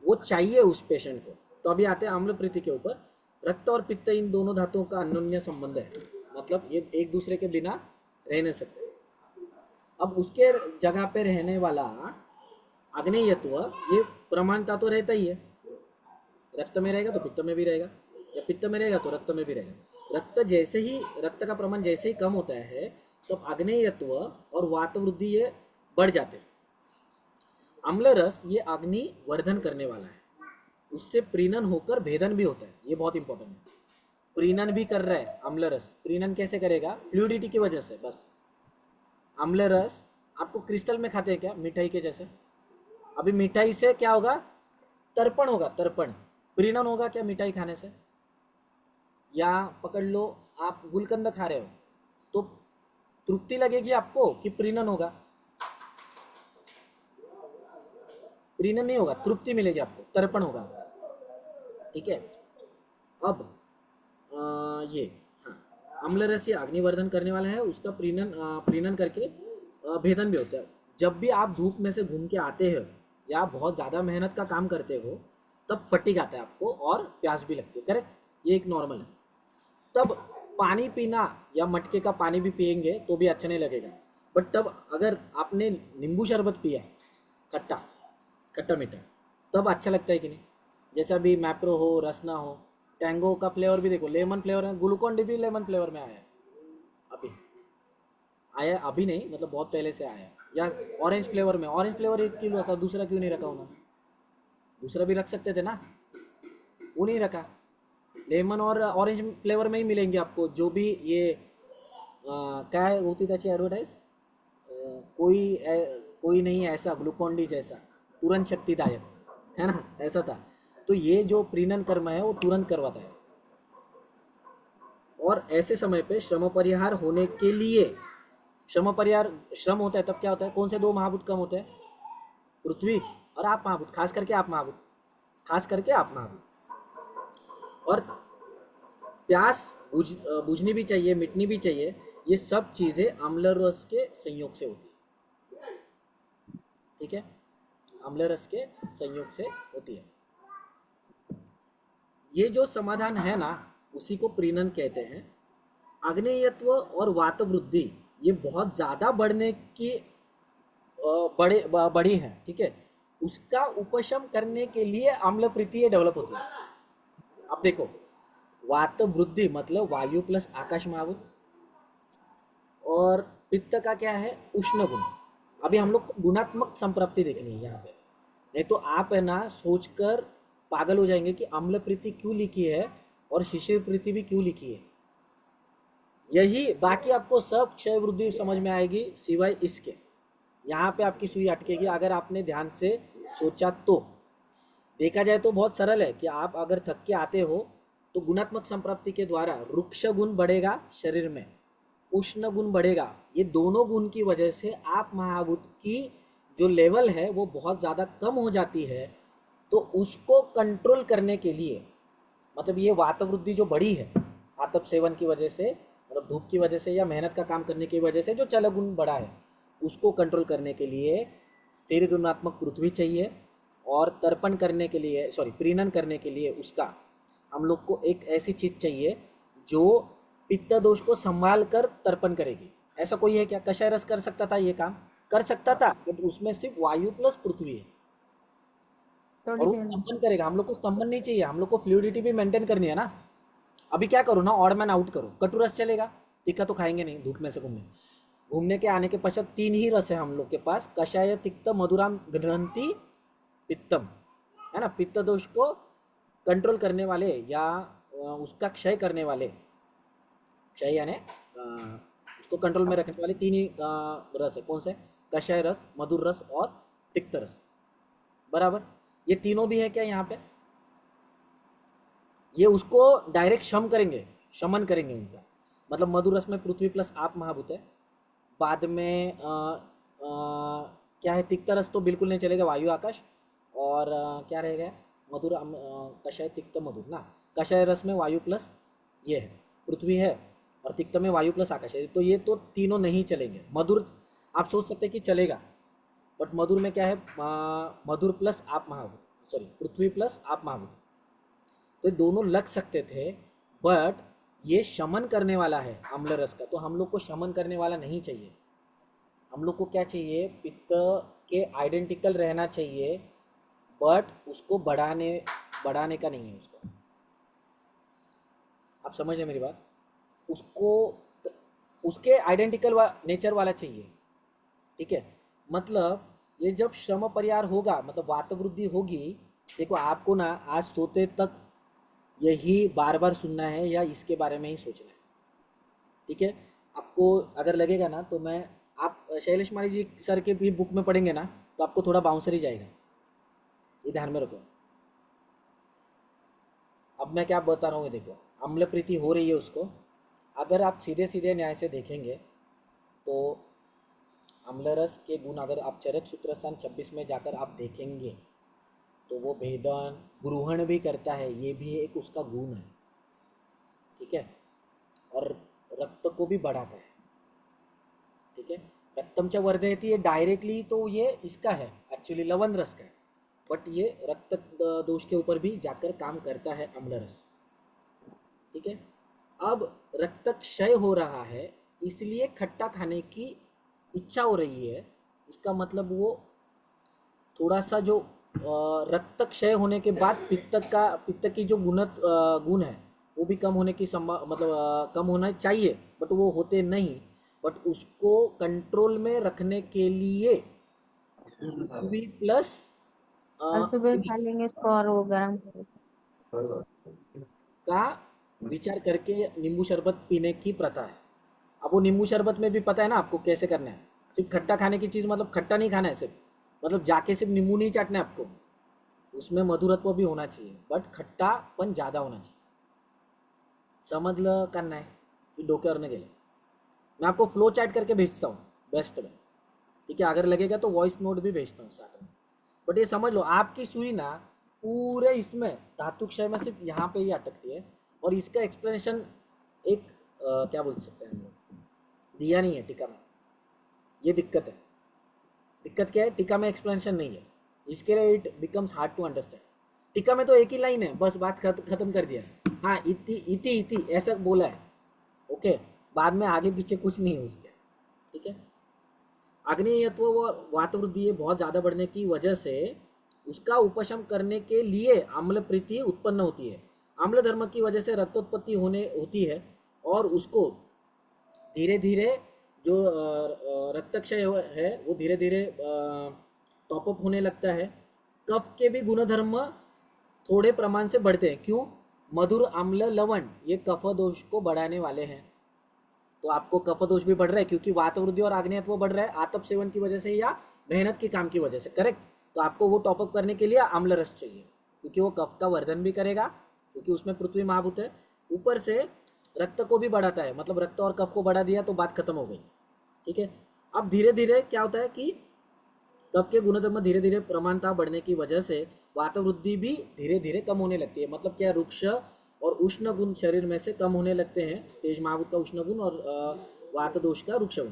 वो चाहिए उस पेशेंट को। तो अभी आते हैं अम्ल प्रीति के ऊपर। रक्त और पित्त इन दोनों धातुओं का अन्योन्य संबंध है, मतलब ये एक दूसरे के बिना रह नहीं सकते। अब उसके जगह पे रहने वाला आग्नेयत्व, ये प्रमाणता तो रहता ही है। रक्त में रहेगा तो पित्त में भी रहेगा, या पित्त में रहेगा तो रक्त में भी रहेगा। रक्त जैसे ही, रक्त का प्रमाण जैसे ही कम होता है तो आग्नेयत्व और वात वृद्धि ये बढ़ जाते हैं। अम्ल रस ये अग्नि वर्धन करने वाला है, उससे प्रीणन होकर भेदन भी होता है। ये बहुत इंपॉर्टेंट है। प्रीणन भी कर रहा है अम्ल रस। प्रीणन कैसे करेगा? फ्लूइडिटी की वजह से। बस अम्ल रस आपको क्रिस्टल में खाते हैं क्या? मिठाई के जैसे। अभी मिठाई से क्या होगा? तर्पण होगा, तर्पण। प्रीणन होगा क्या मिठाई खाने से? या पकड़ लो आप गुलकंद खा रहे हो तो तृप्ति लगेगी आपको कि प्रीणन होगा? प्रीणन नहीं होगा, तृप्ति मिलेगी आपको, तर्पण होगा। ठीक है। अब ये हाँ, अम्ल रस ये अग्निवर्धन करने वाला है, उसका प्रीणन करके भेदन भी होता है। जब भी आप धूप में से घूम के आते हो या बहुत ज़्यादा मेहनत का काम करते हो तब फटीग आता है आपको और प्यास भी लगती है, करेक्ट? ये एक नॉर्मल है। तब पानी पीना या मटके का पानी भी पिएंगे तो भी अच्छा नहीं लगेगा। बट तब अगर आपने नींबू शरबत पिया, खट्टा खट्टा मीठा, तब अच्छा लगता है कि नहीं? जैसे अभी मैप्रो हो, रसना हो, टैंगो का फ्लेवर भी देखो, लेमन फ्लेवर है। ग्लूकॉन डी भी लेमन फ्लेवर में आया है, अभी नहीं, मतलब बहुत पहले से आया है। या ऑरेंज फ्लेवर में, ऑरेंज फ्लेवर 1 किलो रखा, दूसरा क्यों नहीं रखा उन्होंने? दूसरा भी रख सकते थे ना, वो नहीं रखा। लेमन और ऑरेंज फ्लेवर में ही मिलेंगे आपको जो भी ये काय होती त्याची ॲडव्हर्टाईज, कोई नहीं ऐसा ग्लूकोन डी जैसा तुरंत शक्तिदायक, है ना, ऐसा था। तो ये जो प्रीणन कर्म है वो तुरंत करवाता है। और ऐसे समय पे श्रम परिहार होने के लिए, श्रम होता है तब क्या होता है, कौन से दो महाभूत कम होते हैं, पृथ्वी और आप महाभूत, खास करके आप महाभूत। और प्यास बुझनी भी चाहिए, मिटनी भी चाहिए। ये सब चीजें अम्ल रस के संयोग से होती है, ठीक है, अम्ल रस के संयोग से होती है। ये जो समाधान है ना, उसी को प्रीणन कहते हैं। आग्नेयत्व और वात वृद्धि ये बहुत ज़्यादा बढ़ने की बड़ी है, ठीक है। उसका उपशम करने के लिए अम्ल प्रीति डेवलप होती है। अब देखो, वात वृद्धि मतलब वायु प्लस आकाश महाभूत, और पित्त का क्या है, उष्ण गुण। अभी हम लोग को गुणात्मक संप्राप्ति देखनी है यहाँ पे, नहीं तो आप है ना सोचकर पागल हो जाएंगे कि अम्ल प्रीति क्यों लिखी है और शिशिर प्रीति भी क्यों लिखी है। यही बाकी आपको सब क्षय वृद्धि समझ में आएगी सिवाय इसके। यहाँ पे आपकी सुई अटकेगी अगर आपने ध्यान से सोचा तो। देखा जाए तो बहुत सरल है कि आप अगर थक के आते हो तो गुणात्मक संप्राप्ति के द्वारा रुक्ष गुण बढ़ेगा शरीर में, उष्ण गुण बढ़ेगा। ये दोनों गुण की वजह से आप महाभूत की जो लेवल है वो बहुत ज़्यादा कम हो जाती है। तो उसको कंट्रोल करने के लिए, मतलब ये वात वृद्धि जो बढ़ी है आतप सेवन की वजह से, मतलब धूप की वजह से या मेहनत का काम करने की वजह से जो चल गुण बढ़ा है, उसको कंट्रोल करने के लिए स्थिर गुणात्मक पृथ्वी चाहिए। और तर्पण करने के लिए, प्रीणन करने के लिए उसका हम लोग को एक ऐसी चीज़ चाहिए जो पित्त दोष को संभाल कर तर्पण करेगी। ऐसा कोई है क्या? कषाय रस कर सकता था, ये काम कर सकता था, बट उसमें सिर्फ वायु प्लस पृथ्वी है और वो स्तंभन करेगा। हम लोग को स्तंभन नहीं चाहिए, हम लोग को फ्लूइडिटी भी मेंटेन करनी है ना। अभी क्या करो ना, ऑड मैन आउट करो, कटु रस चलेगा, तीखा तो खाएंगे नहीं धूप में से घूमने के आने के पश्चात 3 ही रस है हम लोग के पास, कषाय, तिक्त, मधुराम, ग्रंथि, पित्तम, है ना। पित्त दोष को कंट्रोल करने वाले या उसका क्षय करने वाले, क्षय यानी उसको कंट्रोल में रखने वाले 3 ही रस है। कौन से? कषाय रस, मधुर रस और तिक्त रस, बराबर। ये तीनों भी है क्या यहाँ पे? ये उसको डायरेक्ट शमन करेंगे उनका। मतलब मधुर रस में पृथ्वी प्लस आप महाभूत है। बाद में क्या है, तिक्त रस तो बिल्कुल नहीं चलेगा, वायु आकाश। और क्या रहेगा, मधुर, कषाय, तिक्त, मधुर ना। कषाय रस में वायु प्लस ये है पृथ्वी है, और तिक्त में वायु प्लस आकाश है। तो ये तो तीनों नहीं चलेंगे। मधुर आप सोच सकते हैं कि चलेगा, बट मधुर में क्या है, मधुर प्लस आप महाभूत, पृथ्वी प्लस आप महाभूत। तो दोनों लग सकते थे, बट ये शमन करने वाला है अम्ल रस का, तो हम लोग को शमन करने वाला नहीं चाहिए। हम लोग को क्या चाहिए, पित्त के आइडेंटिकल रहना चाहिए, बट उसको बढ़ाने का नहीं है उसको। आप समझ रहे मेरी बात? उसको उसके आइडेंटिकल नेचर वाला चाहिए, ठीक है। मतलब ये जब श्रम परिहार होगा, मतलब वात वृद्धि होगी। देखो आपको ना आज सोते तक यही बार बार सुनना है या इसके बारे में ही सोचना है, ठीक है। आपको अगर लगेगा ना, तो आप शैलेश माली जी सर के भी बुक में पढ़ेंगे ना, तो आपको थोड़ा बाउंसर ही जाएगा, ये ध्यान में रखो। अब मैं क्या बता रहा हूँ, देखो अम्ल प्रीति हो रही है उसको। अगर आप सीधे सीधे न्याय से देखेंगे तो अम्ल रस के गुण अगर आप चरक सूत्र स्थान 26 में जाकर आप देखेंगे तो वो भेदन ग्रहण भी करता है, ये भी एक उसका गुण है, ठीक है। और रक्त को भी बढ़ाता है, ठीक है। रक्तम च वर्धयति, ये डायरेक्टली तो ये इसका है, एक्चुअली लवण रस का है, बट ये रक्त दोष के ऊपर भी जाकर काम करता है अम्ल रस, ठीक है। अब रक्त क्षय हो रहा है, इसलिए खट्टा खाने की इच्छा हो रही है। इसका मतलब वो थोड़ा सा जो रक्त क्षय होने के बाद पित्त की जो गुण है वो भी कम होने की कम होना चाहिए, बट वो होते नहीं। बट उसको कंट्रोल में रखने के लिए पृथ्वी प्लस सुबह खा लेंगे इसको और वो गर्म का विचार करके नींबू शरबत पीने की प्रथा है। अब वो नींबू शरबत में भी पता है ना आपको कैसे करना है, सिर्फ खट्टा खाने की चीज़ मतलब खट्टा नहीं खाना है सिर्फ, मतलब जाके सिर्फ नींबू नहीं चाटना है आपको, उसमें मधुरत्व भी होना चाहिए बट खट्टापन ज़्यादा होना चाहिए. समजलं का नाही की डोक्यावर न गेलं. मैं आपको फ्लो चैट करके भेजता हूँ बेस्ट में, ठीक है. अगर लगेगा तो वॉइस नोट भी भेजता हूँ साथ में. बट ये समझ लो आपकी सुई ना पूरे इसमें धातुक्षय में सिर्फ यहाँ पे ही अटकती है, और इसका एक्सप्लेनेशन एक क्या बोल सकते हैं हम लोग, दिया नहीं है टीका में. ये दिक्कत है. दिक्कत क्या है, टीका में एक्सप्लेनेशन नहीं है, इसके लिए it becomes hard to understand. टीका में तो एक ही लाइन है, बस बात खत्म कर दिया. हाँ इति इति इति ऐसा बोला है, ओके. बाद में आगे पीछे कुछ नहीं है उसके, ठीक है. आग्नेयत्व व वातवृद्धि ये बहुत ज़्यादा बढ़ने की वजह से उसका उपशम करने के लिए आम्ल प्रीति उत्पन्न होती है. आम्ल धर्म की वजह से रक्तोत्पत्ति होती है, और उसको धीरे धीरे जो रक्तक्षय है वो धीरे धीरे टॉपअप होने लगता है. कफ के भी गुणधर्म थोड़े प्रमाण से बढ़ते हैं. क्यों? मधुर, अम्ल, लवण ये कफ दोष को बढ़ाने वाले हैं. तो आपको कफ दोष भी बढ़ रहा है क्योंकि वातवृद्धि और आग्नेयत्व बढ़ रहा है आतप सेवन की वजह से या मेहनत के काम की वजह से, करेक्ट. तो आपको वो टॉपअप करने के लिए आम्ल रस चाहिए, क्योंकि वो कफ का वर्धन भी करेगा, क्योंकि उसमें पृथ्वी महाभूत है. ऊपर से रक्त को भी बढ़ाता है, मतलब रक्त और कफ को बढ़ा दिया तो बात खत्म हो गई, ठीक है. अब धीरे धीरे क्या होता है कि कफ के गुणधर्म धीरे धीरे प्रमाणता बढ़ने की वजह से वातवृद्धि भी धीरे धीरे कम होने लगती है. मतलब क्या, रुक्ष और उष्ण गुण शरीर में से कम होने लगते हैं. तेज महाभूत का उष्ण गुण और वात दोष का रुक्ष गुण.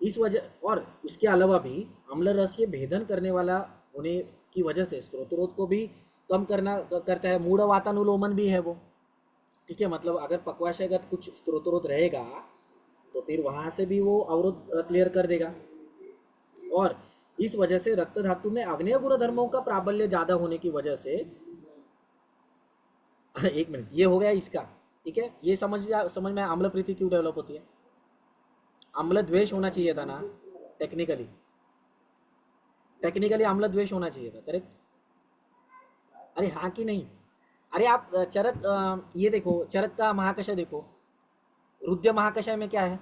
इस वजह और इसके अलावा भी अम्ल रस ये भेदन करने वाला होने की वजह से स्त्रोतरोध को भी कम करता है. मूढ़ वातानुलोमन भी है वो, ठीक है. मतलब अगर पक्वाशयगत कुछ स्त्रोतरोध रहेगा तो फिर वहाँ से भी वो अवरोध क्लियर कर देगा. और इस वजह से रक्त धातु में आग्नेय गुणधर्मों का प्राबल्य ज़्यादा होने की वजह से एक मिनट, ये हो गया इसका, ठीक है. ये समझ में अम्ल प्रीति क्यों डेवलप होती है. अम्ल द्वेष होना चाहिए था ना, टेक्निकली अम्ल द्वेष होना चाहिए था, करेक्ट. अरे हाँ कि नहीं. अरे आप चरक ये देखो, चरक का महाकषय देखो, रुद्र महाकषय में क्या है,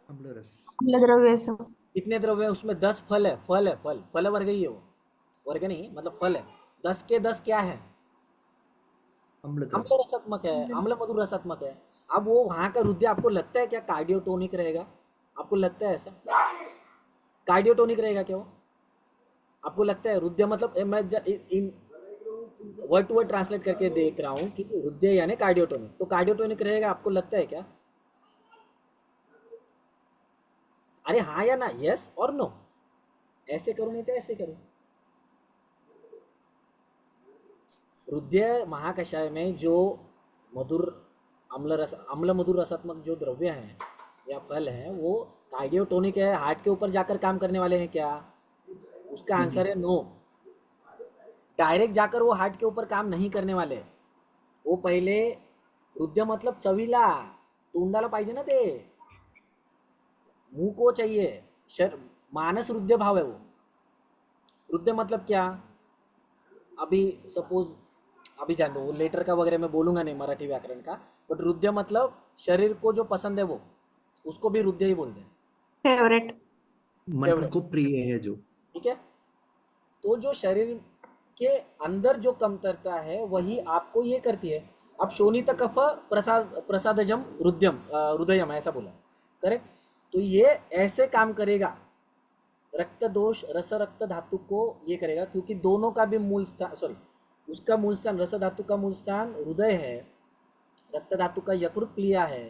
अम्ल रस, अम्ल द्रव्य सब. कितने द्रव्य है उसमें? 10 फल है. फल वर्ग ही है वो, वर्ग नहीं मतलब फल है. 10 के 10 क्या है? अम्ल अम्ल रसात्मक है, अम्ल मधुर रसात्मक है. अब वो वहाँ का रुद्र आपको लगता है क्या कार्डियोटोनिक रहेगा? आपको लगता है ऐसा कार्डियोटोनिक रहेगा क्या वो? आपको लगता है? रुद्र मतलब मैं इन वर्ड टू वर्ड ट्रांसलेट करके देख रहा हूँ कि रुद्र यानी कार्डियोटोनिक, तो कार्डियोटोनिक रहेगा, आपको लगता है क्या? अरे हाँ या ना, यस और नो. ऐसे करो नहीं तो ऐसे करो. रुद्र महाकषाय में जो मधुर अम्ल मधुर रसात्मक जो द्रव्य हैं या फल हैं वो कार्डियोटोनिक है, हार्ट के ऊपर जाकर काम करने वाले हैं क्या? उसका आंसर है नो. डायरेक्ट जाकर वो हार्ट के ऊपर काम नहीं करने वाले. वो पहले रुद्र मतलब चवीला, तोंडाला पाहिजे ना, ते मुंह को चाहिए. मानस रुद्र भाव है वो. रुद्र मतलब क्या, अभी सपोज अभी जान दो, वो लेटर का वगैरह मैं बोलूंगा नहीं मराठी व्याकरण का, बट रुद्र मतलब शरीर को जो पसंद है वो, उसको भी रुद्र ही बोलते हैं. फेवरेट. मन को प्रिय है जो, ठीक है. तो जो शरीर के अंदर जो कमतरता है वही आपको ये करती है. अब शोणित कफ प्रसादजम हृदयम ऐसा बोला, करेक्ट. तो ये ऐसे काम करेगा, रक्त दोष रस रक्त धातु को ये करेगा, क्योंकि दोनों का भी मूल स्थान उसका मूल स्थान, रस धातु का मूल स्थान हृदय है, रक्त धातु का यकृत प्लिया है.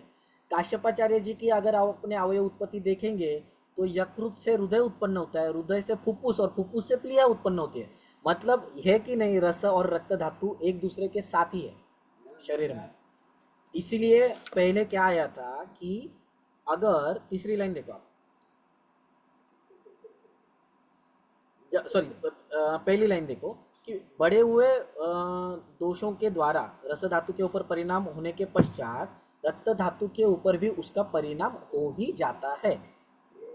काश्यपाचार्य जी की अगर आप अपने अवयव उत्पत्ति देखेंगे तो यकृत से हृदय उत्पन्न होता है, हृदय से फुफ्फुस और फुफ्फुस से प्लिया उत्पन्न होती है. मतलब है कि नहीं, रस और रक्त धातु एक दूसरे के साथ ही है शरीर में. इसीलिए पहले क्या आया था कि अगर तीसरी लाइन देखो आप, पहली लाइन देखो कि बढ़े हुए दोषों के द्वारा रस धातु के ऊपर परिणाम होने के पश्चात रक्त धातु के ऊपर भी उसका परिणाम हो ही जाता है,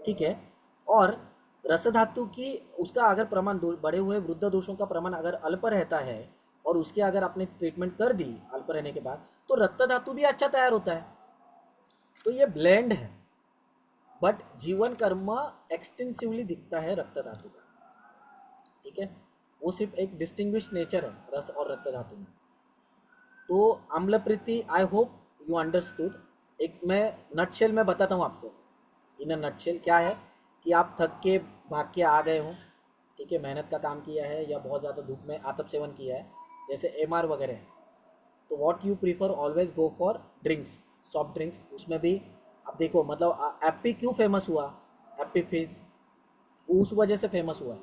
ठीक है. और रस धातु की उसका अगर प्रमाण बढ़े हुए वृद्ध दोषों का प्रमाण अगर अल्प रहता है और उसके अगर आपने ट्रीटमेंट कर दी अल्प रहने के बाद, तो रक्त धातु भी अच्छा तैयार होता है. तो ये ब्लेंड है, बट जीवन कर्म एक्सटेंसिवली दिखता है रक्त धातु का, ठीक है। वो सिर्फ एक डिस्टिंग्विश नेचर है रस और रक्त धातु में। तो अम्ल प्रीति, आई होप यू अंडरस्टूड। एक मैं नटशेल में बताता हूँ आपको, इन नटशेल क्या है कि आप थक के भाग के आ गए हो, ठीक है, मेहनत का काम किया है या बहुत ज़्यादा धूप में आतप सेवन किया है, जैसे एमआर वगैरह है, तो what you prefer, always go for drinks, soft drinks. उसमें भी आप देखो, मतलब एप्पी क्यों फेमस हुआ, एप्पी फिज उस वजह से फेमस हुआ है,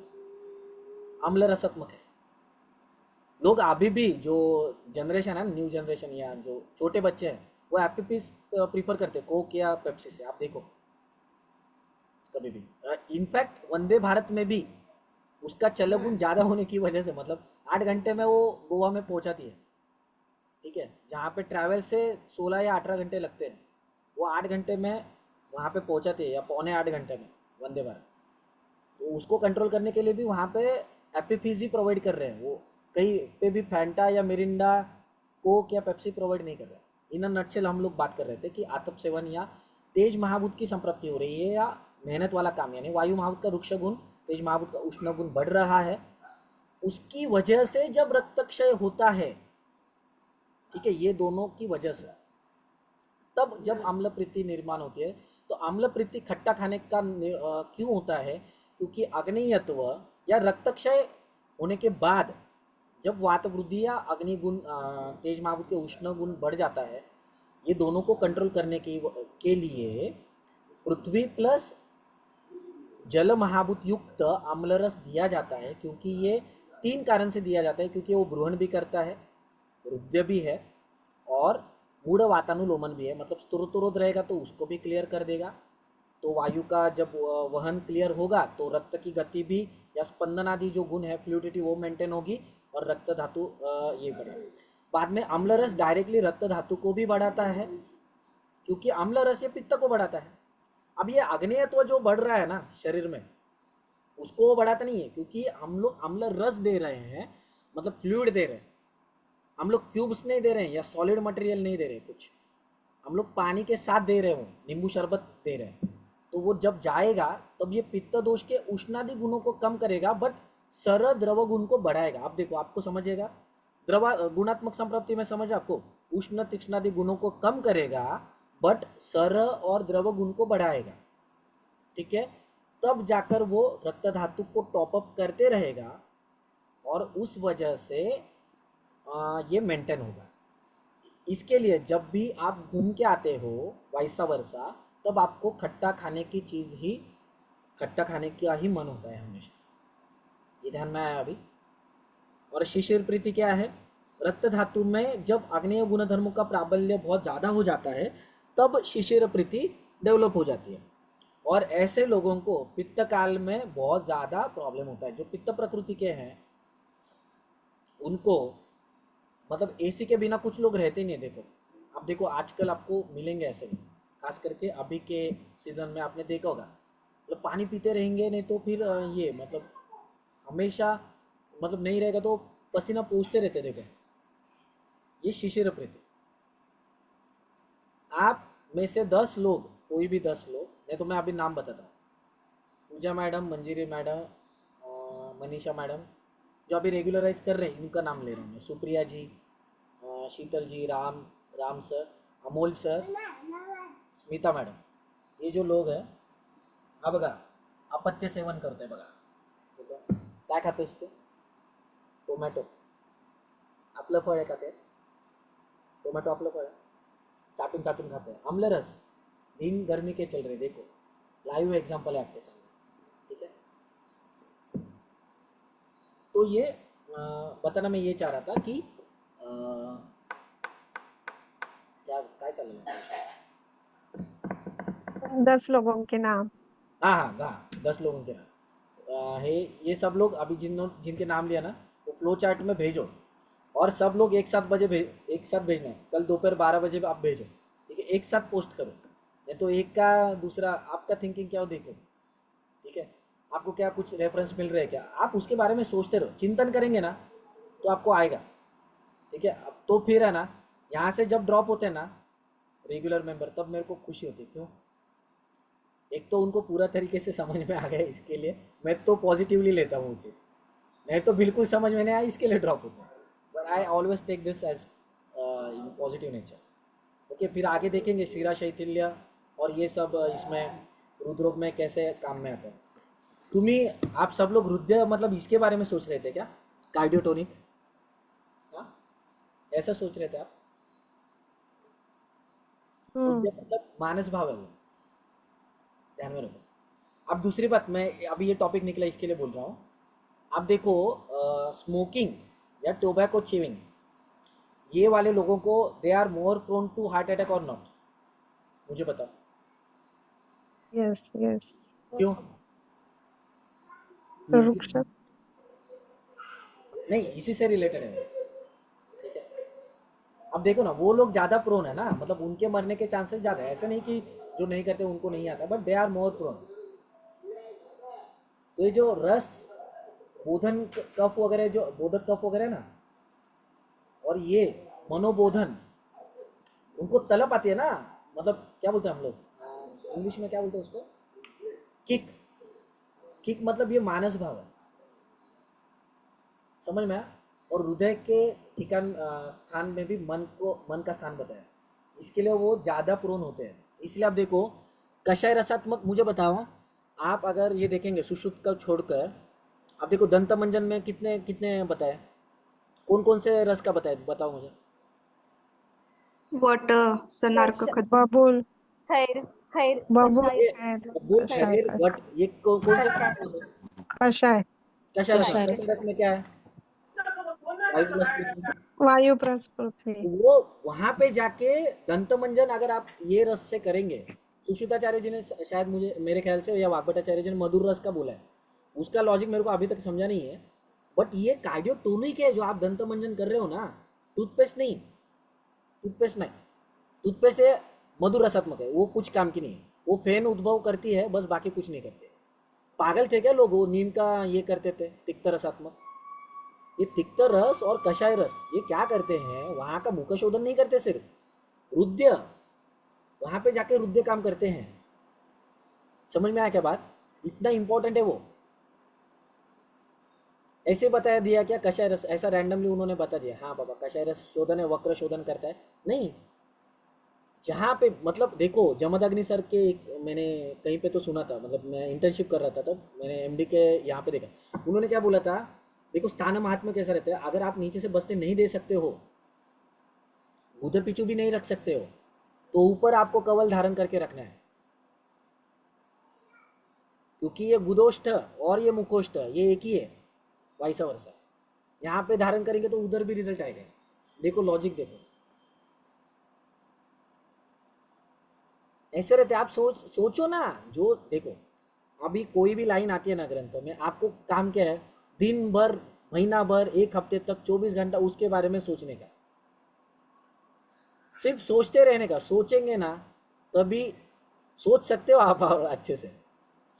अम्ल रसात्मक है। लोग अभी भी जो जनरेशन है, न्यू जनरेशन या जो छोटे बच्चे हैं, वो एप्पी फिज प्रीफर करते हैं कोक या पेप्सी से, आप देखो कभी भी। इनफैक्ट वंदे भारत में भी उसका चलगुण ज़्यादा होने की वजह से, मतलब 8 घंटे में वो गोवा में पहुंचाती है, ठीक है, जहाँ पे ट्रैवल से 16 या 18 घंटे लगते हैं, वो 8 घंटे में वहाँ पे पहुंचाती है, या पौने 8 घंटे में वंदे भारत। तो उसको कंट्रोल करने के लिए भी वहाँ पे एप्पी फिज ही प्रोवाइड कर रहे हैं, वो कहीं पे भी फैंटा या मिरिंडा, कोक या पेप्सी प्रोवाइड नहीं कर रहे। इन नटशेल हम लोग बात कर रहे थे कि आतप सेवन या तेज महाभूत की संप्राप्ति हो रही है, या मेहनत वाला काम, यानी वायु महाभूत का रुक्ष गुण, तेज महाभूत का उष्ण गुण बढ़ रहा है, उसकी वजह से जब रक्तक्षय होता है, ठीक है, ये दोनों की वजह से, तब जब अम्ल प्रीति निर्माण होती है। तो अम्ल प्रीति खट्टा खाने का क्यों होता है, क्योंकि अग्नेयत्व या रक्तक्षय होने के बाद जब वात वृद्धि या अग्नि गुण, तेज महाभूत के उष्ण गुण बढ़ जाता है, ये दोनों को कंट्रोल करने के लिए पृथ्वी प्लस जल महाभूत युक्त अम्लरस दिया जाता है। क्योंकि ये 3 कारण से दिया जाता है, क्योंकि वो ब्रूहण भी करता है, रुद्र भी है, और मूढ़ वातानुलोमन भी है, मतलब स्तुरोध रहेगा तो उसको भी क्लियर कर देगा। तो वायु का जब वहन क्लियर होगा तो रक्त की गति भी या स्पंदन आदि जो गुण है, फ्लूइडिटी, वो मेंटेन होगी, और रक्त धातु ये बढ़ेगा। बाद में अम्ल रस डायरेक्टली रक्त धातु को भी बढ़ाता है, क्योंकि अम्ल रस ये पित्त को बढ़ाता है। अब ये अग्नेयत्व जो बढ़ रहा है ना शरीर में, उसको वो बढ़ाता नहीं है, क्योंकि हम लोग अम्ल रस दे रहे हैं, मतलब फ्लूइड दे रहे हैं, हम लोग क्यूब्स नहीं दे रहे हैं या सॉलिड मटेरियल नहीं दे रहे हैं कुछ, हम लोग पानी के साथ दे रहे हो, नींबू शरबत दे रहे हैं। तो वो जब जाएगा तब ये पित्त दोष के उष्णादि गुणों को कम करेगा, बट सर द्रव गुण को बढ़ाएगा। आप देखो, आपको समझेगा, द्रव गुणात्मक संप्राप्ति में समझ, आपको उष्ण तीक्ष्णादि गुणों को कम करेगा, बट सर और द्रव गुण को बढ़ाएगा, ठीक है। तब जाकर वो रक्त धातु को टॉप अप करते रहेगा, और उस वजह से ये मेंटेन होगा। इसके लिए जब भी आप घूम के आते हो वैसा वर्षा, तब आपको खट्टा खाने की चीज़ ही, खट्टा खाने का ही मन होता है हमेशा, ये ध्यान में आया अभी। और शिशिर प्रीति क्या है, रक्त धातु में जब आग्नेय गुणधर्मों का प्राबल्य बहुत ज़्यादा हो जाता है, तब शिशिर प्रीति डेवलप हो जाती है, और ऐसे लोगों को पित्त काल में बहुत ज़्यादा प्रॉब्लम होता है। जो पित्त प्रकृति के हैं उनको, मतलब एसी के बिना कुछ लोग रहते नहीं। देखो, आप देखो आजकल आपको मिलेंगे ऐसे, खास करके अभी के सीजन में आपने देखा होगा, मतलब पानी पीते रहेंगे, नहीं तो फिर ये मतलब हमेशा, मतलब नहीं रहेगा तो पसीना पोंछते रहते। देखो, ये शिशिर प्रीति। आप में से 10 लोग, कोई भी 10 लोग, नहीं तो मैं अभी नाम बताता हूँ, Pooja madam, Manjiri madam, Manisha madam, जो अभी रेगुलराइज कर रहे हैं, इनका नाम ले रहा हूँ मैं, Supriya ji, Sheetal ji, Ram sir, Amol sir, Smita madam, ये जो लोग हैं, हा बघा अपत्य सेवन करते बघा, ठीक आहे, काय खातेस तू? टोमॅटो आपलं फळ आहे का ते? टोमॅटो आपलं फळ आहे, चाटून चाटून खाते हैं। अम्ल रस, दिन गर्मी के चल रहे, देखो लाइव एग्जांपल है आपके सामने, ठीक है। तो ये बताना मैं ये चाह रहा था कि क्या काय चालू है, 10 लोगों के नाम। हाँ 10 लोगों के नाम है। ये सब लोग अभी जिनके नाम लिया ना, वो फ्लो चार्ट में भेजो, और सब लोग एक साथ भेजना है। कल दोपहर 12 बजे आप भेजो, ठीक है, एक साथ पोस्ट करो, नहीं तो एक का दूसरा, आपका थिंकिंग क्या हो देखो, ठीक है। आपको क्या कुछ रेफरेंस मिल रहा है क्या, आप उसके बारे में सोचते रहो, चिंतन करेंगे ना तो आपको आएगा, ठीक है। अब तो फिर है ना, यहाँ से जब ड्रॉप होते हैं ना रेगुलर मेंबर, तब मेरे को खुशी होती है। क्यों? एक तो उनको पूरा तरीके से समझ में आ गया, इसके लिए मैं तो पॉजिटिवली लेता हूँ वो चीज़, नहीं तो बिल्कुल समझ में नहीं आया, इसके लिए ड्रॉप होता है। But I always take this as in positive nature. Okay, फिर आगे देखेंगे शिरा शैथिल्य और ये सब इसमें रुद्रोग में कैसे काम में आता है। तुम्हें आप सब लोग रुद्र मतलब इसके बारे में सोच रहे थे क्या, कार्डियोटोनिक? हाँ, ऐसा सोच रहे थे आप? रुद्र मतलब मानस भाव है वो, ध्यान में रखो। अब दूसरी बात, मैं अभी ये टॉपिक निकला इसके लिए बोल रहा हूँ। आप देखो स्मोकिंग या टोबैको च्यूइंग, ये वाले लोगों को they are more prone to heart attack और नॉट? मुझे बताओ। Yes yes. क्यों? वृक्ष नहीं, इसी से रिलेटेड है वो, ठीक है। अब देखो ना, वो लोग ज़्यादा प्रोन है ना, मतलब उनके मरने के चांसेस ज़्यादा है। ऐसे नहीं कि जो नहीं करते उनको नहीं आता, but they are more prone. तो ये जो रस बोधन कफ वगैरह, जो बोधक कफ वगैरह ना, और ये मनोबोधन, उनको तलब आती है ना, मतलब क्या बोलते हैं हम लोग इंग्लिश में, क्या बोलते हैं उसको, किक। किक मतलब ये मानस भाव है, समझ में आया? और हृदय के ठिकान स्थान में भी मन का स्थान बताया, इसके लिए वो ज़्यादा प्रोन होते हैं। इसलिए आप देखो कषाय रसात्मक, मुझे बताओ आप अगर ये देखेंगे सुश्रुत का छोड़कर, आप देखो दंत मंजन में कितने कितने बताए, कौन कौन से रस का बताए, बताओ मुझे। वाटर, सनार्क, बबूल खैर खैर बबूल कषाय बबूल, कषाय खैर, गट, ये कौन से कषाय कषाय रस? कषाय कषाय रस में क्या है? वायु रस में। वायु प्लस पृथ्वी। वो वहां पे जाके दंत मंजन अगर आप ये रस से करेंगे, सुश्रुताचार्य जी ने शायद, मुझे मेरे ख्याल से, या वाग्भटाचार्य जी ने मधुर रस का बोला है, उसका लॉजिक मेरे को अभी तक समझा नहीं है। बट ये कार्डियोटोनिक है जो आप दंत मंजन कर रहे हो ना, टूथपेस्ट नहीं, टूथपेस्ट नहीं, टूथपेस्ट से मधुर रसात्मक है, वो कुछ काम की नहीं है, वो फैन उद्भव करती है बस, बाकी कुछ नहीं करते। पागल थे क्या लोग, वो नीम का ये करते थे तिक्त रसात्मक। ये तिक्त रस और कषाय रस ये क्या करते हैं, वहाँ का मुख शोधन नहीं करते, सिर्फ रुद्य, वहाँ पे जाके रुद्य काम करते हैं। समझ में आया क्या बात? इतना इंपॉर्टेंट है वो। ऐसे बताया दिया क्या कषाय रस, ऐसा रैंडमली उन्होंने बता दिया, हाँ बाबा कषाय रस शोधन है, वक्र शोधन करता है? नहीं। जहाँ पे मतलब देखो, जमदग्नि सर के एक मैंने कहीं पे तो सुना था, मतलब मैं इंटर्नशिप कर रहा था तब, मैंने एमडी के यहाँ पे देखा, उन्होंने क्या बोला था, देखो स्थान महात्मा कैसा रहता है, अगर आप नीचे से बस्ते नहीं दे सकते हो, उधर पिछू भी नहीं रख सकते हो, तो ऊपर आपको कवल धारण करके रखना है, क्योंकि ये गुदोष्ठ और ये मुखोष्ठ ये एक ही है, वाइस वर्सा। यहाँ पे धारण करेंगे तो उधर भी रिजल्ट आएगा। देखो लॉजिक देखो, ऐसे रहते। आप सोचो ना, जो देखो अभी कोई भी लाइन आती है ना ग्रंथ में, आपको काम क्या है, दिन भर, महीना भर, एक हफ्ते तक 24 घंटा उसके बारे में सोचने का, सिर्फ सोचते रहने का। सोचेंगे ना तभी सोच सकते हो आप, अच्छे से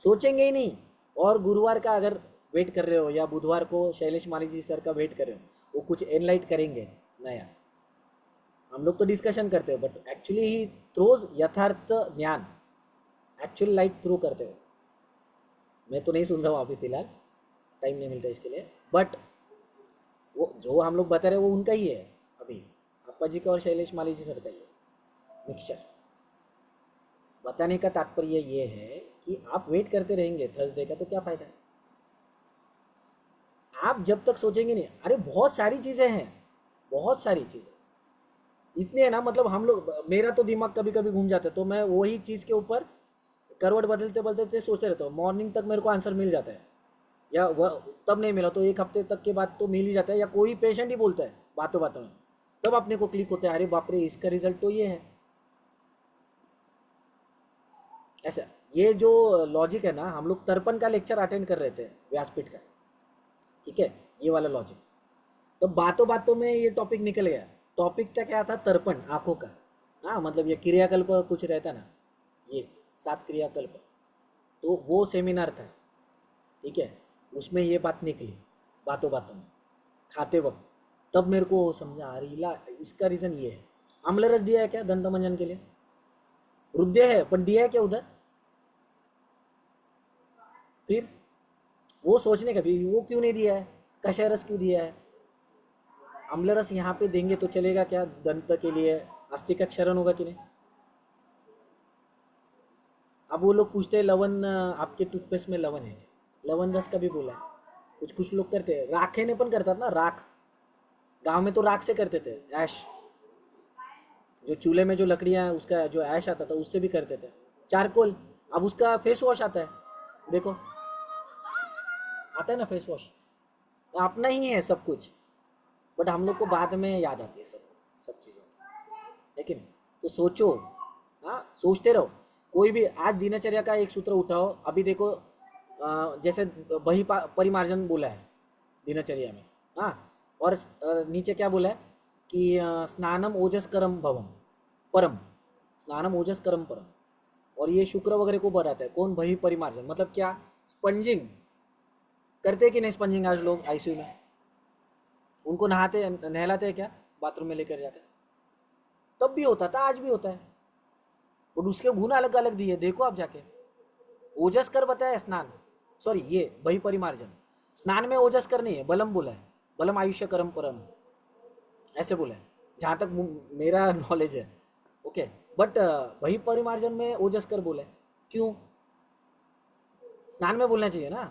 सोचेंगे ही नहीं। और गुरुवार का अगर वेट कर रहे हो, या बुधवार को शैलेश माली जी सर का वेट कर रहे हो, वो कुछ एनलाइट करेंगे नया। हम लोग तो डिस्कशन करते हो, बट एक्चुअली ही थ्रोज यथार्थ ज्ञान, एक्चुअल लाइट थ्रू करते हो। मैं तो नहीं सुन रहा हूँ अभी फिलहाल, टाइम नहीं मिलता इसके लिए, बट वो जो हम लोग बता रहे हैं वो उनका ही है अभी, अप्पा जी का और शैलेश माली जी सर का ही है मिक्सचर। बताने का तात्पर्य ये है कि आप वेट करते रहेंगे थर्सडे का, तो क्या फायदा है? आप जब तक सोचेंगे नहीं, अरे बहुत सारी चीज़ें हैं, बहुत सारी चीज़ें इतने हैं ना, मतलब हम लोग, मेरा तो दिमाग कभी कभी घूम जाता है, तो मैं वही चीज़ के ऊपर करवट बदलते बदलते सोचते रहता हूँ। मॉर्निंग तक मेरे को आंसर मिल जाता है, या वह तब नहीं मिला तो एक हफ्ते तक के बाद तो मिल ही जाता है, या कोई पेशेंट ही बोलता है बातों बातों में, तब अपने को क्लिक होता है, अरे बाप रे इसका रिजल्ट तो ये है। ऐसा ये जो लॉजिक है ना, हम लोग तर्पण का लेक्चर अटेंड कर रहे थे व्यासपीठ का, ठीक है, ये वाला लॉजिक, तो बातों बातों में ये टॉपिक निकल गया। टॉपिक का क्या था? तर्पण, आँखों का। हाँ, मतलब ये क्रियाकल्प कुछ रहता ना, ये 7 क्रियाकल्प, तो वो सेमिनार था, ठीक है, उसमें ये बात निकली बातों बातों में खाते वक्त, तब मेरे को समझा, अरे इसका रीज़न ये है। अम्ल रस दिया है क्या दंत मंजन के लिए? रुद्य है, पर दिया है क्या उधर? फिर वो सोचने का भी, वो क्यों नहीं दिया है, कषाय रस क्यों दिया है, अम्ल रस यहाँ पे देंगे तो चलेगा क्या, दंत के लिए अस्थि का क्षरण होगा कि नहीं। अब वो लोग पूछते हैं लवण, आपके टूथपेस्ट में लवण है, लवण रस का भी बोला है, कुछ लोग करते हैं, राखेने पण करतात ना, राख, गांव में तो राख से करते थे, ऐश, जो चूल्हे में जो लकड़ियाँ उसका जो ऐश आता था उससे भी करते थे, चारकोल, अब उसका फेस वॉश आता है, देखो आता है ना फेस वॉश, अपना ही है सब कुछ, बट हम लोग को बाद में याद आती है सब चीज़ें, लेकिन तो सोचो, हाँ सोचते रहो, कोई भी आज दिनचर्या का एक सूत्र उठाओ, अभी देखो जैसे बही परिमार्जन बोला है दिनचर्या में, हाँ, और नीचे क्या बोला है कि स्नानम ओजस्करम भवम परम, स्नानम ओजस्करम परम, और ये शुक्र वगैरह को बढ़ाता है, कौन, बही परिमार्जन, मतलब क्या, स्पंजिंग करते कि नहीं, स्पंजिंग आज लोग आईसीयू में, उनको नहलाते हैं क्या बाथरूम में लेकर जाकर, तब भी होता था, आज भी होता है, और उसके गुण अलग अलग दिए, देखो आप जाके, ओजस्कर बताया स्नान, सॉरी ये बही परिमार्जन, स्नान में ओजस्कर नहीं है, बलम बोला है, बलम आयुष्य करम परम, ऐसे बोला है जहाँ तक मेरा नॉलेज है, ओके, बट बही परिमार्जन में ओजस्कर बोला है, क्यों, स्नान में बोलना चाहिए ना,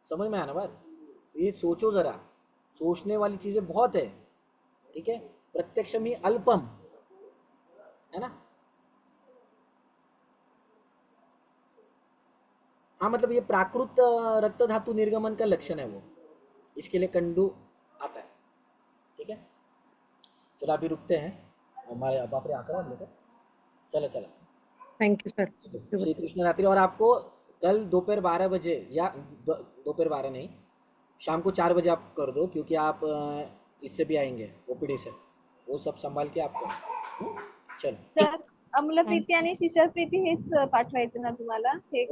समझ में आया ना बात, ये सोचो जरा, सोचने वाली चीजें बहुत है, ठीक है, प्रत्यक्षम ही अल्पम, है ना, हाँ मतलब ये प्राकृत रक्त धातु निर्गमन का लक्षण है वो, इसके लिए कंडू आता है, ठीक है, चलो अभी रुकते हैं, हमारे बाप रे आकर लेकर, चलो thank you sir. Shri Krishna रात्रि, और आपको कल दोपहर 12 बजे या दोपहर 12 नहीं, शाम को 4 बजे आप कर दो, क्योंकि आप इससे भी आएंगे ओपीडी से, वो सब संभाल के आपको, चलो सर अमलप्रीती आणि शिशरप्रीती हेच पाठवायचं ना तुम्हाला, हे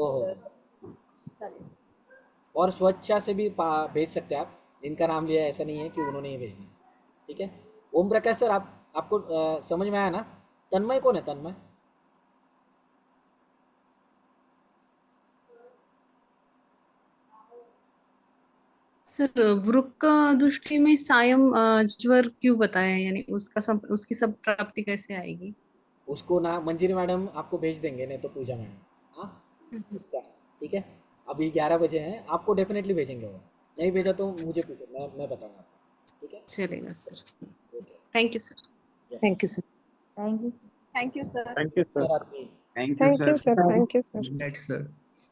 चालेल, और स्वच्छा से भी भेज सकते हैं आप, इनका नाम लिया, ऐसा नहीं है कि उन्होंने ही भेजना, ठीक है। ओम प्रकाश सर, आपको समझ में आया ना, तन्मय कौन है, तन्मय, सर वृक्क दृष्टि में सायं ज्वर क्यों बताया है, यानी उसकी सब प्राप्ति कैसे आएगी? उसको ना मंजिरी मैडम आपको भेज देंगे, नहीं तो पूजा मैडम, हाँ उसका, ठीक है, अभी 11 बजे हैं, आपको डेफिनेटली भेजेंगे, वो नहीं भेजा तो मुझे पूछो, मैं बताऊंगा आपको, ठीक है, चलेगा sir, okay, thank you sir. Thank you sir. Thank you sir. Thank you sir. रात्रि। Thank thank you sir, thank you sir. Good night sir.